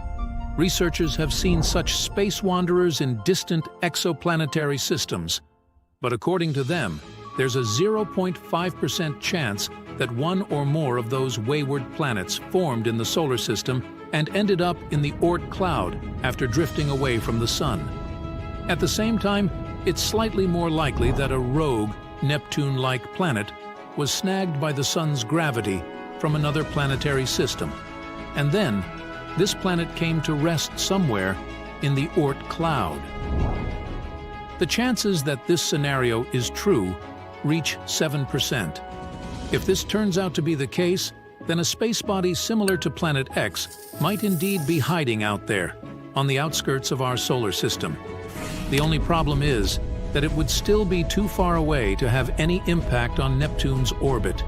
Researchers have seen such space wanderers in distant exoplanetary systems, but according to them, there's a 0.5% chance that one or more of those wayward planets formed in the solar system and ended up in the Oort cloud after drifting away from the sun. At the same time, it's slightly more likely that a rogue, Neptune-like planet was snagged by the sun's gravity from another planetary system. And then, this planet came to rest somewhere in the Oort cloud. The chances that this scenario is true reach 7%. If this turns out to be the case, then a space body similar to Planet X might indeed be hiding out there, on the outskirts of our solar system. The only problem is that it would still be too far away to have any impact on Neptune's orbit.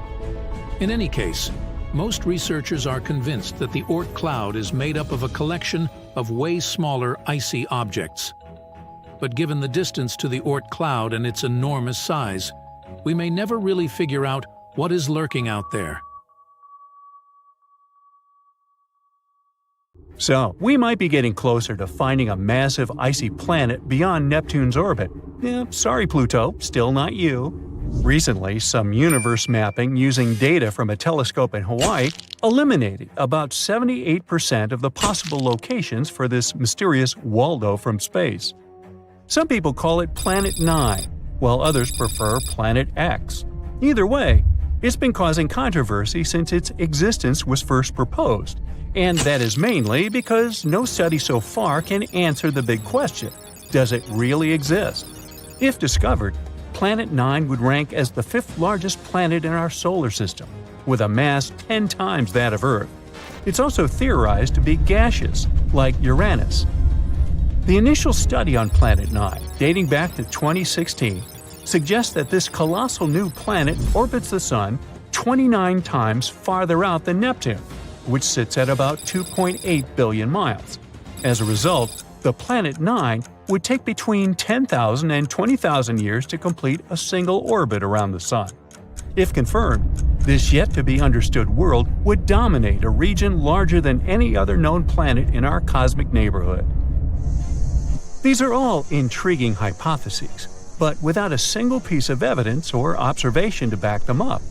In any case, most researchers are convinced that the Oort cloud is made up of a collection of way smaller icy objects. But given the distance to the Oort cloud and its enormous size, we may never really figure out what is lurking out there. So, we might be getting closer to finding a massive icy planet beyond Neptune's orbit. Yeah, sorry Pluto, still not you. Recently, some universe mapping using data from a telescope in Hawaii eliminated about 78% of the possible locations for this mysterious Waldo from space. Some people call it Planet 9, while others prefer Planet X. Either way, it's been causing controversy since its existence was first proposed, and that is mainly because no study so far can answer the big question: does it really exist? If discovered, Planet 9 would rank as the 5th largest planet in our solar system, with a mass 10 times that of Earth. It's also theorized to be gaseous, like Uranus. The initial study on Planet 9, dating back to 2016, suggests that this colossal new planet orbits the Sun 29 times farther out than Neptune, which sits at about 2.8 billion miles. As a result, the Planet 9 would take between 10,000 and 20,000 years to complete a single orbit around the Sun. If confirmed, this yet-to-be-understood world would dominate a region larger than any other known planet in our cosmic neighborhood. These are all intriguing hypotheses, but without a single piece of evidence or observation to back them up.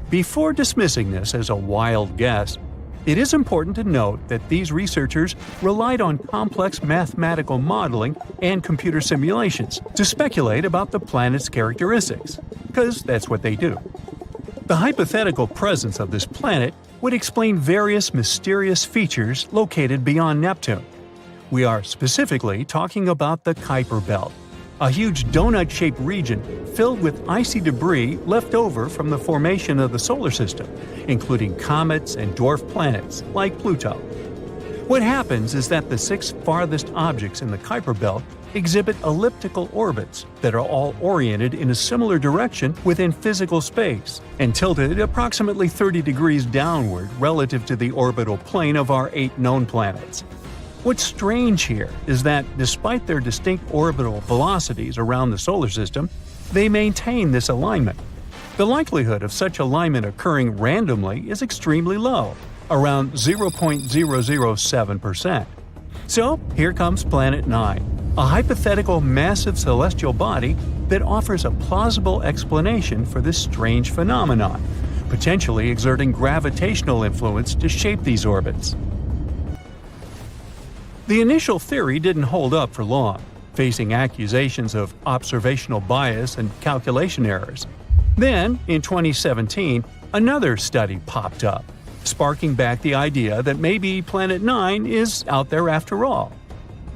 Before dismissing this as a wild guess, it is important to note that these researchers relied on complex mathematical modeling and computer simulations to speculate about the planet's characteristics, because that's what they do. The hypothetical presence of this planet would explain various mysterious features located beyond Neptune. We are specifically talking about the Kuiper Belt, a huge donut-shaped region filled with icy debris left over from the formation of the solar system, including comets and dwarf planets like Pluto. What happens is that the 6 farthest objects in the Kuiper Belt exhibit elliptical orbits that are all oriented in a similar direction within physical space and tilted approximately 30 degrees downward relative to the orbital plane of our 8 known planets. What's strange here is that, despite their distinct orbital velocities around the solar system, they maintain this alignment. The likelihood of such alignment occurring randomly is extremely low, around 0.007%. So, here comes Planet 9, a hypothetical massive celestial body that offers a plausible explanation for this strange phenomenon, potentially exerting gravitational influence to shape these orbits. The initial theory didn't hold up for long, facing accusations of observational bias and calculation errors. Then, in 2017, another study popped up, sparking back the idea that maybe Planet 9 is out there after all.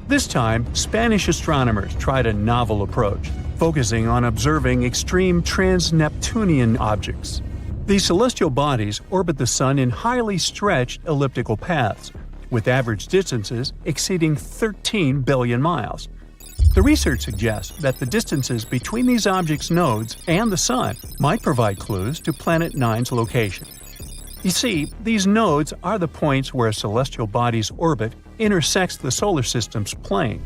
This time, Spanish astronomers tried a novel approach, focusing on observing extreme trans-Neptunian objects. These celestial bodies orbit the Sun in highly stretched elliptical paths, with average distances exceeding 13 billion miles. The research suggests that the distances between these objects' nodes and the Sun might provide clues to Planet 9's location. You see, these nodes are the points where a celestial body's orbit intersects the solar system's plane.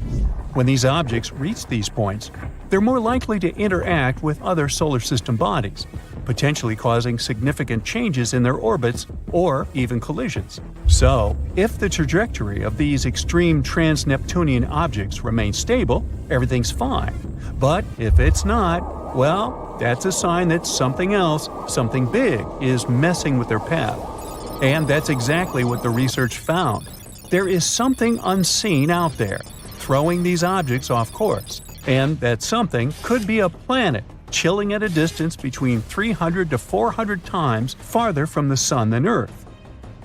When these objects reach these points, they're more likely to interact with other solar system bodies, potentially causing significant changes in their orbits or even collisions. So, if the trajectory of these extreme trans-Neptunian objects remains stable, everything's fine. But if it's not, well, that's a sign that something else, something big, is messing with their path. And that's exactly what the research found. There is something unseen out there, throwing these objects off course. And that something could be a planet, chilling at a distance between 300 to 400 times farther from the Sun than Earth.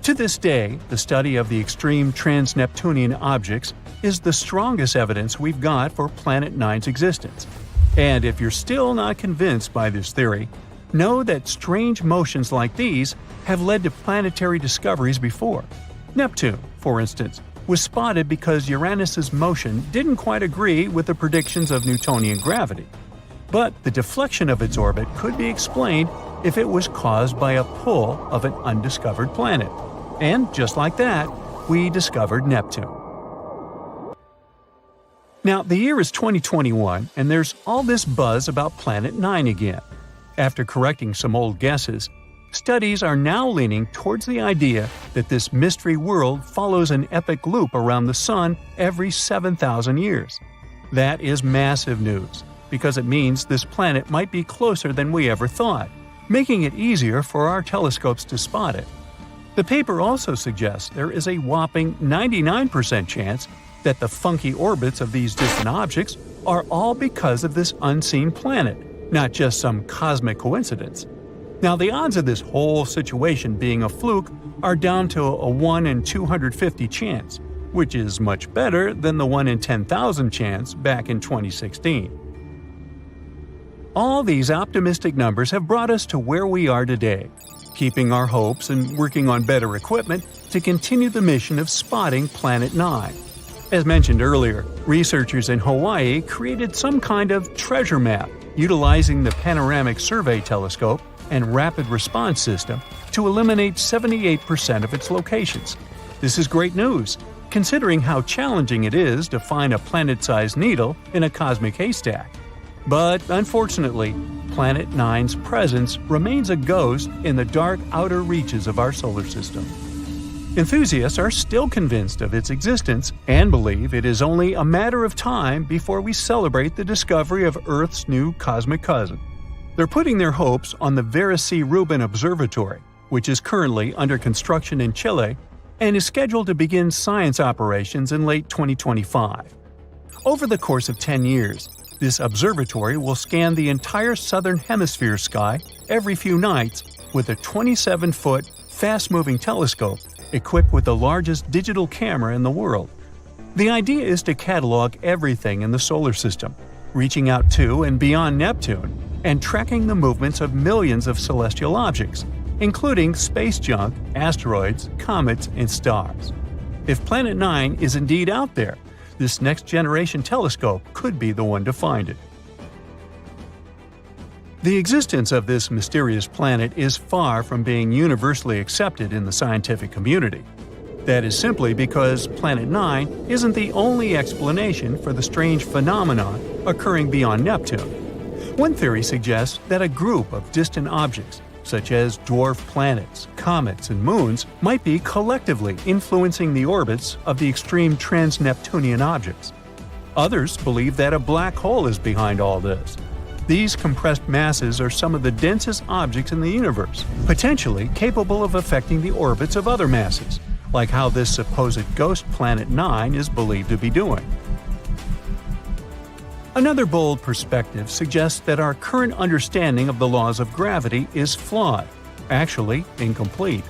To this day, the study of the extreme trans-Neptunian objects is the strongest evidence we've got for Planet 9's existence. And if you're still not convinced by this theory, know that strange motions like these have led to planetary discoveries before. Neptune, for instance, was spotted because Uranus's motion didn't quite agree with the predictions of Newtonian gravity. But the deflection of its orbit could be explained if it was caused by a pull of an undiscovered planet. And just like that, we discovered Neptune. Now, the year is 2021, and there's all this buzz about Planet 9 again. After correcting some old guesses, studies are now leaning towards the idea that this mystery world follows an epic loop around the Sun every 7,000 years. That is massive news, because it means this planet might be closer than we ever thought, making it easier for our telescopes to spot it. The paper also suggests there is a whopping 99% chance that the funky orbits of these distant objects are all because of this unseen planet, not just some cosmic coincidence. Now, the odds of this whole situation being a fluke are down to a 1 in 250 chance, which is much better than the 1 in 10,000 chance back in 2016. All these optimistic numbers have brought us to where we are today, keeping our hopes and working on better equipment to continue the mission of spotting Planet 9. As mentioned earlier, researchers in Hawaii created some kind of treasure map utilizing the Panoramic Survey Telescope and Rapid Response System to eliminate 78% of its locations. This is great news, considering how challenging it is to find a planet-sized needle in a cosmic haystack. But unfortunately, Planet 9's presence remains a ghost in the dark outer reaches of our solar system. Enthusiasts are still convinced of its existence and believe it is only a matter of time before we celebrate the discovery of Earth's new cosmic cousin. They're putting their hopes on the Vera C. Rubin Observatory, which is currently under construction in Chile and is scheduled to begin science operations in late 2025. Over the course of 10 years, this observatory will scan the entire southern hemisphere sky every few nights with a 27-foot, fast-moving telescope equipped with the largest digital camera in the world. The idea is to catalog everything in the solar system, reaching out to and beyond Neptune, and tracking the movements of millions of celestial objects, including space junk, asteroids, comets, and stars. If Planet 9 is indeed out there, this next-generation telescope could be the one to find it. The existence of this mysterious planet is far from being universally accepted in the scientific community. That is simply because Planet 9 isn't the only explanation for the strange phenomenon occurring beyond Neptune. One theory suggests that a group of distant objects, such as dwarf planets, comets, and moons, might be collectively influencing the orbits of the extreme trans-Neptunian objects. Others believe that a black hole is behind all this. These compressed masses are some of the densest objects in the universe, potentially capable of affecting the orbits of other masses, like how this supposed ghost planet 9 is believed to be doing. Another bold perspective suggests that our current understanding of the laws of gravity is flawed, actually incomplete.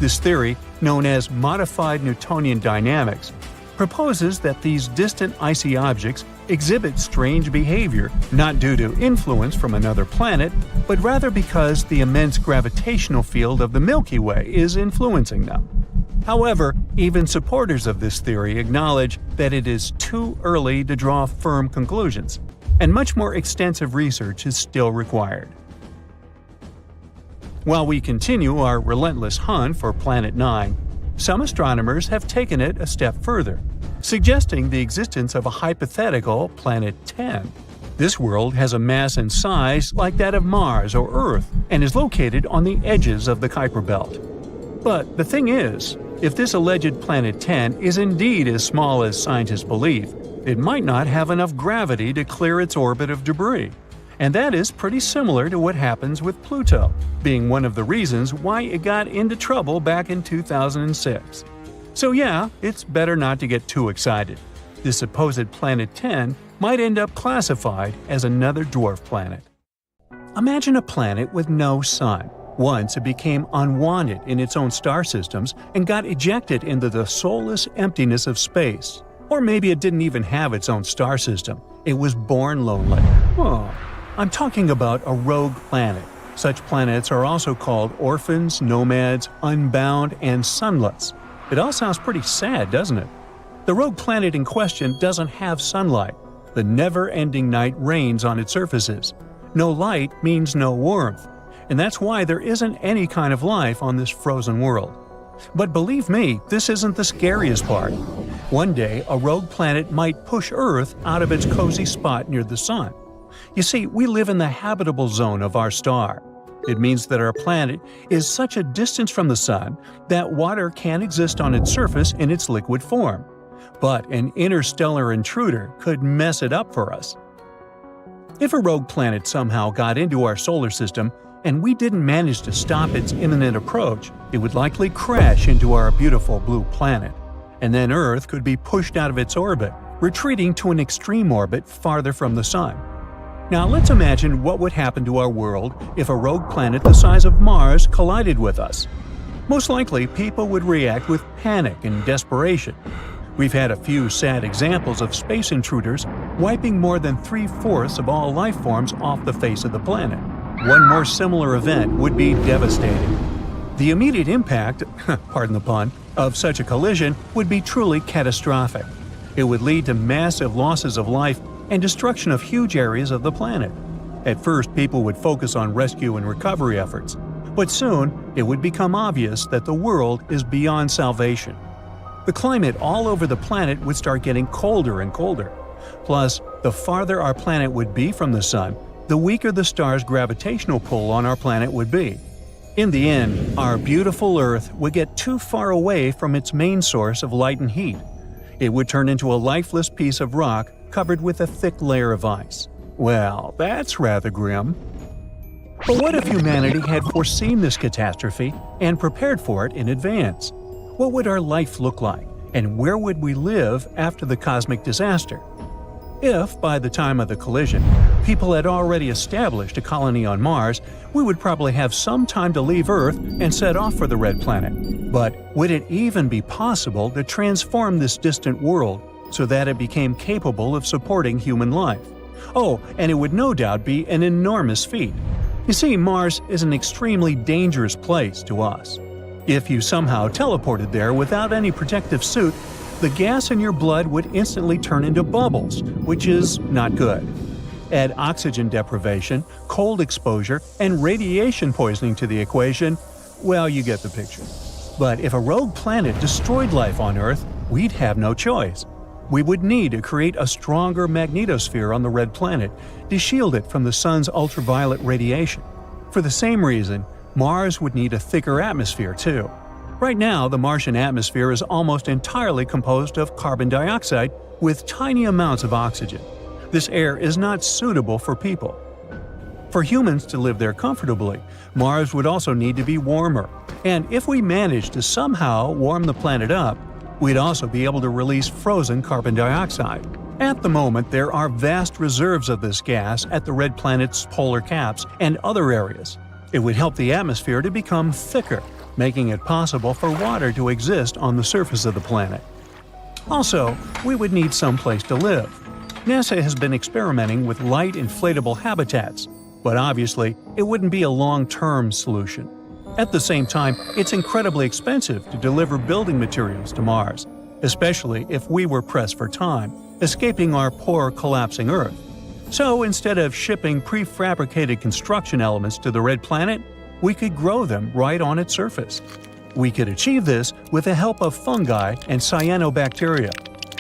This theory, known as modified Newtonian dynamics, proposes that these distant icy objects exhibit strange behavior not due to influence from another planet, but rather because the immense gravitational field of the Milky Way is influencing them. However, even supporters of this theory acknowledge that it is too early to draw firm conclusions, and much more extensive research is still required. While we continue our relentless hunt for Planet 9, some astronomers have taken it a step further, suggesting the existence of a hypothetical Planet 10. This world has a mass and size like that of Mars or Earth and is located on the edges of the Kuiper Belt. But the thing is, if this alleged Planet 10 is indeed as small as scientists believe, it might not have enough gravity to clear its orbit of debris. And that is pretty similar to what happens with Pluto, being one of the reasons why it got into trouble back in 2006. So yeah, it's better not to get too excited. This supposed Planet 10 might end up classified as another dwarf planet. Imagine a planet with no sun. Once it became unwanted in its own star systems and got ejected into the soulless emptiness of space. Or maybe it didn't even have its own star system. It was born lonely. I'm talking about a rogue planet. Such planets are also called orphans, nomads, unbound, and sunless. It all sounds pretty sad, doesn't it? The rogue planet in question doesn't have sunlight. The never-ending night reigns on its surfaces. No light means no warmth, and that's why there isn't any kind of life on this frozen world. But believe me, this isn't the scariest part. One day, a rogue planet might push Earth out of its cozy spot near the Sun. You see, we live in the habitable zone of our star. It means that our planet is such a distance from the Sun that water can't exist on its surface in its liquid form. But an interstellar intruder could mess it up for us. If a rogue planet somehow got into our solar system and we didn't manage to stop its imminent approach, it would likely crash into our beautiful blue planet. And then Earth could be pushed out of its orbit, retreating to an extreme orbit farther from the Sun. Now let's imagine what would happen to our world if a rogue planet the size of Mars collided with us. Most likely, people would react with panic and desperation. We've had a few sad examples of space intruders wiping more than 3/4 of all life forms off the face of the planet. One more similar event would be devastating. The immediate impact, pardon the pun, of such a collision would be truly catastrophic. It would lead to massive losses of life and destruction of huge areas of the planet. At first, people would focus on rescue and recovery efforts, but soon it would become obvious that the world is beyond salvation. The climate all over the planet would start getting colder and colder. Plus, the farther our planet would be from the Sun, the weaker the star's gravitational pull on our planet would be. In the end, our beautiful Earth would get too far away from its main source of light and heat. It would turn into a lifeless piece of rock covered with a thick layer of ice. Well, that's rather grim. But what if humanity had foreseen this catastrophe and prepared for it in advance? What would our life look like, and where would we live after the cosmic disaster? If, by the time of the collision, people had already established a colony on Mars, we would probably have some time to leave Earth and set off for the Red Planet. But would it even be possible to transform this distant world so that it became capable of supporting human life? Oh, and it would no doubt be an enormous feat. You see, Mars is an extremely dangerous place to us. If you somehow teleported there without any protective suit, the gas in your blood would instantly turn into bubbles, which is not good. Add oxygen deprivation, cold exposure, and radiation poisoning to the equation, well, you get the picture. But if a rogue planet destroyed life on Earth, we'd have no choice. We would need to create a stronger magnetosphere on the Red Planet to shield it from the Sun's ultraviolet radiation. For the same reason, Mars would need a thicker atmosphere too. Right now, the Martian atmosphere is almost entirely composed of carbon dioxide with tiny amounts of oxygen. This air is not suitable for people. For humans to live there comfortably, Mars would also need to be warmer. And if we managed to somehow warm the planet up, we'd also be able to release frozen carbon dioxide. At the moment, there are vast reserves of this gas at the red planet's polar caps and other areas. It would help the atmosphere to become thicker, making it possible for water to exist on the surface of the planet. Also, we would need some place to live. NASA has been experimenting with light inflatable habitats, but obviously it wouldn't be a long-term solution. At the same time, it's incredibly expensive to deliver building materials to Mars, especially if we were pressed for time, escaping our poor collapsing Earth. So instead of shipping prefabricated construction elements to the red planet, we could grow them right on its surface. We could achieve this with the help of fungi and cyanobacteria.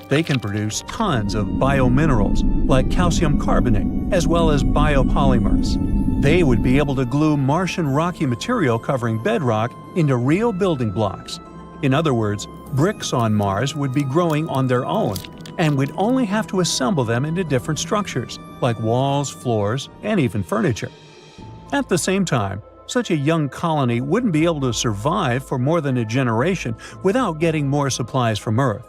They can produce tons of biominerals like calcium carbonate, as well as biopolymers. They would be able to glue Martian rocky material covering bedrock into real building blocks. In other words, bricks on Mars would be growing on their own, and we'd only have to assemble them into different structures, like walls, floors, and even furniture. At the same time, such a young colony wouldn't be able to survive for more than a generation without getting more supplies from Earth.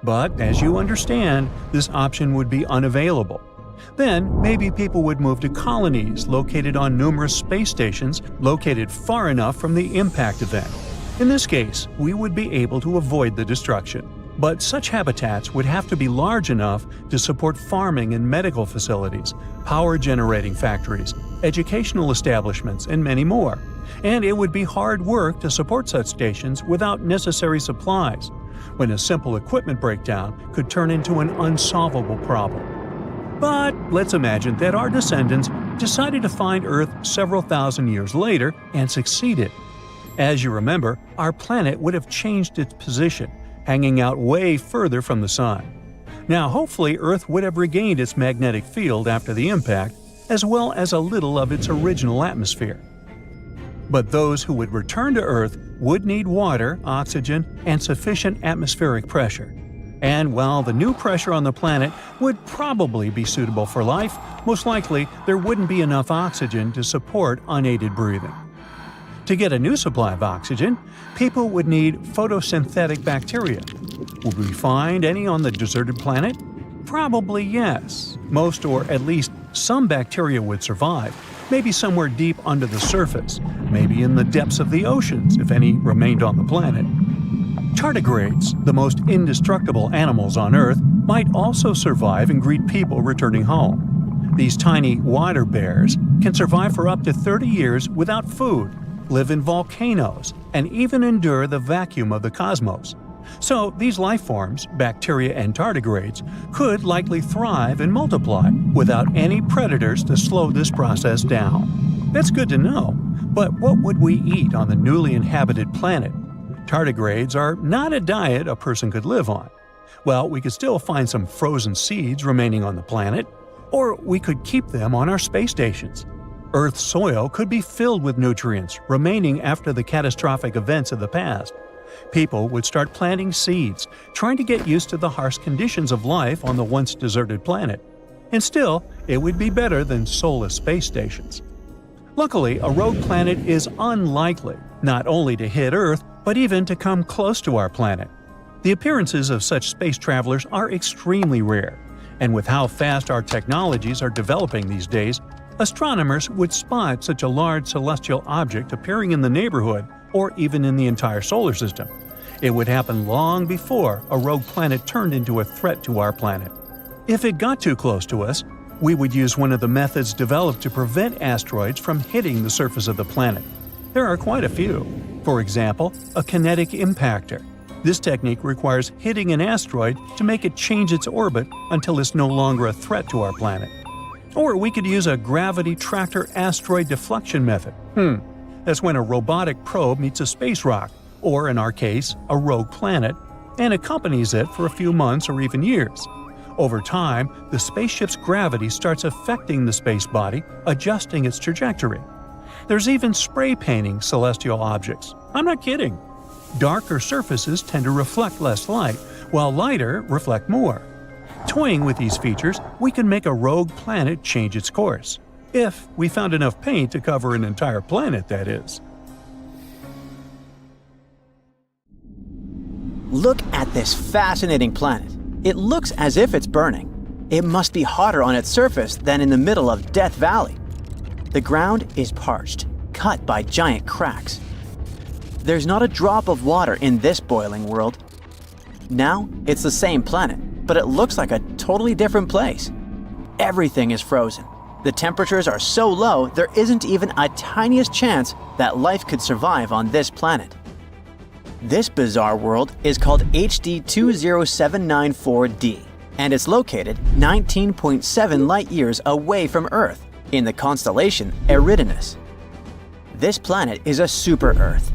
But, as you understand, this option would be unavailable. Then, maybe people would move to colonies located on numerous space stations located far enough from the impact event. In this case, we would be able to avoid the destruction. But such habitats would have to be large enough to support farming and medical facilities, power-generating factories, educational establishments, and many more. And it would be hard work to support such stations without necessary supplies, when a simple equipment breakdown could turn into an unsolvable problem. But let's imagine that our descendants decided to find Earth several thousand years later and succeeded. As you remember, our planet would have changed its position, hanging out way further from the Sun. Now, hopefully, Earth would have regained its magnetic field after the impact, as well as a little of its original atmosphere. But those who would return to Earth would need water, oxygen, and sufficient atmospheric pressure. And while the new pressure on the planet would probably be suitable for life, most likely there wouldn't be enough oxygen to support unaided breathing. To get a new supply of oxygen, people would need photosynthetic bacteria. Would we find any on the deserted planet? Probably yes. Most, or at least some bacteria would survive, maybe somewhere deep under the surface, maybe in the depths of the oceans if any remained on the planet. Tardigrades, the most indestructible animals on Earth, might also survive and greet people returning home. These tiny water bears can survive for up to 30 years without food, live in volcanoes, and even endure the vacuum of the cosmos. So these life forms, bacteria and tardigrades, could likely thrive and multiply without any predators to slow this process down. That's good to know, but what would we eat on the newly inhabited planet? Tardigrades are not a diet a person could live on. Well, we could still find some frozen seeds remaining on the planet, or we could keep them on our space stations. Earth's soil could be filled with nutrients remaining after the catastrophic events of the past. People would start planting seeds, trying to get used to the harsh conditions of life on the once deserted planet. And still, it would be better than soulless space stations. Luckily, a rogue planet is unlikely, not only to hit Earth, but even to come close to our planet. The appearances of such space travelers are extremely rare, and with how fast our technologies are developing these days, astronomers would spot such a large celestial object appearing in the neighborhood or even in the entire solar system. It would happen long before a rogue planet turned into a threat to our planet. If it got too close to us, we would use one of the methods developed to prevent asteroids from hitting the surface of the planet. There are quite a few. For example, a kinetic impactor. This technique requires hitting an asteroid to make it change its orbit until it's no longer a threat to our planet. Or we could use a gravity tractor asteroid deflection method. That's when a robotic probe meets a space rock, or in our case, a rogue planet, and accompanies it for a few months or even years. Over time, the spaceship's gravity starts affecting the space body, adjusting its trajectory. There's even spray painting celestial objects. I'm not kidding. Darker surfaces tend to reflect less light, while lighter reflect more. Toying with these features, we can make a rogue planet change its course. If we found enough paint to cover an entire planet, that is. Look at this fascinating planet. It looks as if it's burning. It must be hotter on its surface than in the middle of Death Valley. The ground is parched, cut by giant cracks. There's not a drop of water in this boiling world. Now, it's the same planet, but it looks like a totally different place. Everything is frozen. The temperatures are so low, there isn't even a tiniest chance that life could survive on this planet. This bizarre world is called HD 20794d, and it's located 19.7 light-years away from Earth in the constellation Eridanus. This planet is a super-Earth.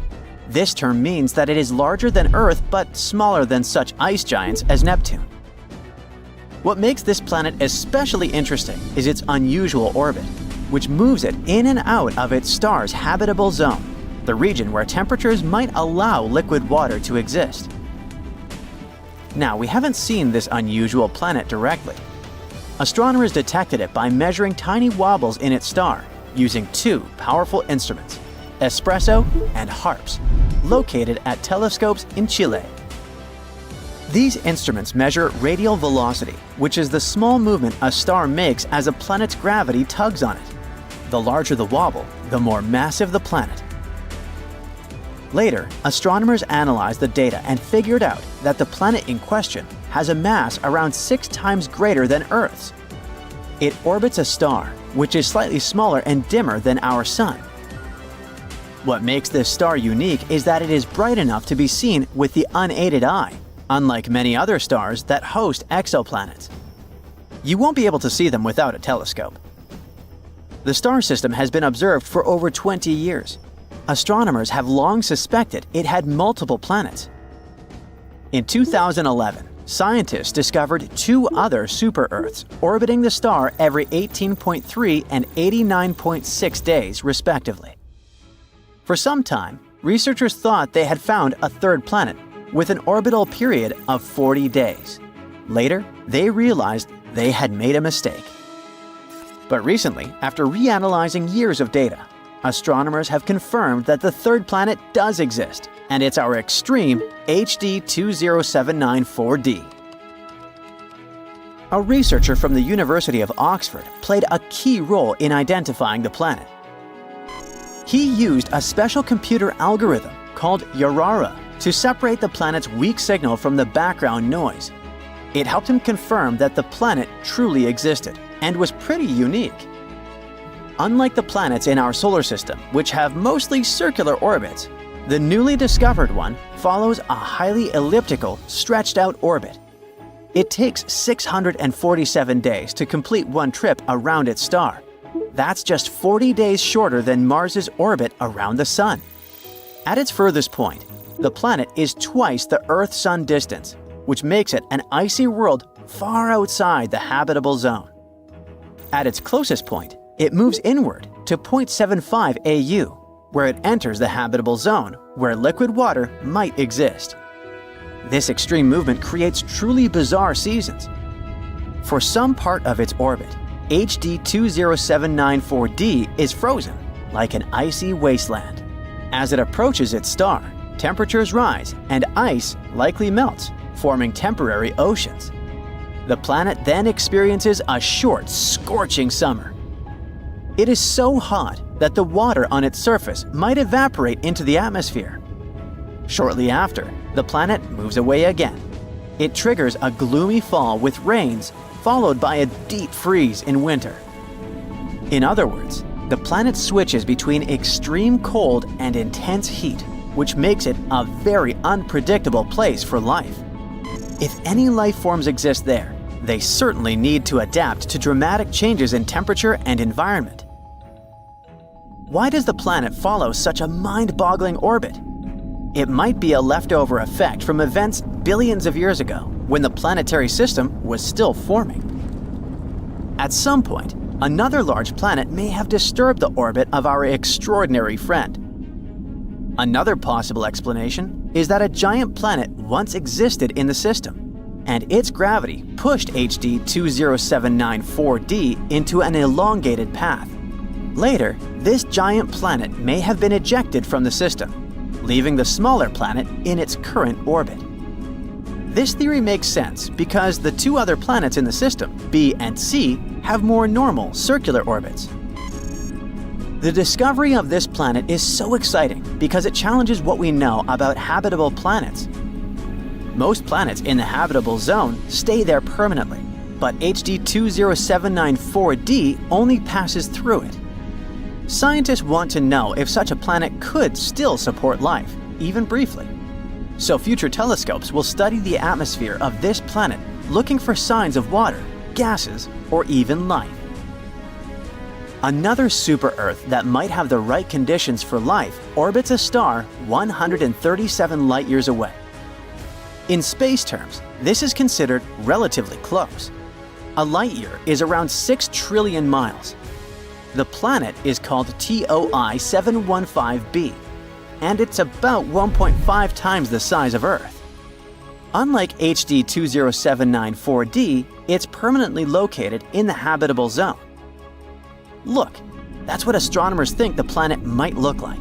This term means that it is larger than Earth but smaller than such ice giants as Neptune. What makes this planet especially interesting is its unusual orbit, which moves it in and out of its star's habitable zone, the region where temperatures might allow liquid water to exist. Now, we haven't seen this unusual planet directly. Astronomers detected it by measuring tiny wobbles in its star using two powerful instruments, espresso and HARPS, located at telescopes in Chile. These instruments measure radial velocity, which is the small movement a star makes as a planet's gravity tugs on it. The larger the wobble, the more massive the planet. Later, astronomers analyzed the data and figured out that the planet in question has a mass around 6 times greater than Earth's. It orbits a star, which is slightly smaller and dimmer than our Sun. What makes this star unique is that it is bright enough to be seen with the unaided eye, unlike many other stars that host exoplanets. You won't be able to see them without a telescope. The star system has been observed for over 20 years. Astronomers have long suspected it had multiple planets. In 2011, scientists discovered 2 other super-Earths orbiting the star every 18.3 and 89.6 days, respectively. For some time, researchers thought they had found a third planet with an orbital period of 40 days. Later, they realized they had made a mistake. But recently, after reanalyzing years of data, astronomers have confirmed that the third planet does exist, and it's our extreme HD 20794d. A researcher from the University of Oxford played a key role in identifying the planet. He used a special computer algorithm called Yarara to separate the planet's weak signal from the background noise. It helped him confirm that the planet truly existed and was pretty unique. Unlike the planets in our solar system, which have mostly circular orbits, the newly discovered one follows a highly elliptical, stretched-out orbit. It takes 647 days to complete one trip around its star. That's just 40 days shorter than Mars's orbit around the Sun. At its furthest point, the planet is twice the Earth-Sun distance, which makes it an icy world far outside the habitable zone. At its closest point, it moves inward to 0.75 AU, where it enters the habitable zone, where liquid water might exist. This extreme movement creates truly bizarre seasons. For some part of its orbit, HD 20794d is frozen, like an icy wasteland. As it approaches its star, temperatures rise and ice likely melts, forming temporary oceans. The planet then experiences a short, scorching summer. It is so hot that the water on its surface might evaporate into the atmosphere. Shortly after, the planet moves away again. It triggers a gloomy fall with rains, followed by a deep freeze in winter. In other words, the planet switches between extreme cold and intense heat, which makes it a very unpredictable place for life. If any life forms exist there, they certainly need to adapt to dramatic changes in temperature and environment. Why does the planet follow such a mind-boggling orbit? It might be a leftover effect from events billions of years ago, when the planetary system was still forming. At some point, another large planet may have disturbed the orbit of our extraordinary friend. Another possible explanation is that a giant planet once existed in the system, and its gravity pushed HD 20794d into an elongated path, Later, this giant planet may have been ejected from the system, leaving the smaller planet in its current orbit. This theory makes sense because the two other planets in the system, B and C, have more normal circular orbits. The discovery of this planet is so exciting because it challenges what we know about habitable planets. Most planets in the habitable zone stay there permanently, but HD 20794d only passes through it. Scientists want to know if such a planet could still support life, even briefly. So future telescopes will study the atmosphere of this planet, looking for signs of water, gases, or even life. Another super-Earth that might have the right conditions for life orbits a star 137 light-years away. In space terms, this is considered relatively close. A light-year is around 6 trillion miles. The planet is called TOI 715b, and it's about 1.5 times the size of Earth. Unlike HD 20794d, it's permanently located in the habitable zone. Look, that's what astronomers think the planet might look like.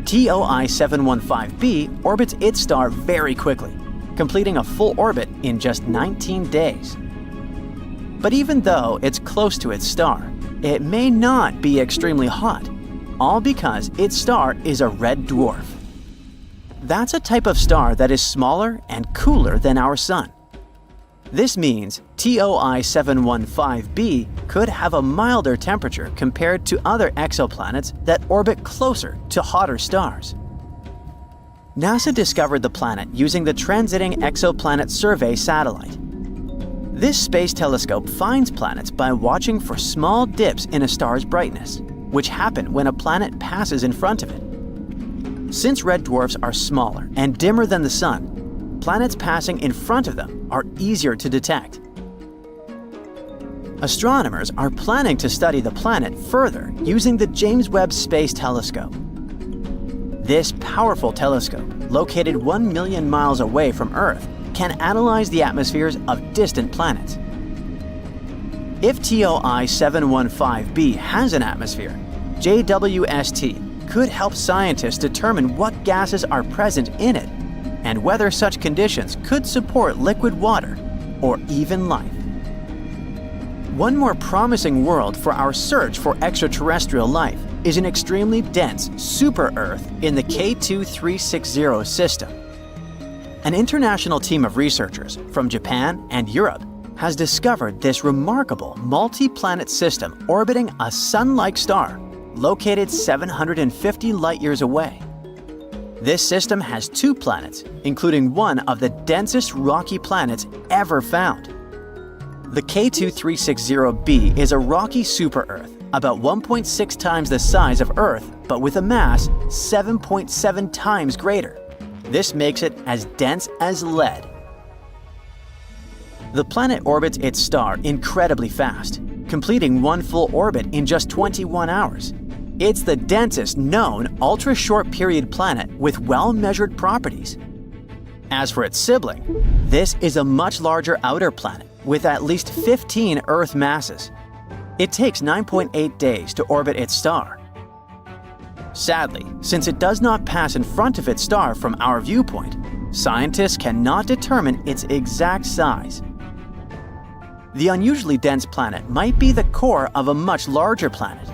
TOI 715b orbits its star very quickly, completing a full orbit in just 19 days. But even though it's close to its star, it may not be extremely hot, all because its star is a red dwarf. That's a type of star that is smaller and cooler than our Sun. This means TOI 715b could have a milder temperature compared to other exoplanets that orbit closer to hotter stars. NASA discovered the planet using the Transiting Exoplanet Survey satellite. This space telescope finds planets by watching for small dips in a star's brightness, which happen when a planet passes in front of it. Since red dwarfs are smaller and dimmer than the Sun, planets passing in front of them are easier to detect. Astronomers are planning to study the planet further using the James Webb Space Telescope. This powerful telescope, located 1 million miles away from Earth, can analyze the atmospheres of distant planets. If TOI 715b has an atmosphere, JWST could help scientists determine what gases are present in it and whether such conditions could support liquid water or even life. One more promising world for our search for extraterrestrial life is an extremely dense super-Earth in the K2360 system. An international team of researchers from Japan and Europe has discovered this remarkable multi-planet system orbiting a Sun-like star located 750 light-years away. This system has 2 planets, including one of the densest rocky planets ever found. The K2360b is a rocky super-Earth, about 1.6 times the size of Earth, but with a mass 7.7 times greater. This makes it as dense as lead. The planet orbits its star incredibly fast, completing one full orbit in just 21 hours. It's the densest known ultra-short period planet with well-measured properties. As for its sibling, this is a much larger outer planet with at least 15 Earth masses. It takes 9.8 days to orbit its star. Sadly, since it does not pass in front of its star from our viewpoint, scientists cannot determine its exact size. The unusually dense planet might be the core of a much larger planet.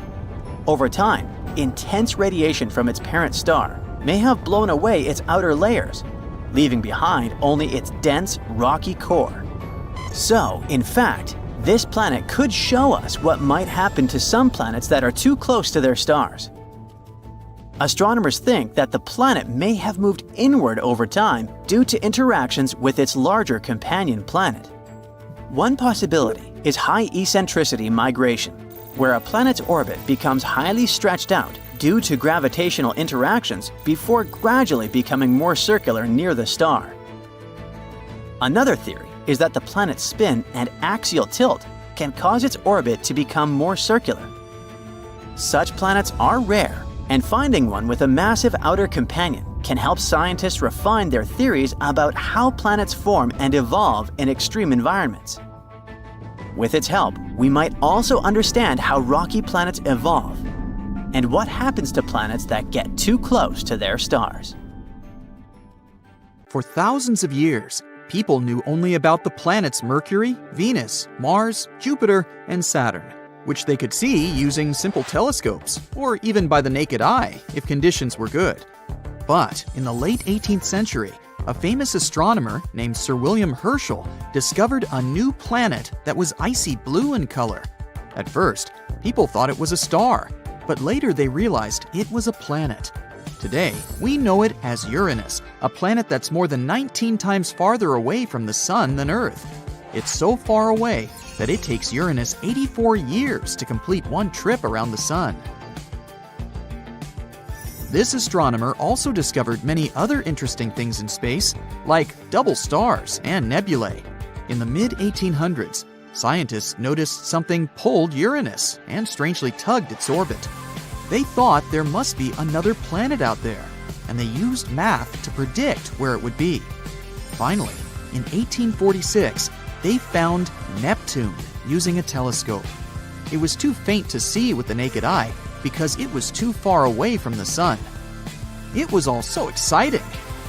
Over time, intense radiation from its parent star may have blown away its outer layers, leaving behind only its dense, rocky core. So, in fact, this planet could show us what might happen to some planets that are too close to their stars. Astronomers think that the planet may have moved inward over time due to interactions with its larger companion planet. One possibility is high eccentricity migration, where a planet's orbit becomes highly stretched out due to gravitational interactions before gradually becoming more circular near the star. Another theory is that the planet's spin and axial tilt can cause its orbit to become more circular. Such planets are rare, and finding one with a massive outer companion can help scientists refine their theories about how planets form and evolve in extreme environments. With its help, we might also understand how rocky planets evolve and what happens to planets that get too close to their stars. For thousands of years, people knew only about the planets Mercury, Venus, Mars, Jupiter, and Saturn, which they could see using simple telescopes, or even by the naked eye if conditions were good. But in the late 18th century, a famous astronomer named Sir William Herschel discovered a new planet that was icy blue in color. At first, people thought it was a star, but later they realized it was a planet. Today, we know it as Uranus, a planet that's more than 19 times farther away from the Sun than Earth. It's so far away that it takes Uranus 84 years to complete one trip around the Sun. This astronomer also discovered many other interesting things in space, like double stars and nebulae. In the mid-1800s, scientists noticed something pulled Uranus and strangely tugged its orbit. They thought there must be another planet out there, and they used math to predict where it would be. Finally, in 1846, they found Neptune using a telescope. It was too faint to see with the naked eye because it was too far away from the Sun. It was all so exciting.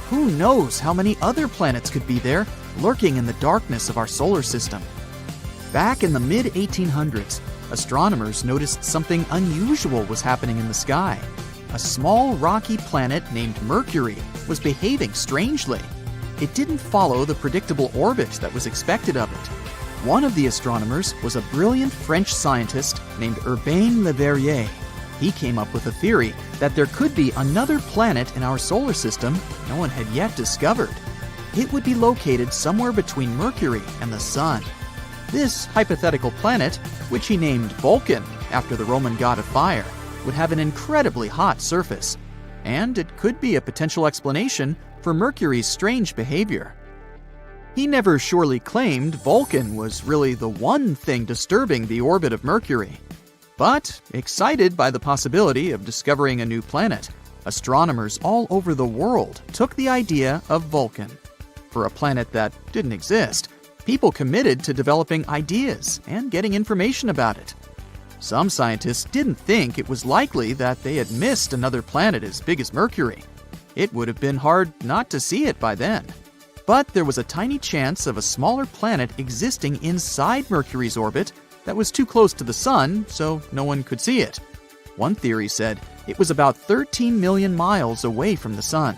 Who knows how many other planets could be there, lurking in the darkness of our solar system? Back in the mid-1800s, astronomers noticed something unusual was happening in the sky. A small rocky planet named Mercury was behaving strangely. It didn't follow the predictable orbit that was expected of it. One of the astronomers was a brilliant French scientist named Urbain Le Verrier. He came up with a theory that there could be another planet in our solar system no one had yet discovered. It would be located somewhere between Mercury and the Sun. This hypothetical planet, which he named Vulcan after the Roman god of fire, would have an incredibly hot surface, and it could be a potential explanation for Mercury's strange behavior. He never surely claimed Vulcan was really the one thing disturbing the orbit of Mercury. But, excited by the possibility of discovering a new planet, astronomers all over the world took the idea of Vulcan. For a planet that didn't exist, people committed to developing ideas and getting information about it. Some scientists didn't think it was likely that they had missed another planet as big as Mercury. It would have been hard not to see it by then. But there was a tiny chance of a smaller planet existing inside Mercury's orbit that was too close to the Sun, so no one could see it. One theory said it was about 13 million miles away from the Sun.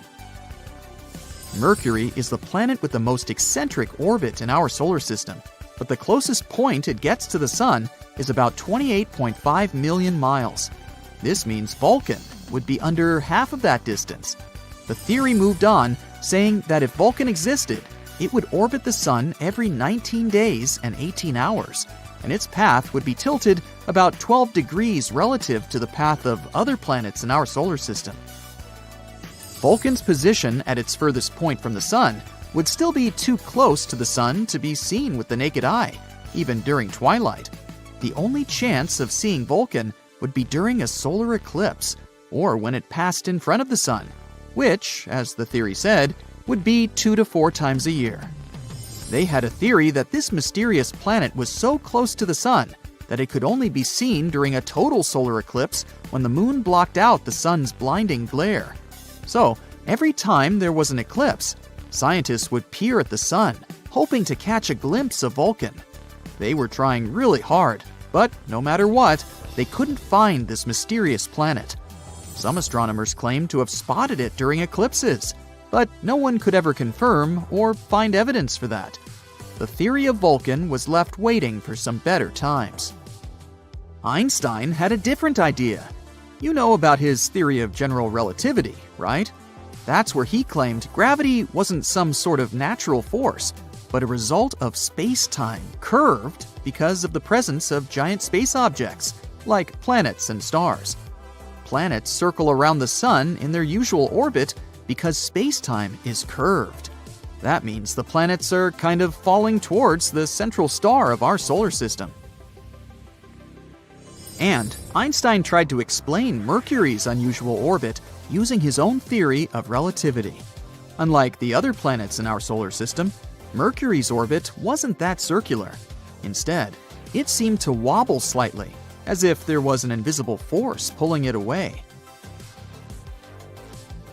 Mercury is the planet with the most eccentric orbit in our solar system, but the closest point it gets to the Sun is about 28.5 million miles. This means Vulcan would be under half of that distance. The theory moved on, saying that if Vulcan existed, it would orbit the Sun every 19 days and 18 hours, and its path would be tilted about 12 degrees relative to the path of other planets in our solar system. Vulcan's position at its furthest point from the Sun would still be too close to the Sun to be seen with the naked eye, even during twilight. The only chance of seeing Vulcan would be during a solar eclipse, or when it passed in front of the Sun, which, as the theory said, would be 2 to 4 times a year. They had a theory that this mysterious planet was so close to the Sun that it could only be seen during a total solar eclipse when the moon blocked out the Sun's blinding glare. So, every time there was an eclipse, scientists would peer at the Sun, hoping to catch a glimpse of Vulcan. They were trying really hard, but no matter what, they couldn't find this mysterious planet. Some astronomers claimed to have spotted it during eclipses, but no one could ever confirm or find evidence for that. The theory of Vulcan was left waiting for some better times. Einstein had a different idea. You know about his theory of general relativity, right? That's where he claimed gravity wasn't some sort of natural force, but a result of space-time curved because of the presence of giant space objects, like planets and stars. Planets circle around the Sun in their usual orbit because space-time is curved. That means the planets are kind of falling towards the central star of our solar system. And Einstein tried to explain Mercury's unusual orbit using his own theory of relativity. Unlike the other planets in our solar system, Mercury's orbit wasn't that circular. Instead, it seemed to wobble slightly, as if there was an invisible force pulling it away.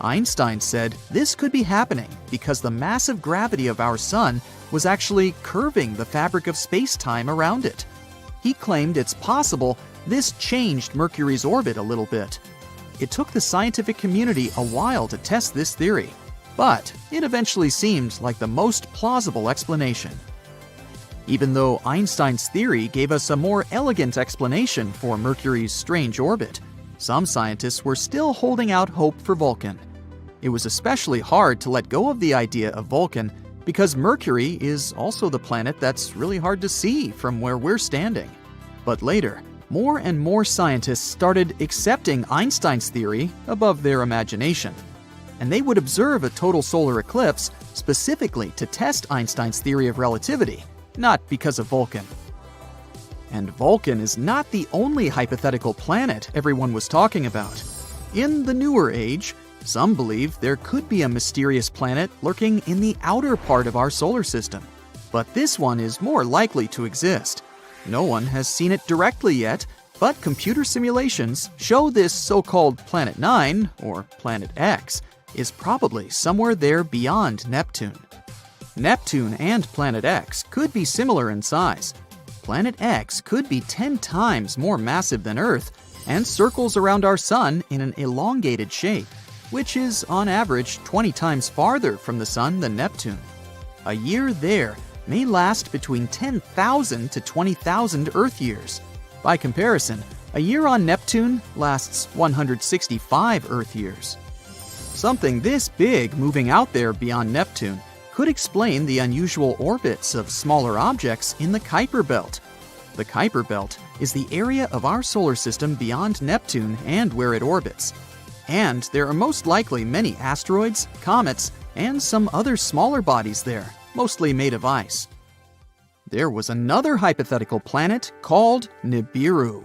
Einstein said this could be happening because the massive gravity of our sun was actually curving the fabric of space-time around it. He claimed it's possible this changed Mercury's orbit a little bit. It took the scientific community a while to test this theory, but it eventually seemed like the most plausible explanation. Even though Einstein's theory gave us a more elegant explanation for Mercury's strange orbit, some scientists were still holding out hope for Vulcan. It was especially hard to let go of the idea of Vulcan because Mercury is also the planet that's really hard to see from where we're standing. But later, more and more scientists started accepting Einstein's theory above their imagination. And they would observe a total solar eclipse specifically to test Einstein's theory of relativity, not because of Vulcan. And Vulcan is not the only hypothetical planet everyone was talking about. In the newer age, some believe there could be a mysterious planet lurking in the outer part of our solar system. But this one is more likely to exist. No one has seen it directly yet, but computer simulations show this so-called Planet 9, or Planet X, is probably somewhere there beyond Neptune. Neptune and Planet X could be similar in size. Planet X could be 10 times more massive than Earth and circles around our Sun in an elongated shape, which is on average 20 times farther from the Sun than Neptune. A year there may last between 10,000 to 20,000 Earth years. By comparison, a year on Neptune lasts 165 Earth years. Something this big moving out there beyond Neptune could explain the unusual orbits of smaller objects in the Kuiper Belt. The Kuiper Belt is the area of our solar system beyond Neptune and where it orbits. And there are most likely many asteroids, comets, and some other smaller bodies there, mostly made of ice. There was another hypothetical planet called Nibiru.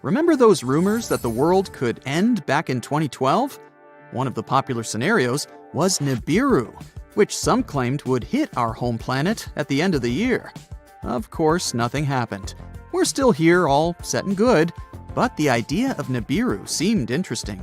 Remember those rumors that the world could end back in 2012? One of the popular scenarios was Nibiru, which some claimed would hit our home planet at the end of the year. Of course, nothing happened. We're still here, all set and good, but the idea of Nibiru seemed interesting.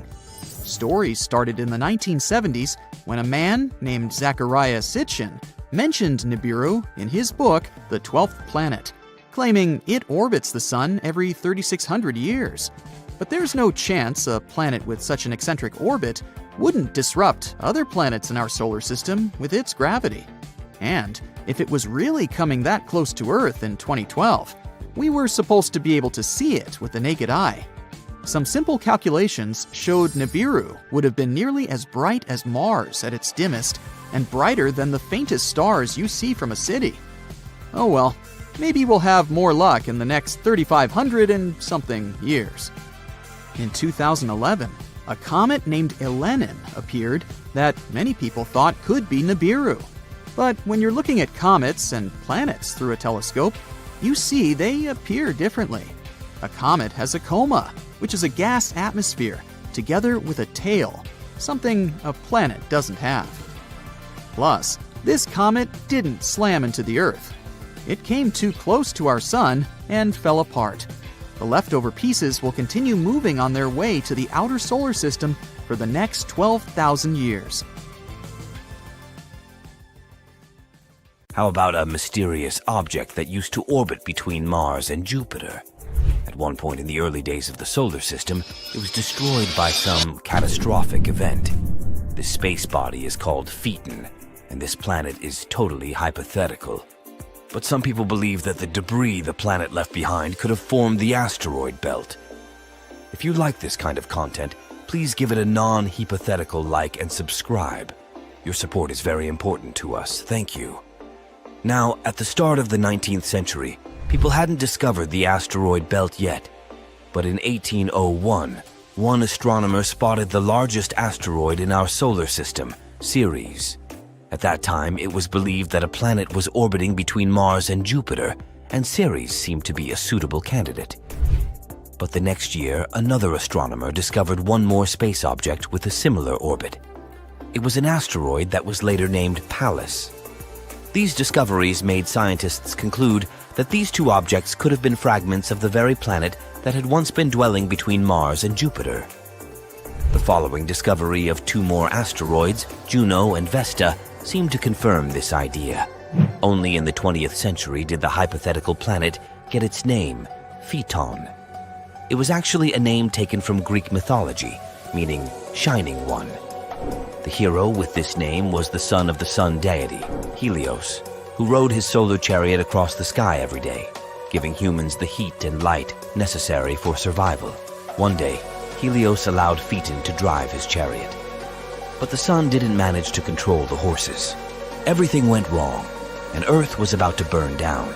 Stories started in the 1970s when a man named Zecharia Sitchin mentioned Nibiru in his book, The 12th Planet, claiming it orbits the Sun every 3,600 years. But there's no chance a planet with such an eccentric orbit wouldn't disrupt other planets in our solar system with its gravity. And if it was really coming that close to Earth in 2012, we were supposed to be able to see it with the naked eye. Some simple calculations showed Nibiru would have been nearly as bright as Mars at its dimmest and brighter than the faintest stars you see from a city. Oh well, maybe we'll have more luck in the next 3,500 and something years. In 2011, a comet named Elenin appeared that many people thought could be Nibiru. But when you're looking at comets and planets through a telescope, you see they appear differently. A comet has a coma, which is a gas atmosphere, together with a tail, something a planet doesn't have. Plus, this comet didn't slam into the Earth. It came too close to our Sun and fell apart. The leftover pieces will continue moving on their way to the outer solar system for the next 12,000 years. How about a mysterious object that used to orbit between Mars and Jupiter? At one point in the early days of the solar system, it was destroyed by some catastrophic event. This space body is called Phaeton, and this planet is totally hypothetical. But some people believe that the debris the planet left behind could have formed the asteroid belt. If you like this kind of content, please give it a non-hypothetical like and subscribe. Your support is very important to us. Thank you. Now, at the start of the 19th century, people hadn't discovered the asteroid belt yet. But in 1801, one astronomer spotted the largest asteroid in our solar system, Ceres. At that time, it was believed that a planet was orbiting between Mars and Jupiter, and Ceres seemed to be a suitable candidate. But the next year, another astronomer discovered one more space object with a similar orbit. It was an asteroid that was later named Pallas. These discoveries made scientists conclude that that these two objects could have been fragments of the very planet that had once been dwelling between Mars and Jupiter. The following discovery of two more asteroids, Juno and Vesta, seemed to confirm this idea. Only in the 20th century did the hypothetical planet get its name, Phaeton. It was actually a name taken from Greek mythology, meaning Shining One. The hero with this name was the son of the sun deity, Helios, who rode his solar chariot across the sky every day, giving humans the heat and light necessary for survival. One day, Helios allowed Phaeton to drive his chariot. But the sun didn't manage to control the horses. Everything went wrong, and Earth was about to burn down.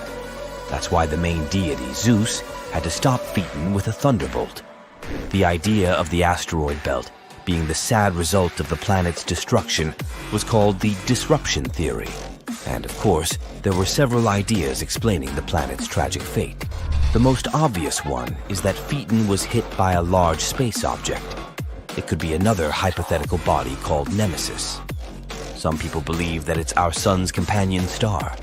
That's why the main deity, Zeus, had to stop Phaeton with a thunderbolt. The idea of the asteroid belt being the sad result of the planet's destruction was called the disruption theory. And of course, there were several ideas explaining the planet's tragic fate. The most obvious one is that Phaeton was hit by a large space object. It could be another hypothetical body called Nemesis. Some people believe that it's our sun's companion star.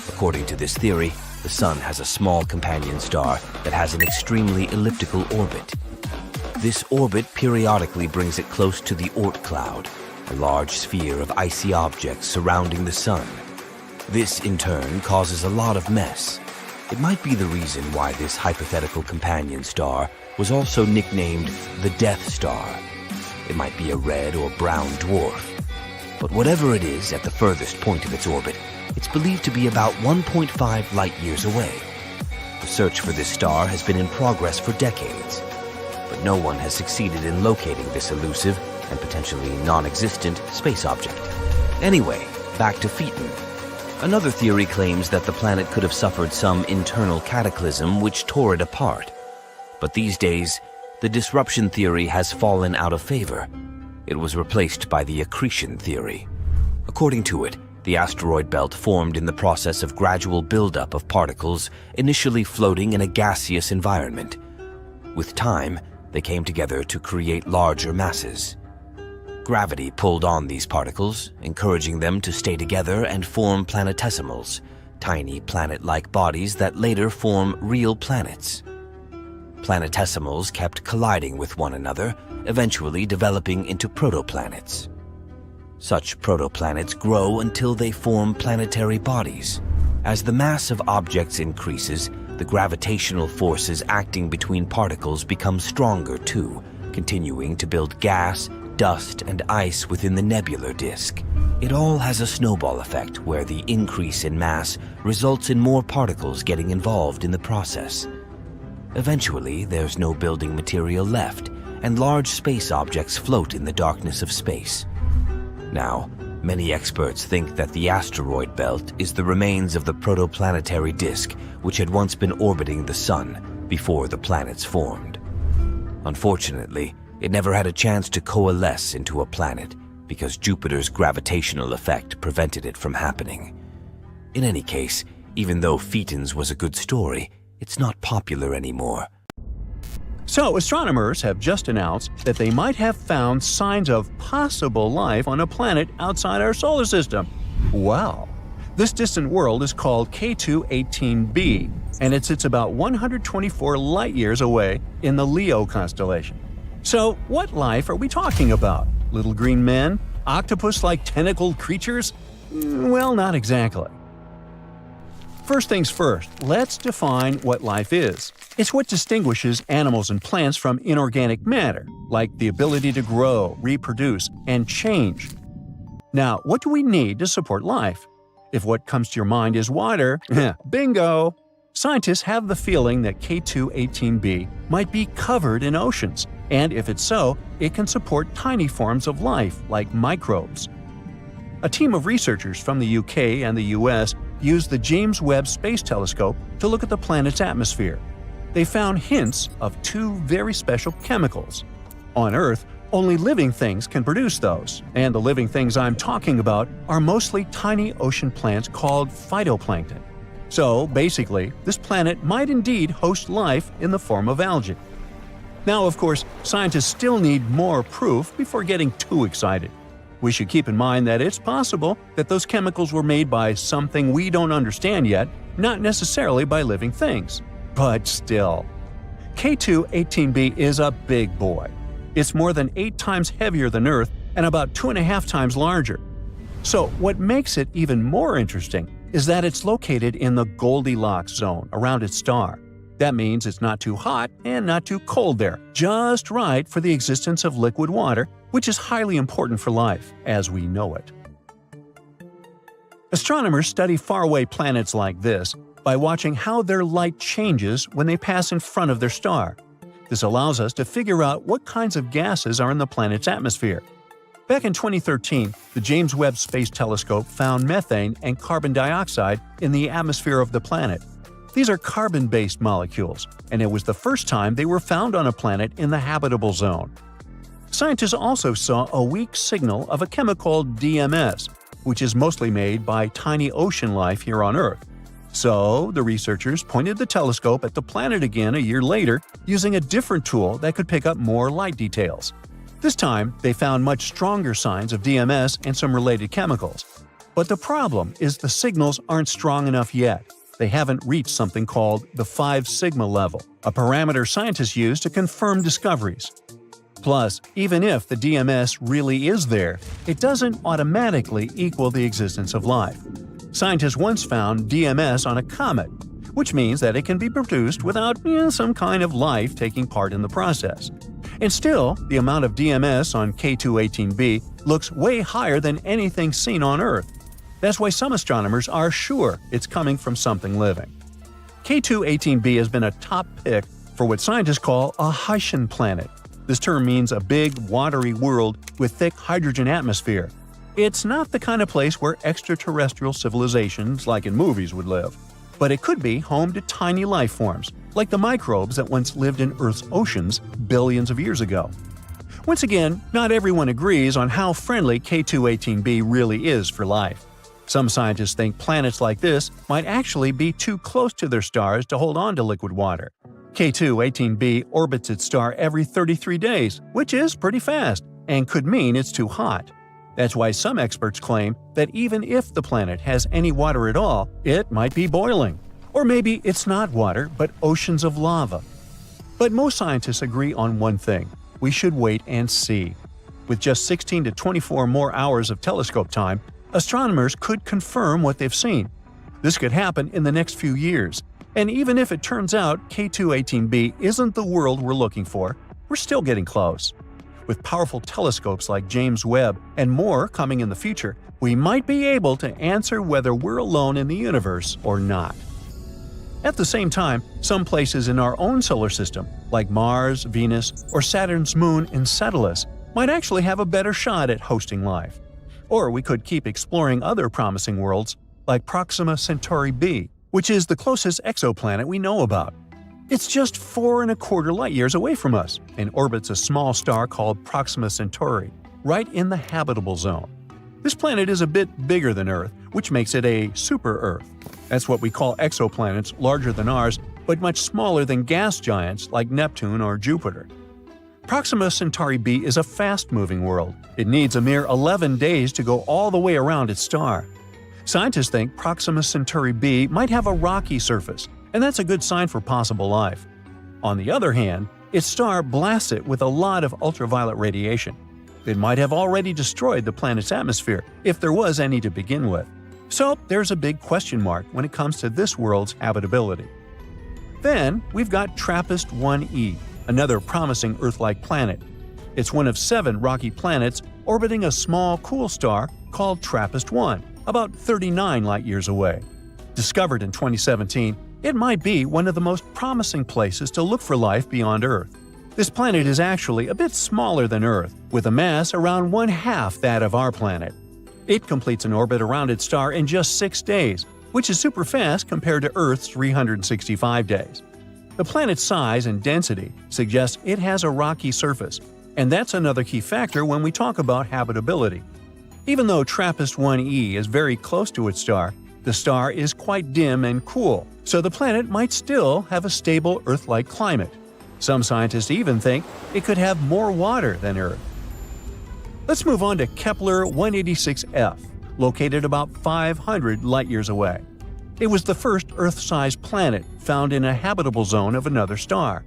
According to this theory, the sun has a small companion star that has an extremely elliptical orbit. This orbit periodically brings it close to the Oort cloud, a large sphere of icy objects surrounding the sun. This, in turn, causes a lot of mess. It might be the reason why this hypothetical companion star was also nicknamed the Death Star. It might be a red or brown dwarf. But whatever it is at the furthest point of its orbit, it's believed to be about 1.5 light-years away. The search for this star has been in progress for decades, but no one has succeeded in locating this elusive and potentially non-existent space object. Anyway, back to Phaeton. Another theory claims that the planet could have suffered some internal cataclysm which tore it apart. But these days, the disruption theory has fallen out of favor. It was replaced by the accretion theory. According to it, the asteroid belt formed in the process of gradual buildup of particles initially floating in a gaseous environment. With time, they came together to create larger masses. Gravity pulled on these particles, encouraging them to stay together and form planetesimals, tiny planet-like bodies that later form real planets. Planetesimals kept colliding with one another, eventually developing into protoplanets. Such protoplanets grow until they form planetary bodies. As the mass of objects increases, the gravitational forces acting between particles become stronger too, continuing to build gas, dust, and ice within the nebular disk. It all has a snowball effect where the increase in mass results in more particles getting involved in the process. Eventually, there's no building material left, and large space objects float in the darkness of space. Now, many experts think that the asteroid belt is the remains of the protoplanetary disk which had once been orbiting the sun before the planets formed. Unfortunately, it never had a chance to coalesce into a planet because Jupiter's gravitational effect prevented it from happening. In any case, even though Phaeton's was a good story, it's not popular anymore. So, astronomers have just announced that they might have found signs of possible life on a planet outside our solar system. Wow! This distant world is called K2-18b, and it sits about 124 light-years away in the Leo constellation. So, what life are we talking about? Little green men? Octopus-like tentacled creatures? Well, not exactly. First things first, let's define what life is. It's what distinguishes animals and plants from inorganic matter, like the ability to grow, reproduce, and change. Now, what do we need to support life? If what comes to your mind is water, bingo! Scientists have the feeling that K2-18b might be covered in oceans, and if it's so, it can support tiny forms of life like microbes. A team of researchers from the UK and the US used the James Webb Space Telescope to look at the planet's atmosphere. They found hints of two very special chemicals. On Earth, only living things can produce those, and the living things I'm talking about are mostly tiny ocean plants called phytoplankton. So, basically, this planet might indeed host life in the form of algae. Now, of course, scientists still need more proof before getting too excited. We should keep in mind that it's possible that those chemicals were made by something we don't understand yet, not necessarily by living things. But still. K2-18b is a big boy. It's more than 8 times heavier than Earth and about 2.5 times larger. So what makes it even more interesting is that it's located in the Goldilocks zone around its star. That means it's not too hot and not too cold there, just right for the existence of liquid water, which is highly important for life as we know it. Astronomers study faraway planets like this by watching how their light changes when they pass in front of their star. This allows us to figure out what kinds of gases are in the planet's atmosphere. Back in 2013, the James Webb Space Telescope found methane and carbon dioxide in the atmosphere of the planet. These are carbon-based molecules, and it was the first time they were found on a planet in the habitable zone. Scientists also saw a weak signal of a chemical called DMS, which is mostly made by tiny ocean life here on Earth. So, the researchers pointed the telescope at the planet again a year later using a different tool that could pick up more light details. This time, they found much stronger signs of DMS and some related chemicals. But the problem is the signals aren't strong enough yet. They haven't reached something called the 5 sigma level, a parameter scientists use to confirm discoveries. Plus, even if the DMS really is there, it doesn't automatically equal the existence of life. Scientists once found DMS on a comet, which means that it can be produced without some kind of life taking part in the process. And still, the amount of DMS on K2-18b looks way higher than anything seen on Earth. That's why some astronomers are sure it's coming from something living. K2-18b has been a top pick for what scientists call a Haitian planet. This term means a big, watery world with thick hydrogen atmosphere. It's not the kind of place where extraterrestrial civilizations like in movies would live. But it could be home to tiny life forms, like the microbes that once lived in Earth's oceans billions of years ago. Once again, not everyone agrees on how friendly K2-18b really is for life. Some scientists think planets like this might actually be too close to their stars to hold on to liquid water. K2-18b orbits its star every 33 days, which is pretty fast, and could mean it's too hot. That's why some experts claim that even if the planet has any water at all, it might be boiling. Or maybe it's not water, but oceans of lava. But most scientists agree on one thing: we should wait and see. With just 16 to 24 more hours of telescope time, astronomers could confirm what they've seen. This could happen in the next few years. And even if it turns out K2-18b isn't the world we're looking for, we're still getting close. With powerful telescopes like James Webb and more coming in the future, we might be able to answer whether we're alone in the universe or not. At the same time, some places in our own solar system, like Mars, Venus, or Saturn's moon Enceladus, might actually have a better shot at hosting life. Or we could keep exploring other promising worlds, like Proxima Centauri b, which is the closest exoplanet we know about. It's just 4.25 light-years away from us and orbits a small star called Proxima Centauri, right in the habitable zone. This planet is a bit bigger than Earth, which makes it a super-Earth. That's what we call exoplanets larger than ours, but much smaller than gas giants like Neptune or Jupiter. Proxima Centauri b is a fast-moving world. It needs a mere 11 days to go all the way around its star. Scientists think Proxima Centauri b might have a rocky surface, and that's a good sign for possible life. On the other hand, its star blasts it with a lot of ultraviolet radiation. It might have already destroyed the planet's atmosphere, if there was any to begin with. So there's a big question mark when it comes to this world's habitability. Then we've got TRAPPIST-1e, another promising Earth-like planet. It's one of 7 rocky planets orbiting a small, cool star called TRAPPIST-1, about 39 light-years away. Discovered in 2017, it might be one of the most promising places to look for life beyond Earth. This planet is actually a bit smaller than Earth, with a mass around 1/2 that of our planet. It completes an orbit around its star in just 6 days, which is super fast compared to Earth's 365 days. The planet's size and density suggest it has a rocky surface, and that's another key factor when we talk about habitability. Even though TRAPPIST-1e is very close to its star, the star is quite dim and cool, so the planet might still have a stable Earth-like climate. Some scientists even think it could have more water than Earth. Let's move on to Kepler 186f, located about 500 light-years away. It was the first Earth-sized planet found in a habitable zone of another star.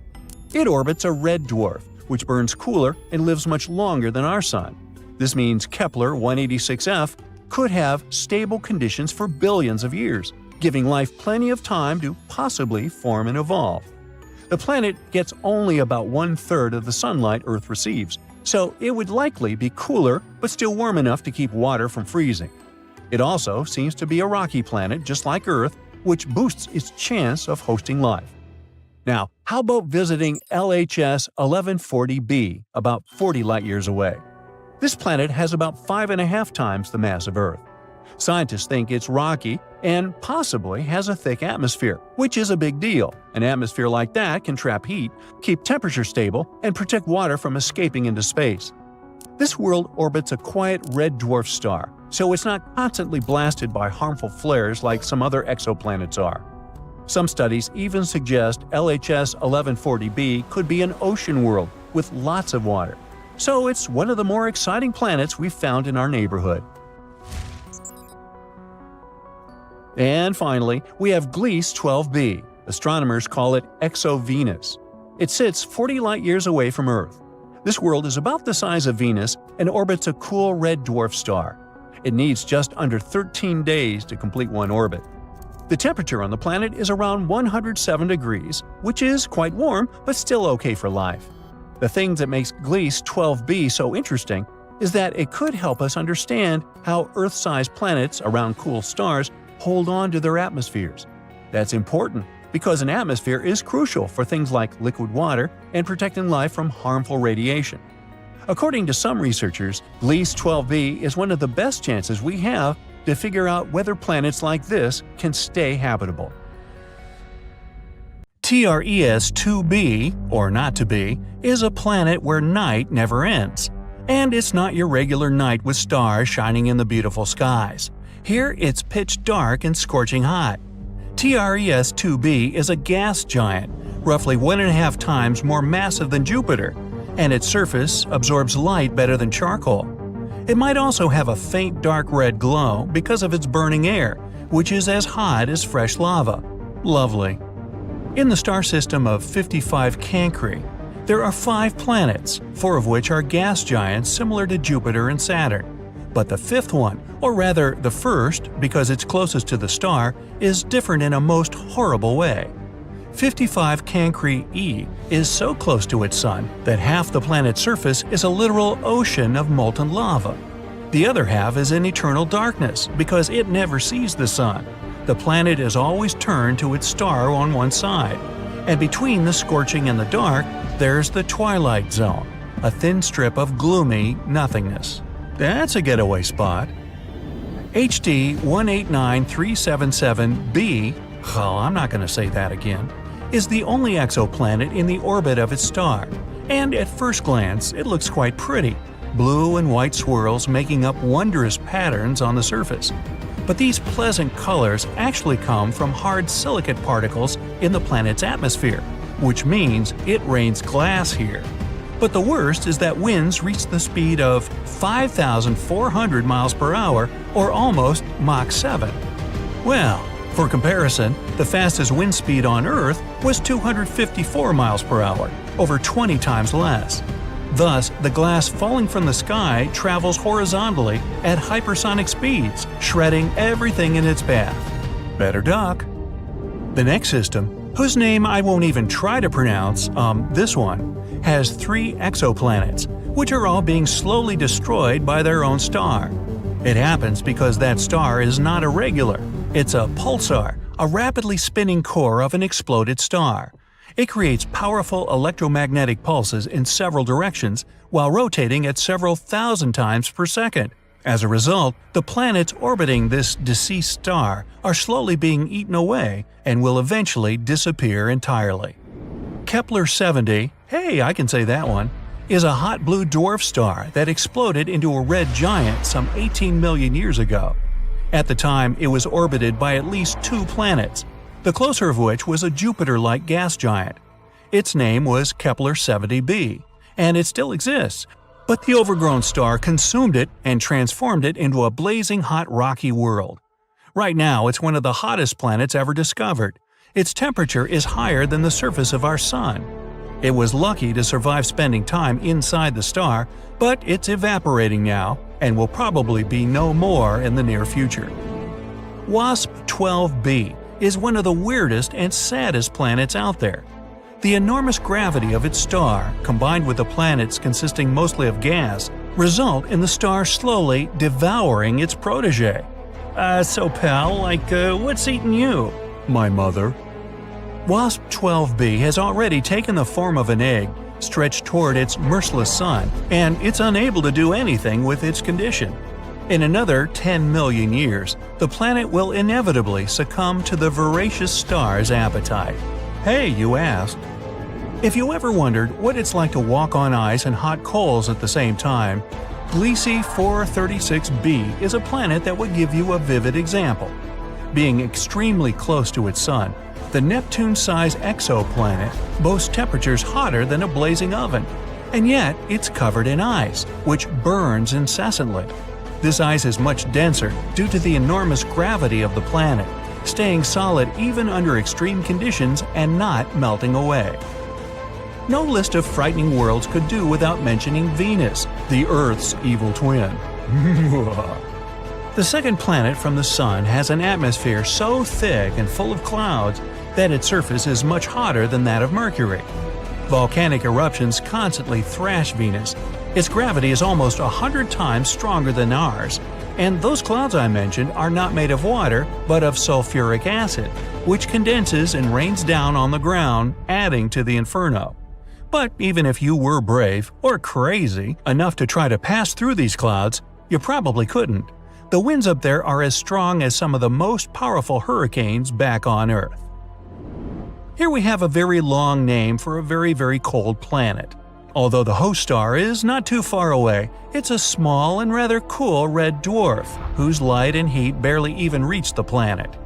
It orbits a red dwarf, which burns cooler and lives much longer than our Sun. This means Kepler 186f could have stable conditions for billions of years, giving life plenty of time to possibly form and evolve. The planet gets only about 1/3 of the sunlight Earth receives, so it would likely be cooler but still warm enough to keep water from freezing. It also seems to be a rocky planet just like Earth, which boosts its chance of hosting life. Now, how about visiting LHS 1140b, about 40 light-years away? This planet has about 5.5 times the mass of Earth. Scientists think it's rocky and possibly has a thick atmosphere, which is a big deal. An atmosphere like that can trap heat, keep temperature stable, and protect water from escaping into space. This world orbits a quiet red dwarf star, so it's not constantly blasted by harmful flares like some other exoplanets are. Some studies even suggest LHS 1140b could be an ocean world with lots of water. So it's one of the more exciting planets we've found in our neighborhood. And finally, we have Gliese 12b. Astronomers call it Exo-Venus. It sits 40 light-years away from Earth. This world is about the size of Venus and orbits a cool red dwarf star. It needs just under 13 days to complete one orbit. The temperature on the planet is around 107 degrees, which is quite warm but still okay for life. The thing that makes Gliese 12b so interesting is that it could help us understand how Earth-sized planets around cool stars hold on to their atmospheres. That's important because an atmosphere is crucial for things like liquid water and protecting life from harmful radiation. According to some researchers, Gliese 12b is one of the best chances we have to figure out whether planets like this can stay habitable. TRES-2b, or not to be, is a planet where night never ends. And it's not your regular night with stars shining in the beautiful skies. Here it's pitch dark and scorching hot. TRES-2b is a gas giant, roughly 1.5 times more massive than Jupiter, and its surface absorbs light better than charcoal. It might also have a faint dark red glow because of its burning air, which is as hot as fresh lava. Lovely. In the star system of 55 Cancri, there are 5 planets, 4 of which are gas giants similar to Jupiter and Saturn. But the 5th one, or rather the first because it's closest to the star, is different in a most horrible way. 55 Cancri e is so close to its sun that half the planet's surface is a literal ocean of molten lava. The other half is in eternal darkness because it never sees the sun. The planet is always turned to its star on one side. And between the scorching and the dark, there's the twilight zone, a thin strip of gloomy nothingness. That's a getaway spot. HD 189377b, I'm not going to say that again, is the only exoplanet in the orbit of its star. And at first glance, it looks quite pretty, blue and white swirls making up wondrous patterns on the surface. But these pleasant colors actually come from hard silicate particles in the planet's atmosphere, which means it rains glass here. But the worst is that winds reach the speed of 5,400 miles per hour, or almost Mach 7. Well, for comparison, the fastest wind speed on Earth was 254 miles per hour, over 20 times less. Thus, the glass falling from the sky travels horizontally at hypersonic speeds, shredding everything in its path. Better duck. The next system, whose name I won't even try to pronounce, this one, has 3 exoplanets, which are all being slowly destroyed by their own star. It happens because that star is not a regular. It's a pulsar, a rapidly spinning core of an exploded star. It creates powerful electromagnetic pulses in several directions while rotating at several thousand times per second. As a result, the planets orbiting this deceased star are slowly being eaten away and will eventually disappear entirely. Kepler 70, hey, I can say that one, is a hot blue dwarf star that exploded into a red giant some 18 million years ago. At the time, it was orbited by at least 2 planets, the closer of which was a Jupiter-like gas giant. Its name was Kepler 70b, and it still exists, But the overgrown star consumed it and transformed it into a blazing hot rocky world. Right now, it's one of the hottest planets ever discovered. Its temperature is higher than the surface of our Sun. It was lucky to survive spending time inside the star, but it's evaporating now and will probably be no more in the near future. WASP 12b is one of the weirdest and saddest planets out there. The enormous gravity of its star, combined with the planets consisting mostly of gas, result in the star slowly devouring its protege. So pal, what's eating you? My mother. WASP 12b has already taken the form of an egg, stretched toward its merciless sun, and it's unable to do anything with its condition. In another 10 million years, the planet will inevitably succumb to the voracious star's appetite. Hey, you asked. If you ever wondered what it's like to walk on ice and hot coals at the same time, Gliese 436b is a planet that would give you a vivid example. Being extremely close to its sun, the Neptune-sized exoplanet boasts temperatures hotter than a blazing oven, and yet it's covered in ice, which burns incessantly. This ice is much denser due to the enormous gravity of the planet, staying solid even under extreme conditions and not melting away. No list of frightening worlds could do without mentioning Venus, the Earth's evil twin. The second planet from the Sun has an atmosphere so thick and full of clouds that its surface is much hotter than that of Mercury. Volcanic eruptions constantly thrash Venus. Its gravity is almost 100 times stronger than ours, and those clouds I mentioned are not made of water but of sulfuric acid, which condenses and rains down on the ground, adding to the inferno. But even if you were brave, or crazy, enough to try to pass through these clouds, you probably couldn't. The winds up there are as strong as some of the most powerful hurricanes back on Earth. Here we have a very long name for a very, very cold planet. Although the host star is not too far away, it's a small and rather cool red dwarf, whose light and heat barely even reach the planet.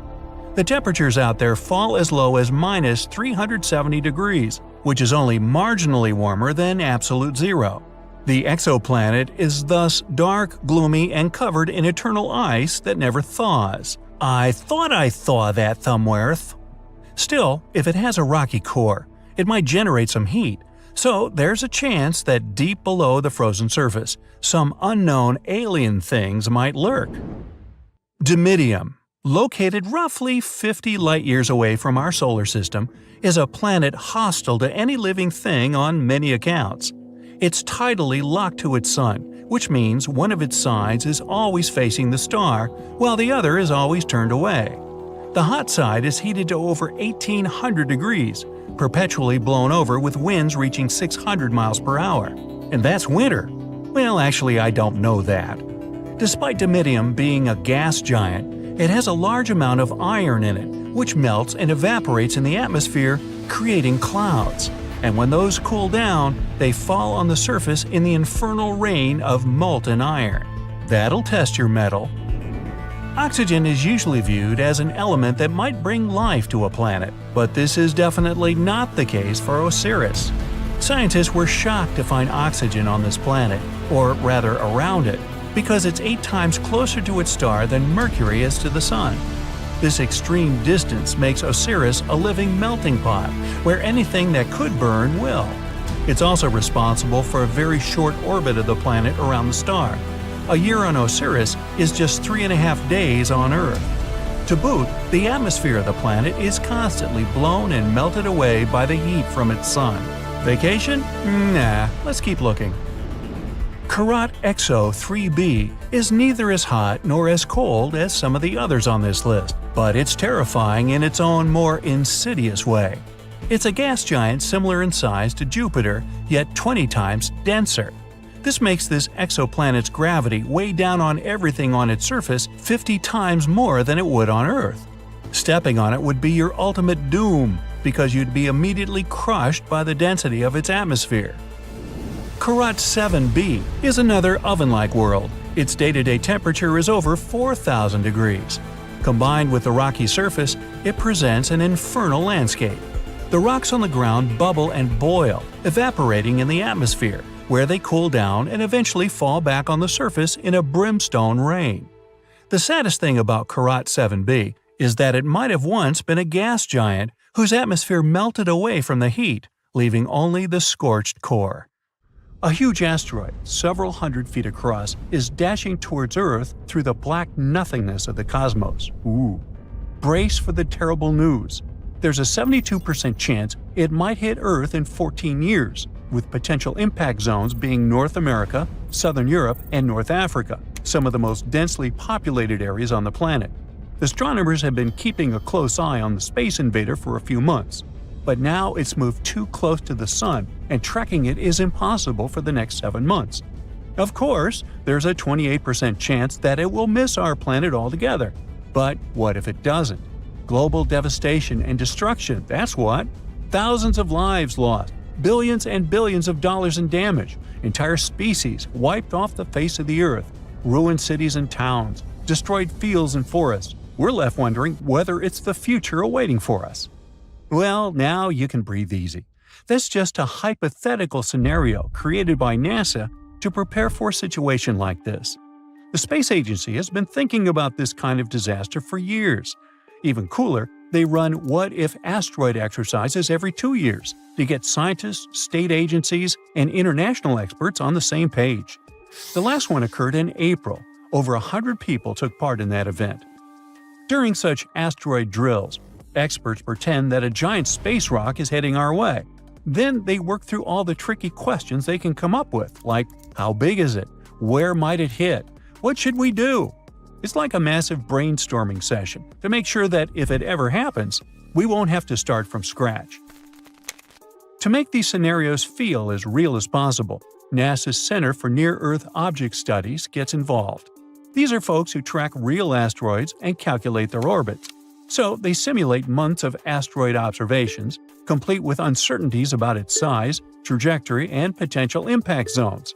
The temperatures out there fall as low as minus 370 degrees, which is only marginally warmer than absolute zero. The exoplanet is thus dark, gloomy, and covered in eternal ice that never thaws. I thought I thaw that Thumbworth. Still, if it has a rocky core, it might generate some heat, so there's a chance that deep below the frozen surface, some unknown alien things might lurk. Dimidium, located roughly 50 light-years away from our solar system, is a planet hostile to any living thing on many accounts. It's tidally locked to its sun, which means one of its sides is always facing the star, while the other is always turned away. The hot side is heated to over 1800 degrees, perpetually blown over with winds reaching 600 miles per hour. And that's winter. Well, actually, I don't know that. Despite Dimidium being a gas giant, it has a large amount of iron in it, which melts and evaporates in the atmosphere, creating clouds. And when those cool down, they fall on the surface in the infernal rain of molten iron. That'll test your mettle. Oxygen is usually viewed as an element that might bring life to a planet, but this is definitely not the case for Osiris. Scientists were shocked to find oxygen on this planet, or rather around it, because it's 8 times closer to its star than Mercury is to the Sun. This extreme distance makes Osiris a living melting pot, where anything that could burn will. It's also responsible for a very short orbit of the planet around the star. A year on Osiris is just 3.5 days on Earth. To boot, the atmosphere of the planet is constantly blown and melted away by the heat from its sun. Vacation? Nah, let's keep looking. Karat Exo 3b is neither as hot nor as cold as some of the others on this list, but it's terrifying in its own more insidious way. It's a gas giant similar in size to Jupiter, yet 20 times denser. This makes this exoplanet's gravity weigh down on everything on its surface 50 times more than it would on Earth. Stepping on it would be your ultimate doom, because you'd be immediately crushed by the density of its atmosphere. Karat 7b is another oven-like world. Its day-to-day temperature is over 4,000 degrees. Combined with the rocky surface, it presents an infernal landscape. The rocks on the ground bubble and boil, evaporating in the atmosphere, where they cool down and eventually fall back on the surface in a brimstone rain. The saddest thing about Karat 7b is that it might have once been a gas giant whose atmosphere melted away from the heat, leaving only the scorched core. A huge asteroid, several hundred feet across, is dashing towards Earth through the black nothingness of the cosmos. Ooh. Brace for the terrible news. There's a 72% chance it might hit Earth in 14 years, with potential impact zones being North America, Southern Europe, and North Africa, some of the most densely populated areas on the planet. Astronomers have been keeping a close eye on the space invader for a few months, but now it's moved too close to the Sun, and tracking it is impossible for the next 7 months. Of course, there's a 28% chance that it will miss our planet altogether. But what if it doesn't? Global devastation and destruction, that's what. Thousands of lives lost, billions and billions of dollars in damage, entire species wiped off the face of the Earth, ruined cities and towns, destroyed fields and forests. We're left wondering whether it's the future awaiting for us. Well, now you can breathe easy. That's just a hypothetical scenario created by NASA to prepare for a situation like this. The space agency has been thinking about this kind of disaster for years. Even cooler, they run what-if asteroid exercises every 2 years to get scientists, state agencies, and international experts on the same page. The last one occurred in April. Over 100 people took part in that event. During such asteroid drills, experts pretend that a giant space rock is heading our way. Then they work through all the tricky questions they can come up with, like how big is it? Where might it hit? What should we do? It's like a massive brainstorming session to make sure that if it ever happens, we won't have to start from scratch. To make these scenarios feel as real as possible, NASA's Center for Near-Earth Object Studies gets involved. These are folks who track real asteroids and calculate their orbits. So they simulate months of asteroid observations, complete with uncertainties about its size, trajectory, and potential impact zones.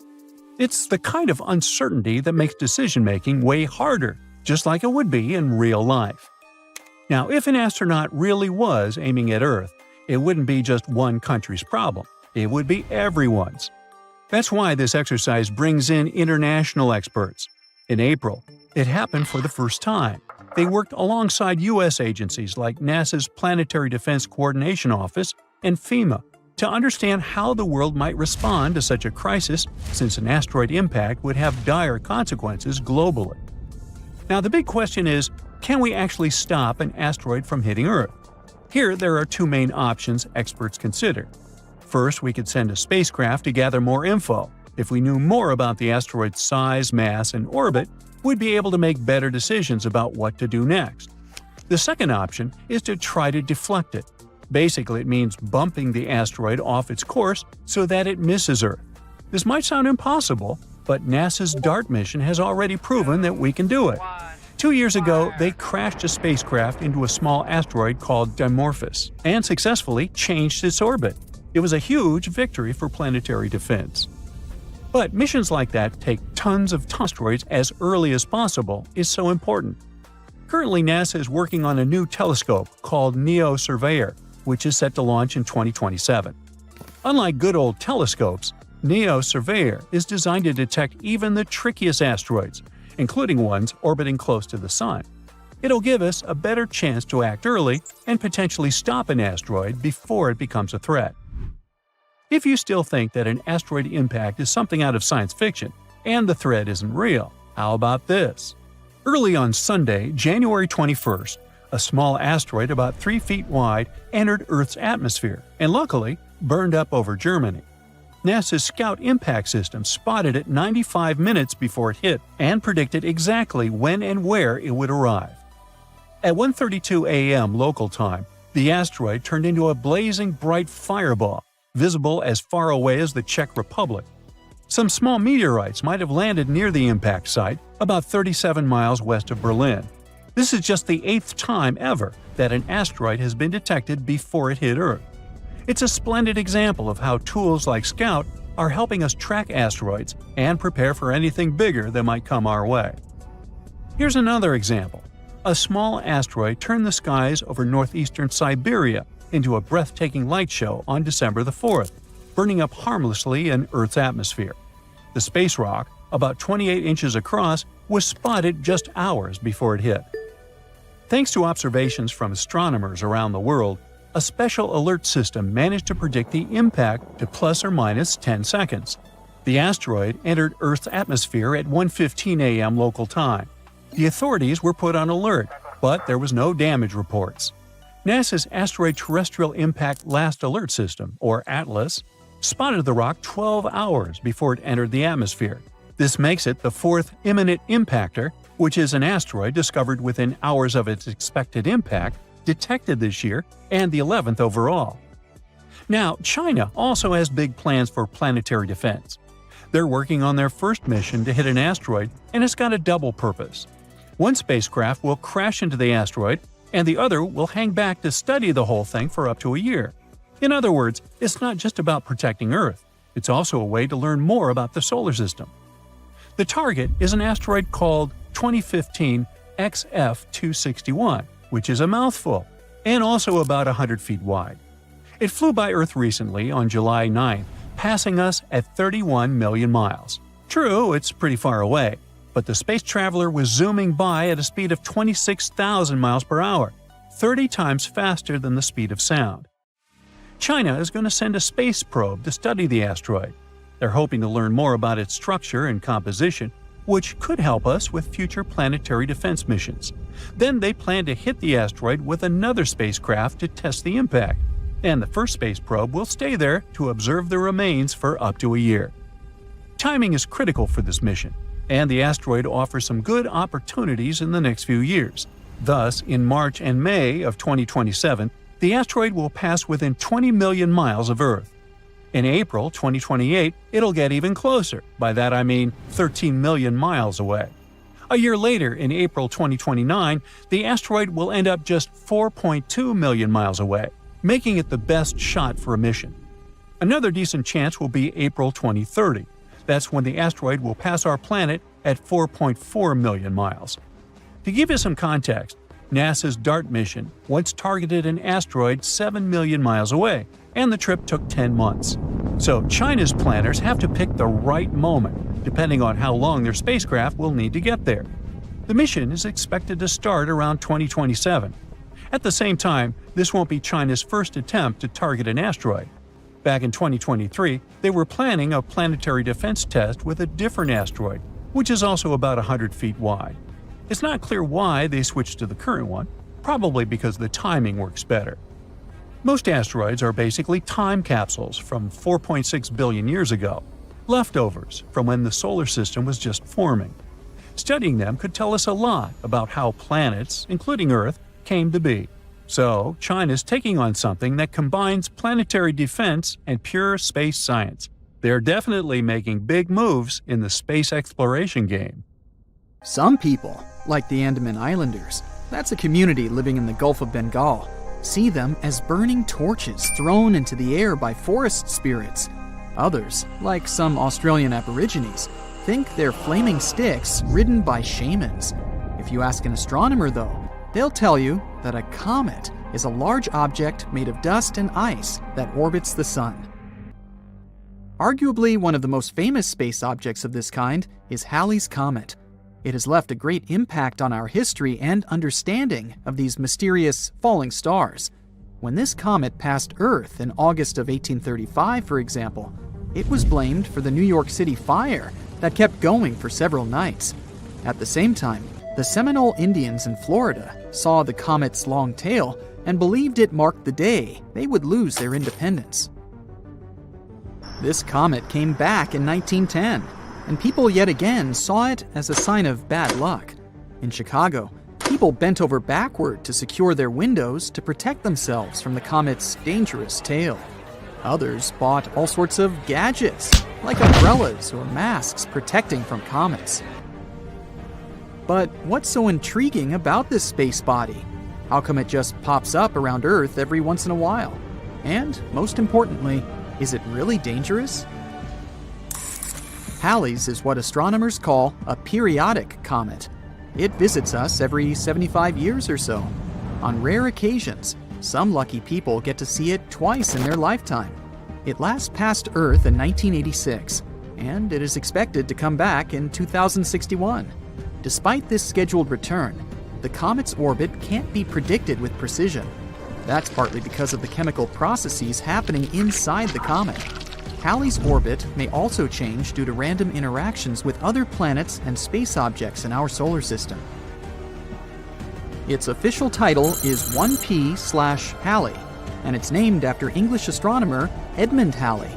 It's the kind of uncertainty that makes decision-making way harder, just like it would be in real life. Now, if an astronaut really was aiming at Earth, it wouldn't be just one country's problem. It would be everyone's. That's why this exercise brings in international experts. In April, it happened for the first time. They worked alongside U.S. agencies like NASA's Planetary Defense Coordination Office and FEMA to understand how the world might respond to such a crisis, since an asteroid impact would have dire consequences globally. Now, the big question is, can we actually stop an asteroid from hitting Earth? Here, there are two main options experts consider. First, we could send a spacecraft to gather more info. If we knew more about the asteroid's size, mass, and orbit, we'd be able to make better decisions about what to do next. The second option is to try to deflect it. Basically, it means bumping the asteroid off its course so that it misses Earth. This might sound impossible, but NASA's DART mission has already proven that we can do it. 2 years ago, they crashed a spacecraft into a small asteroid called Dimorphos and successfully changed its orbit. It was a huge victory for planetary defense. But missions like that take tons of asteroids as early as possible is so important. Currently, NASA is working on a new telescope called NEO-Surveyor, which is set to launch in 2027. Unlike good old telescopes, NEO-Surveyor is designed to detect even the trickiest asteroids, including ones orbiting close to the Sun. It'll give us a better chance to act early and potentially stop an asteroid before it becomes a threat. If you still think that an asteroid impact is something out of science fiction and the threat isn't real, how about this? Early on Sunday, January 21st, a small asteroid about 3 feet wide entered Earth's atmosphere and luckily burned up over Germany. NASA's Scout Impact System spotted it 95 minutes before it hit and predicted exactly when and where it would arrive. At 1:32 a.m. local time, the asteroid turned into a blazing bright fireball, visible as far away as the Czech Republic. Some small meteorites might have landed near the impact site, about 37 miles west of Berlin. This is just the 8th time ever that an asteroid has been detected before it hit Earth. It's a splendid example of how tools like Scout are helping us track asteroids and prepare for anything bigger that might come our way. Here's another example. A small asteroid turned the skies over northeastern Siberia into a breathtaking light show on December the 4th. burning up harmlessly in Earth's atmosphere. The space rock, about 28 inches across, was spotted just hours before it hit. Thanks to observations from astronomers around the world, a special alert system managed to predict the impact to plus or minus 10 seconds. The asteroid entered Earth's atmosphere at 1:15 a.m. local time. The authorities were put on alert, but there was no damage reports. NASA's Asteroid Terrestrial Impact Last Alert System, or ATLAS, spotted the rock 12 hours before it entered the atmosphere. This makes it the fourth imminent impactor, which is an asteroid discovered within hours of its expected impact, detected this year, and the 11th overall. Now, China also has big plans for planetary defense. They're working on their first mission to hit an asteroid, and it's got a double purpose. One spacecraft will crash into the asteroid, and the other will hang back to study the whole thing for up to a year. In other words, it's not just about protecting Earth, it's also a way to learn more about the solar system. The target is an asteroid called 2015 XF261, which is a mouthful, and also about 100 feet wide. It flew by Earth recently on July 9, passing us at 31 million miles. True, it's pretty far away, but the space traveler was zooming by at a speed of 26,000 miles per hour, 30 times faster than the speed of sound. China is going to send a space probe to study the asteroid. They're hoping to learn more about its structure and composition, which could help us with future planetary defense missions. Then they plan to hit the asteroid with another spacecraft to test the impact, and the first space probe will stay there to observe the remains for up to a year. Timing is critical for this mission, and the asteroid offers some good opportunities in the next few years. Thus, in March and May of 2027, the asteroid will pass within 20 million miles of Earth. In April 2028, it'll get even closer. By that I mean 13 million miles away. A year later, in April 2029, the asteroid will end up just 4.2 million miles away, making it the best shot for a mission. Another decent chance will be April 2030. That's when the asteroid will pass our planet at 4.4 million miles. To give you some context, NASA's DART mission once targeted an asteroid 7 million miles away, and the trip took 10 months. So China's planners have to pick the right moment, depending on how long their spacecraft will need to get there. The mission is expected to start around 2027. At the same time, this won't be China's first attempt to target an asteroid. Back in 2023, they were planning a planetary defense test with a different asteroid, which is also about 100 feet wide. It's not clear why they switched to the current one, probably because the timing works better. Most asteroids are basically time capsules from 4.6 billion years ago, leftovers from when the solar system was just forming. Studying them could tell us a lot about how planets, including Earth, came to be. So, China's taking on something that combines planetary defense and pure space science. They're definitely making big moves in the space exploration game. Some people, like the Andaman Islanders, that's a community living in the Gulf of Bengal, see them as burning torches thrown into the air by forest spirits. Others, like some Australian Aborigines, think they're flaming sticks ridden by shamans. If you ask an astronomer, though, they'll tell you that a comet is a large object made of dust and ice that orbits the sun. Arguably one of the most famous space objects of this kind is Halley's Comet. It has left a great impact on our history and understanding of these mysterious falling stars. When this comet passed Earth in August of 1835, for example, it was blamed for the New York City fire that kept going for several nights. At the same time, the Seminole Indians in Florida saw the comet's long tail and believed it marked the day they would lose their independence. This comet came back in 1910, and people yet again saw it as a sign of bad luck. In Chicago, people bent over backward to secure their windows to protect themselves from the comet's dangerous tail. Others bought all sorts of gadgets, like umbrellas or masks protecting from comets. But what's so intriguing about this space body? How come it just pops up around Earth every once in a while? And, most importantly, is it really dangerous? Halley's is what astronomers call a periodic comet. It visits us every 75 years or so. On rare occasions, some lucky people get to see it twice in their lifetime. It last passed Earth in 1986, and it is expected to come back in 2061. Despite this scheduled return, the comet's orbit can't be predicted with precision. That's partly because of the chemical processes happening inside the comet. Halley's orbit may also change due to random interactions with other planets and space objects in our solar system. Its official title is 1P/Halley, and it's named after English astronomer Edmund Halley.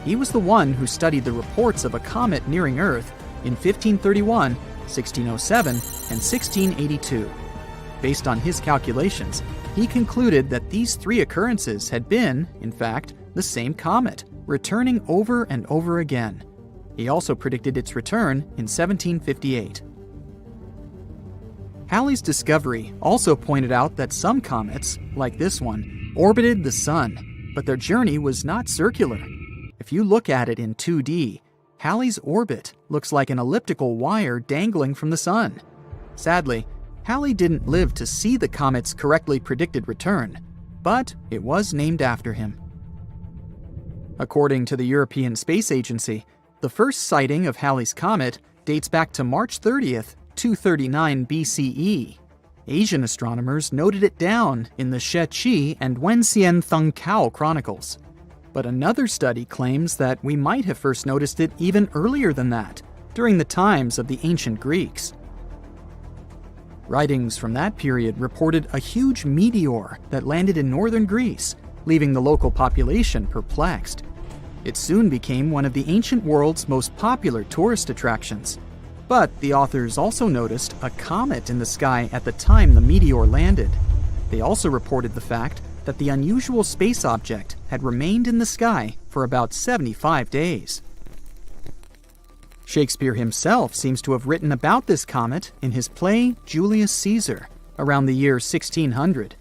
He was the one who studied the reports of a comet nearing Earth in 1531, 1607, and 1682. Based on his calculations, he concluded that these three occurrences had been, in fact, the same comet, returning over and over again. He also predicted its return in 1758. Halley's discovery also pointed out that some comets, like this one, orbited the Sun, but their journey was not circular. If you look at it in 2D, Halley's orbit looks like an elliptical wire dangling from the Sun. Sadly, Halley didn't live to see the comet's correctly predicted return, but it was named after him. According to the European Space Agency, the first sighting of Halley's comet dates back to March 30th, 239 BCE. Asian astronomers noted it down in the Sheqi and Wenxian Thungkao chronicles. But another study claims that we might have first noticed it even earlier than that, during the times of the ancient Greeks. Writings from that period reported a huge meteor that landed in northern Greece, leaving the local population perplexed. It soon became one of the ancient world's most popular tourist attractions. But the authors also noticed a comet in the sky at the time the meteor landed. They also reported the fact that the unusual space object had remained in the sky for about 75 days. Shakespeare himself seems to have written about this comet in his play Julius Caesar, around the year 1600.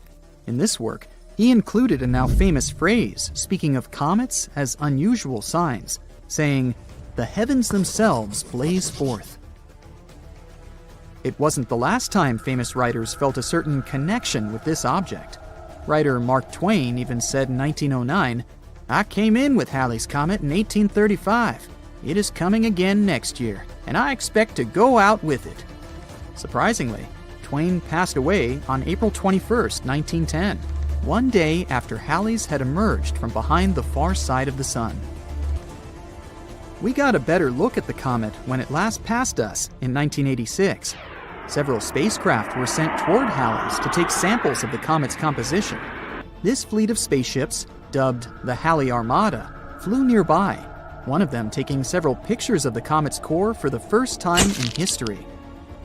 In this work, he included a now famous phrase speaking of comets as unusual signs, saying, "The heavens themselves blaze forth." It wasn't the last time famous writers felt a certain connection with this object. Writer Mark Twain even said in 1909, "I came in with Halley's Comet in 1835. It is coming again next year, and I expect to go out with it." Surprisingly, Twain passed away on April 21st, 1910, one day after Halley's had emerged from behind the far side of the Sun. We got a better look at the comet when it last passed us in 1986. Several spacecraft were sent toward Halley's to take samples of the comet's composition. This fleet of spaceships, dubbed the Halley Armada, flew nearby, one of them taking several pictures of the comet's core for the first time in history.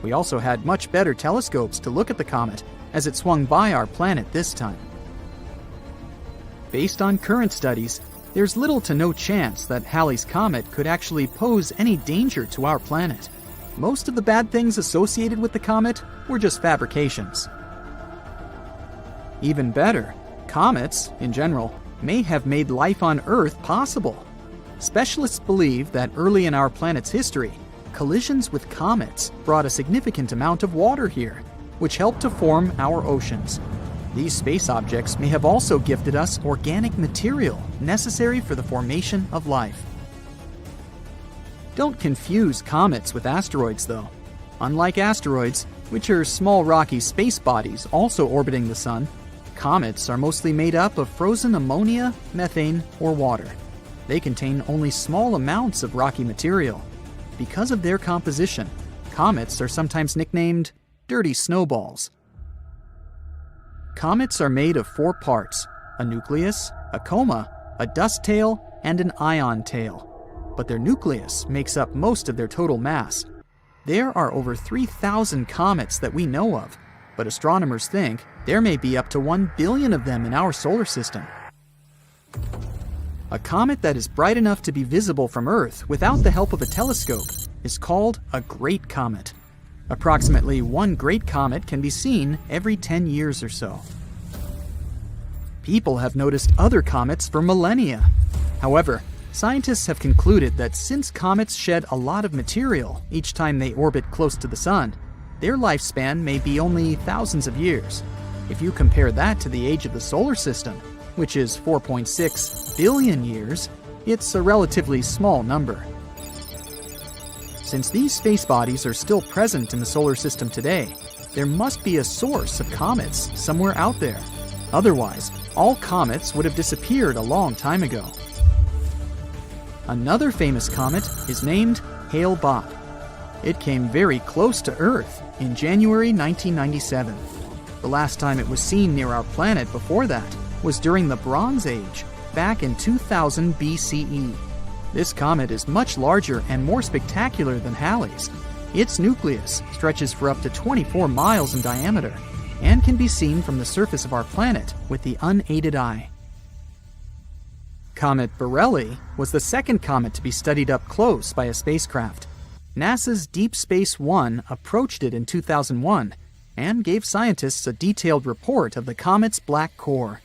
We also had much better telescopes to look at the comet as it swung by our planet this time. Based on current studies, there's little to no chance that Halley's Comet could actually pose any danger to our planet. Most of the bad things associated with the comet were just fabrications. Even better, comets, in general, may have made life on Earth possible. Specialists believe that early in our planet's history, collisions with comets brought a significant amount of water here, which helped to form our oceans. These space objects may have also gifted us organic material necessary for the formation of life. Don't confuse comets with asteroids, though. Unlike asteroids, which are small rocky space bodies also orbiting the Sun, comets are mostly made up of frozen ammonia, methane, or water. They contain only small amounts of rocky material. Because of their composition, comets are sometimes nicknamed dirty snowballs. Comets are made of 4 parts: a nucleus, a coma, a dust tail, and an ion tail. But their nucleus makes up most of their total mass. There are over 3,000 comets that we know of, but astronomers think there may be up to 1 billion of them in our solar system. A comet that is bright enough to be visible from Earth without the help of a telescope is called a great comet. Approximately 1 great comet can be seen every 10 years or so. People have noticed other comets for millennia. However, scientists have concluded that since comets shed a lot of material each time they orbit close to the Sun, their lifespan may be only thousands of years. If you compare that to the age of the solar system, which is 4.6 billion years, it's a relatively small number. Since these space bodies are still present in the solar system today, there must be a source of comets somewhere out there. Otherwise, all comets would have disappeared a long time ago. Another famous comet is named Hale-Bopp. It came very close to Earth in January 1997. The last time it was seen near our planet before that was during the Bronze Age, back in 2000 BCE. This comet is much larger and more spectacular than Halley's. Its nucleus stretches for up to 24 miles in diameter and can be seen from the surface of our planet with the unaided eye. Comet Borrelly was the second comet to be studied up close by a spacecraft. NASA's Deep Space One approached it in 2001 and gave scientists a detailed report of the comet's black core.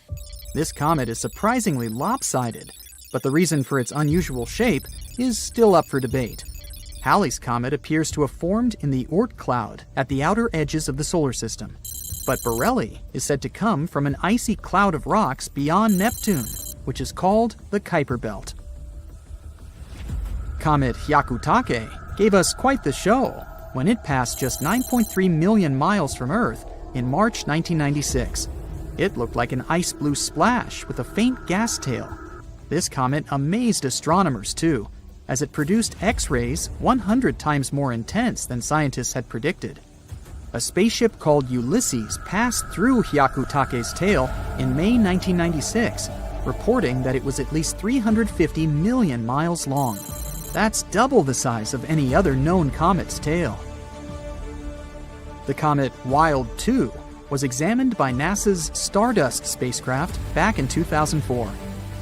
This comet is surprisingly lopsided, but the reason for its unusual shape is still up for debate. Halley's comet appears to have formed in the Oort cloud at the outer edges of the solar system. But Borrelly is said to come from an icy cloud of rocks beyond Neptune, which is called the Kuiper Belt. Comet Hyakutake gave us quite the show when it passed just 9.3 million miles from Earth in March 1996. It looked like an ice blue splash with a faint gas tail. This comet amazed astronomers too, as it produced X-rays 100 times more intense than scientists had predicted. A spaceship called Ulysses passed through Hyakutake's tail in May 1996, reporting that it was at least 350 million miles long. That's double the size of any other known comet's tail. The comet Wild 2 was examined by NASA's Stardust spacecraft back in 2004.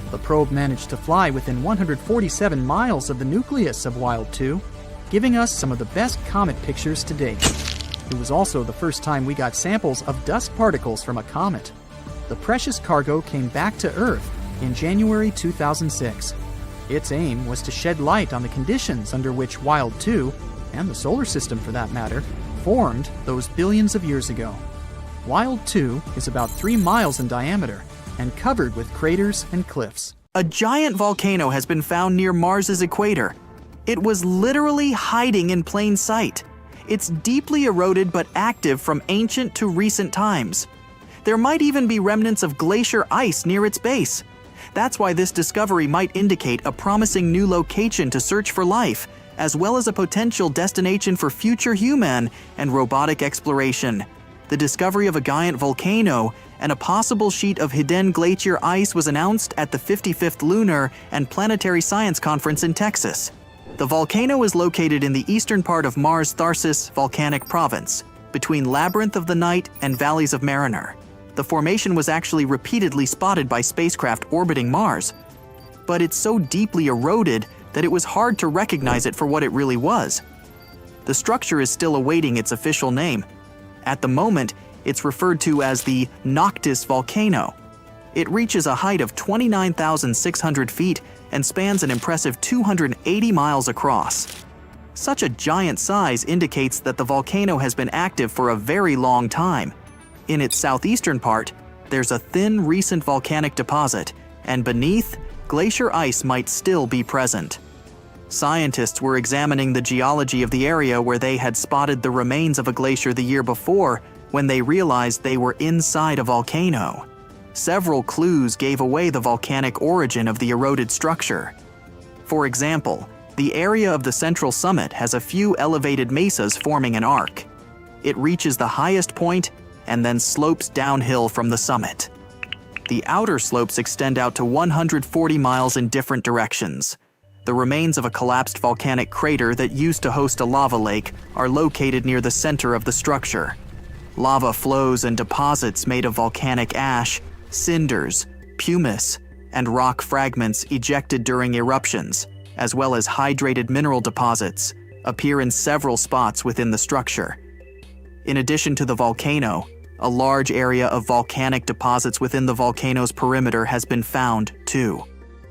The probe managed to fly within 147 miles of the nucleus of Wild 2, giving us some of the best comet pictures to date. It was also the first time we got samples of dust particles from a comet. The precious cargo came back to Earth in January 2006. Its aim was to shed light on the conditions under which Wild 2, and the solar system for that matter, formed those billions of years ago. Wild 2 is about 3 miles in diameter and covered with craters and cliffs. A giant volcano has been found near Mars's equator. It was literally hiding in plain sight. It's deeply eroded but active from ancient to recent times. There might even be remnants of glacier ice near its base. That's why this discovery might indicate a promising new location to search for life, as well as a potential destination for future human and robotic exploration. The discovery of a giant volcano and a possible sheet of hidden glacier ice was announced at the 55th Lunar and Planetary Science Conference in Texas. The volcano is located in the eastern part of Mars' Tharsis volcanic province, between Labyrinth of the Night and Valleys of Mariner. The formation was actually repeatedly spotted by spacecraft orbiting Mars, but it's so deeply eroded that it was hard to recognize it for what it really was. The structure is still awaiting its official name. At the moment, it's referred to as the Noctis volcano. It reaches a height of 29,600 feet and spans an impressive 280 miles across. Such a giant size indicates that the volcano has been active for a very long time. In its southeastern part, there's a thin recent volcanic deposit, and beneath, glacier ice might still be present. Scientists were examining the geology of the area where they had spotted the remains of a glacier the year before when they realized they were inside a volcano. Several clues gave away the volcanic origin of the eroded structure. For example, the area of the central summit has a few elevated mesas forming an arc. It reaches the highest point and then slopes downhill from the summit. The outer slopes extend out to 140 miles in different directions. The remains of a collapsed volcanic crater that used to host a lava lake are located near the center of the structure. Lava flows and deposits made of volcanic ash, cinders, pumice, and rock fragments ejected during eruptions, as well as hydrated mineral deposits, appear in several spots within the structure. In addition to the volcano, a large area of volcanic deposits within the volcano's perimeter has been found, too.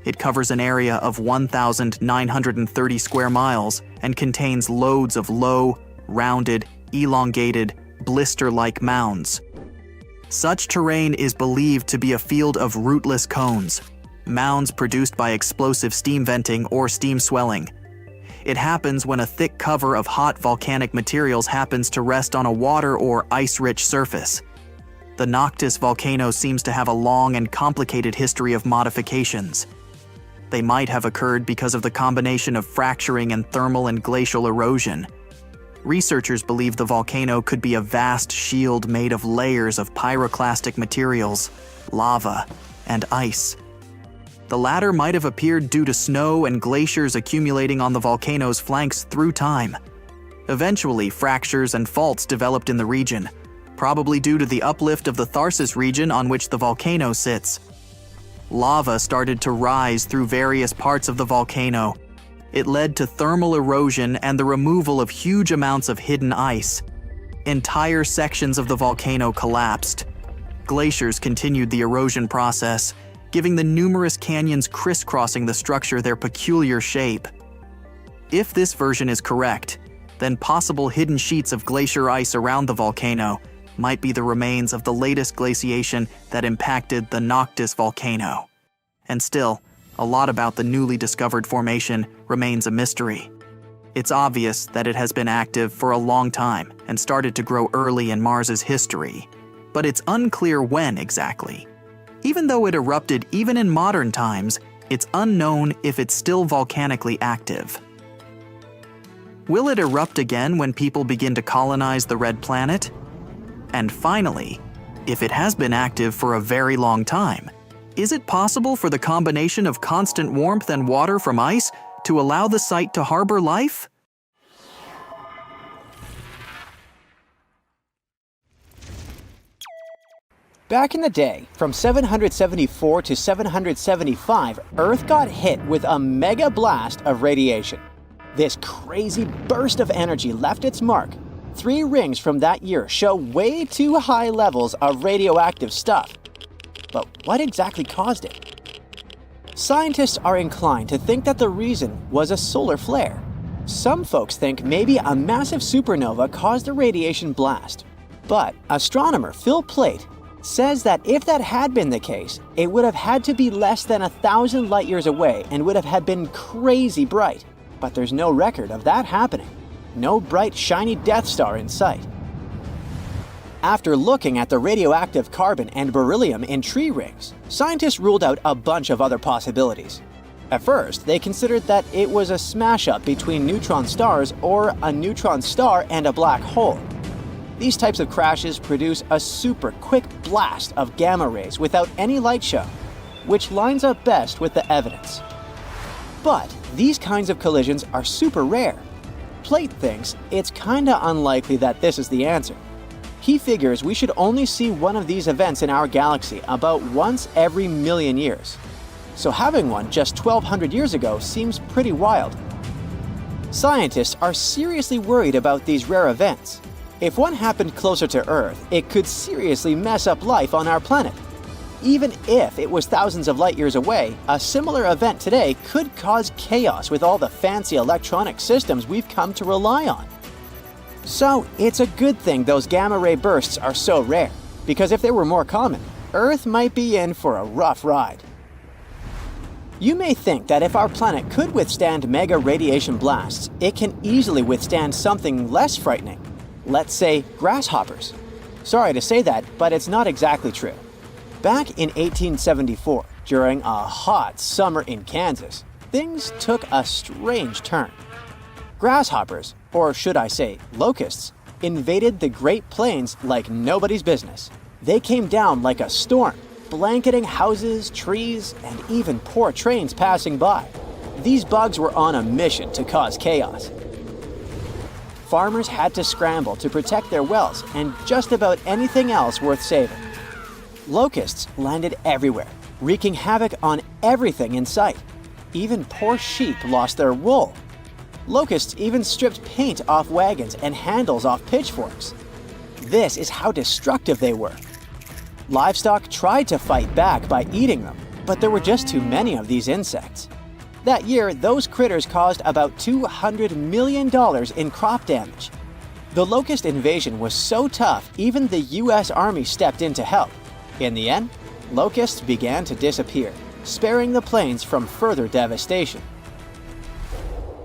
It covers an area of 1,930 square miles and contains loads of low, rounded, elongated, blister-like mounds. Such terrain is believed to be a field of rootless cones, mounds produced by explosive steam venting or steam swelling. It happens when a thick cover of hot volcanic materials happens to rest on a water or ice-rich surface. The Noctis volcano seems to have a long and complicated history of modifications. They might have occurred because of the combination of fracturing and thermal and glacial erosion. Researchers believe the volcano could be a vast shield made of layers of pyroclastic materials, lava, and ice. The latter might have appeared due to snow and glaciers accumulating on the volcano's flanks through time. Eventually, fractures and faults developed in the region, probably due to the uplift of the Tharsis region on which the volcano sits. Lava started to rise through various parts of the volcano. It led to thermal erosion and the removal of huge amounts of hidden ice. Entire sections of the volcano collapsed. Glaciers continued the erosion process, giving the numerous canyons crisscrossing the structure their peculiar shape. If this version is correct, then possible hidden sheets of glacier ice around the volcano might be the remains of the latest glaciation that impacted the Noctis volcano. And still, a lot about the newly discovered formation remains a mystery. It's obvious that it has been active for a long time and started to grow early in Mars's history, but it's unclear when exactly. Even though it erupted even in modern times, it's unknown if it's still volcanically active. Will it erupt again when people begin to colonize the Red Planet? And finally, if it has been active for a very long time, is it possible for the combination of constant warmth and water from ice to allow the site to harbor life? Back in the day, from 774 to 775, Earth got hit with a mega blast of radiation. This crazy burst of energy left its mark. 3 rings from that year show way too high levels of radioactive stuff. But what exactly caused it? Scientists are inclined to think that the reason was a solar flare. Some folks think maybe a massive supernova caused the radiation blast. But astronomer Phil Plait says that if that had been the case, it would have had to be less than 1,000 light years away and would have been crazy bright. But there's no record of that happening. No bright, shiny Death Star in sight. After looking at the radioactive carbon and beryllium in tree rings, scientists ruled out a bunch of other possibilities. At first, they considered that it was a smash-up between neutron stars or a neutron star and a black hole. These types of crashes produce a super quick blast of gamma rays without any light show, which lines up best with the evidence. But these kinds of collisions are super rare. Plait thinks it's kinda unlikely that this is the answer. He figures we should only see one of these events in our galaxy about once every million years. So having one just 1,200 years ago seems pretty wild. Scientists are seriously worried about these rare events. If one happened closer to Earth, it could seriously mess up life on our planet. Even if it was thousands of light years away, a similar event today could cause chaos with all the fancy electronic systems we've come to rely on. So it's a good thing those gamma ray bursts are so rare, because if they were more common, Earth might be in for a rough ride. You may think that if our planet could withstand mega radiation blasts, it can easily withstand something less frightening. Let's say grasshoppers. Sorry to say that, but it's not exactly true. Back in 1874, during a hot summer in Kansas, things took a strange turn. Grasshoppers, or should I say locusts, invaded the Great Plains like nobody's business. They came down like a storm, blanketing houses, trees, and even poor trains passing by. These bugs were on a mission to cause chaos. Farmers had to scramble to protect their wells and just about anything else worth saving. Locusts landed everywhere, wreaking havoc on everything in sight. Even poor sheep lost their wool. Locusts even stripped paint off wagons and handles off pitchforks. This is how destructive they were. Livestock tried to fight back by eating them, but there were just too many of these insects. That year, those critters caused about $200 million in crop damage. The locust invasion was so tough, even the US Army stepped in to help. In the end, locusts began to disappear, sparing the plains from further devastation.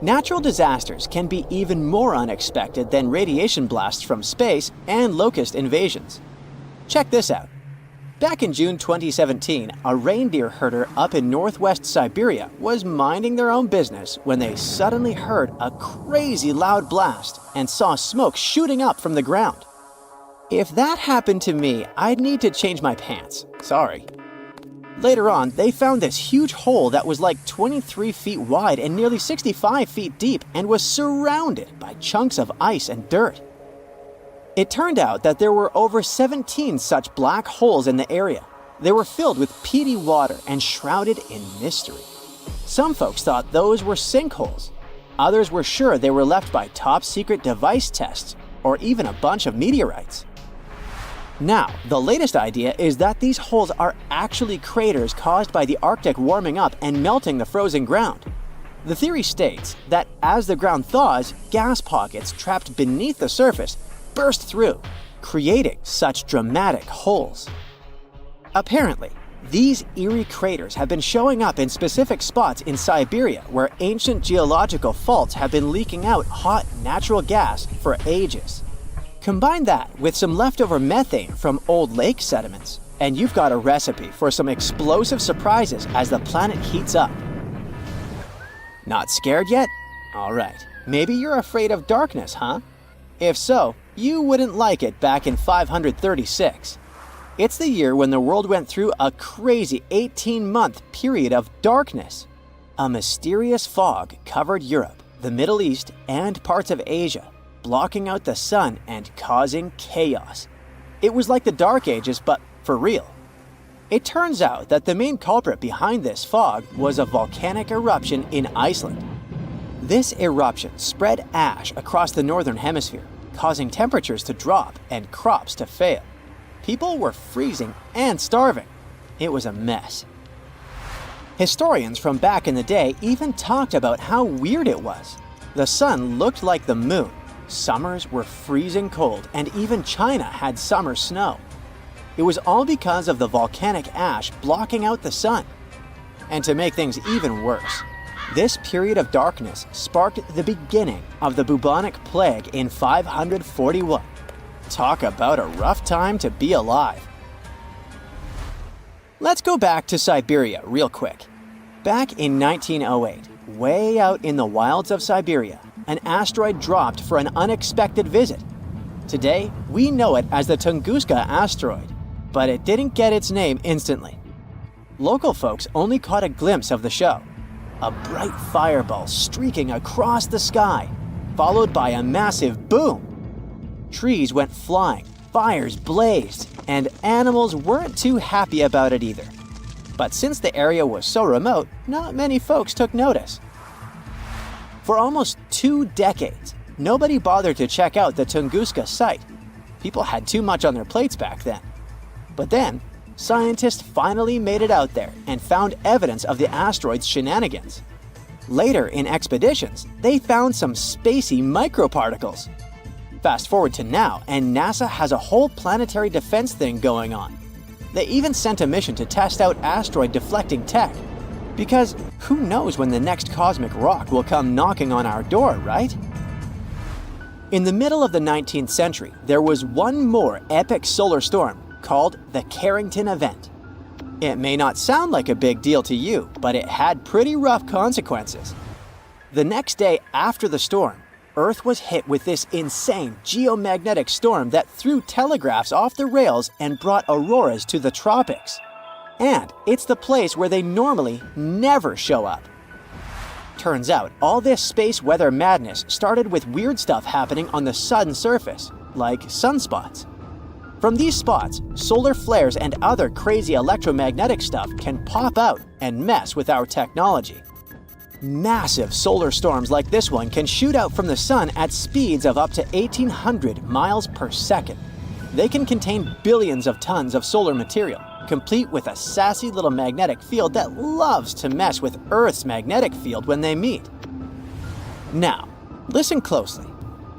Natural disasters can be even more unexpected than radiation blasts from space and locust invasions. Check this out. Back in June 2017, a reindeer herder up in northwest Siberia was minding their own business when they suddenly heard a crazy loud blast and saw smoke shooting up from the ground. If that happened to me, I'd need to change my pants. Sorry. Later on, they found this huge hole that was like 23 feet wide and nearly 65 feet deep and was surrounded by chunks of ice and dirt. It turned out that there were over 17 such black holes in the area. They were filled with peaty water and shrouded in mystery. Some folks thought those were sinkholes. Others were sure they were left by top-secret device tests or even a bunch of meteorites. Now, the latest idea is that these holes are actually craters caused by the Arctic warming up and melting the frozen ground. The theory states that as the ground thaws, gas pockets trapped beneath the surface burst through, creating such dramatic holes. Apparently, these eerie craters have been showing up in specific spots in Siberia where ancient geological faults have been leaking out hot natural gas for ages. Combine that with some leftover methane from old lake sediments, and you've got a recipe for some explosive surprises as the planet heats up. Not scared yet? Alright, maybe you're afraid of darkness, huh? If so, you wouldn't like it back in 536. It's the year when the world went through a crazy 18-month period of darkness. A mysterious fog covered Europe, the Middle East, and parts of Asia, blocking out the sun and causing chaos. It was like the Dark Ages, but for real. It turns out that the main culprit behind this fog was a volcanic eruption in Iceland. This eruption spread ash across the northern hemisphere, causing temperatures to drop and crops to fail. People were freezing and starving. It was a mess. Historians from back in the day even talked about how weird it was. The sun looked like the moon. Summers were freezing cold, and even China had summer snow. It was all because of the volcanic ash blocking out the sun. And to make things even worse, this period of darkness sparked the beginning of the bubonic plague in 541. Talk about a rough time to be alive. Let's go back to Siberia real quick. Back in 1908, way out in the wilds of Siberia, an asteroid dropped for an unexpected visit. Today, we know it as the Tunguska asteroid, but it didn't get its name instantly. Local folks only caught a glimpse of the show. A bright fireball streaking across the sky, followed by a massive boom. Trees went flying, fires blazed, and animals weren't too happy about it either. But since the area was so remote, not many folks took notice. For almost 2 decades, nobody bothered to check out the Tunguska site. People had too much on their plates back then. But then, scientists finally made it out there and found evidence of the asteroid's shenanigans. Later in expeditions, they found some spacey microparticles. Fast forward to now, and NASA has a whole planetary defense thing going on. They even sent a mission to test out asteroid deflecting tech. Because who knows when the next cosmic rock will come knocking on our door, right? In the middle of the 19th century, there was one more epic solar storm called the Carrington Event. It may not sound like a big deal to you, but it had pretty rough consequences. The next day after the storm, Earth was hit with this insane geomagnetic storm that threw telegraphs off the rails and brought auroras to the tropics. And it's the place where they normally never show up. Turns out, all this space weather madness started with weird stuff happening on the sun's surface, like sunspots. From these spots, solar flares and other crazy electromagnetic stuff can pop out and mess with our technology. Massive solar storms like this one can shoot out from the sun at speeds of up to 1,800 miles per second. They can contain billions of tons of solar material, complete with a sassy little magnetic field that loves to mess with Earth's magnetic field when they meet. Now, listen closely.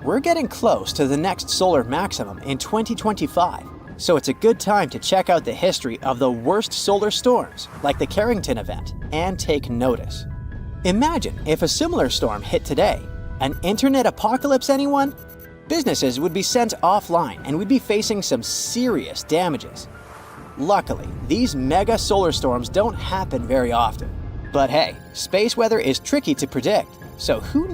We're getting close to the next solar maximum in 2025, so it's a good time to check out the history of the worst solar storms, like the Carrington event, and take notice. Imagine if a similar storm hit today. An internet apocalypse, anyone? Businesses would be sent offline and we'd be facing some serious damages. Luckily, these mega solar storms don't happen very often. But hey, space weather is tricky to predict, so who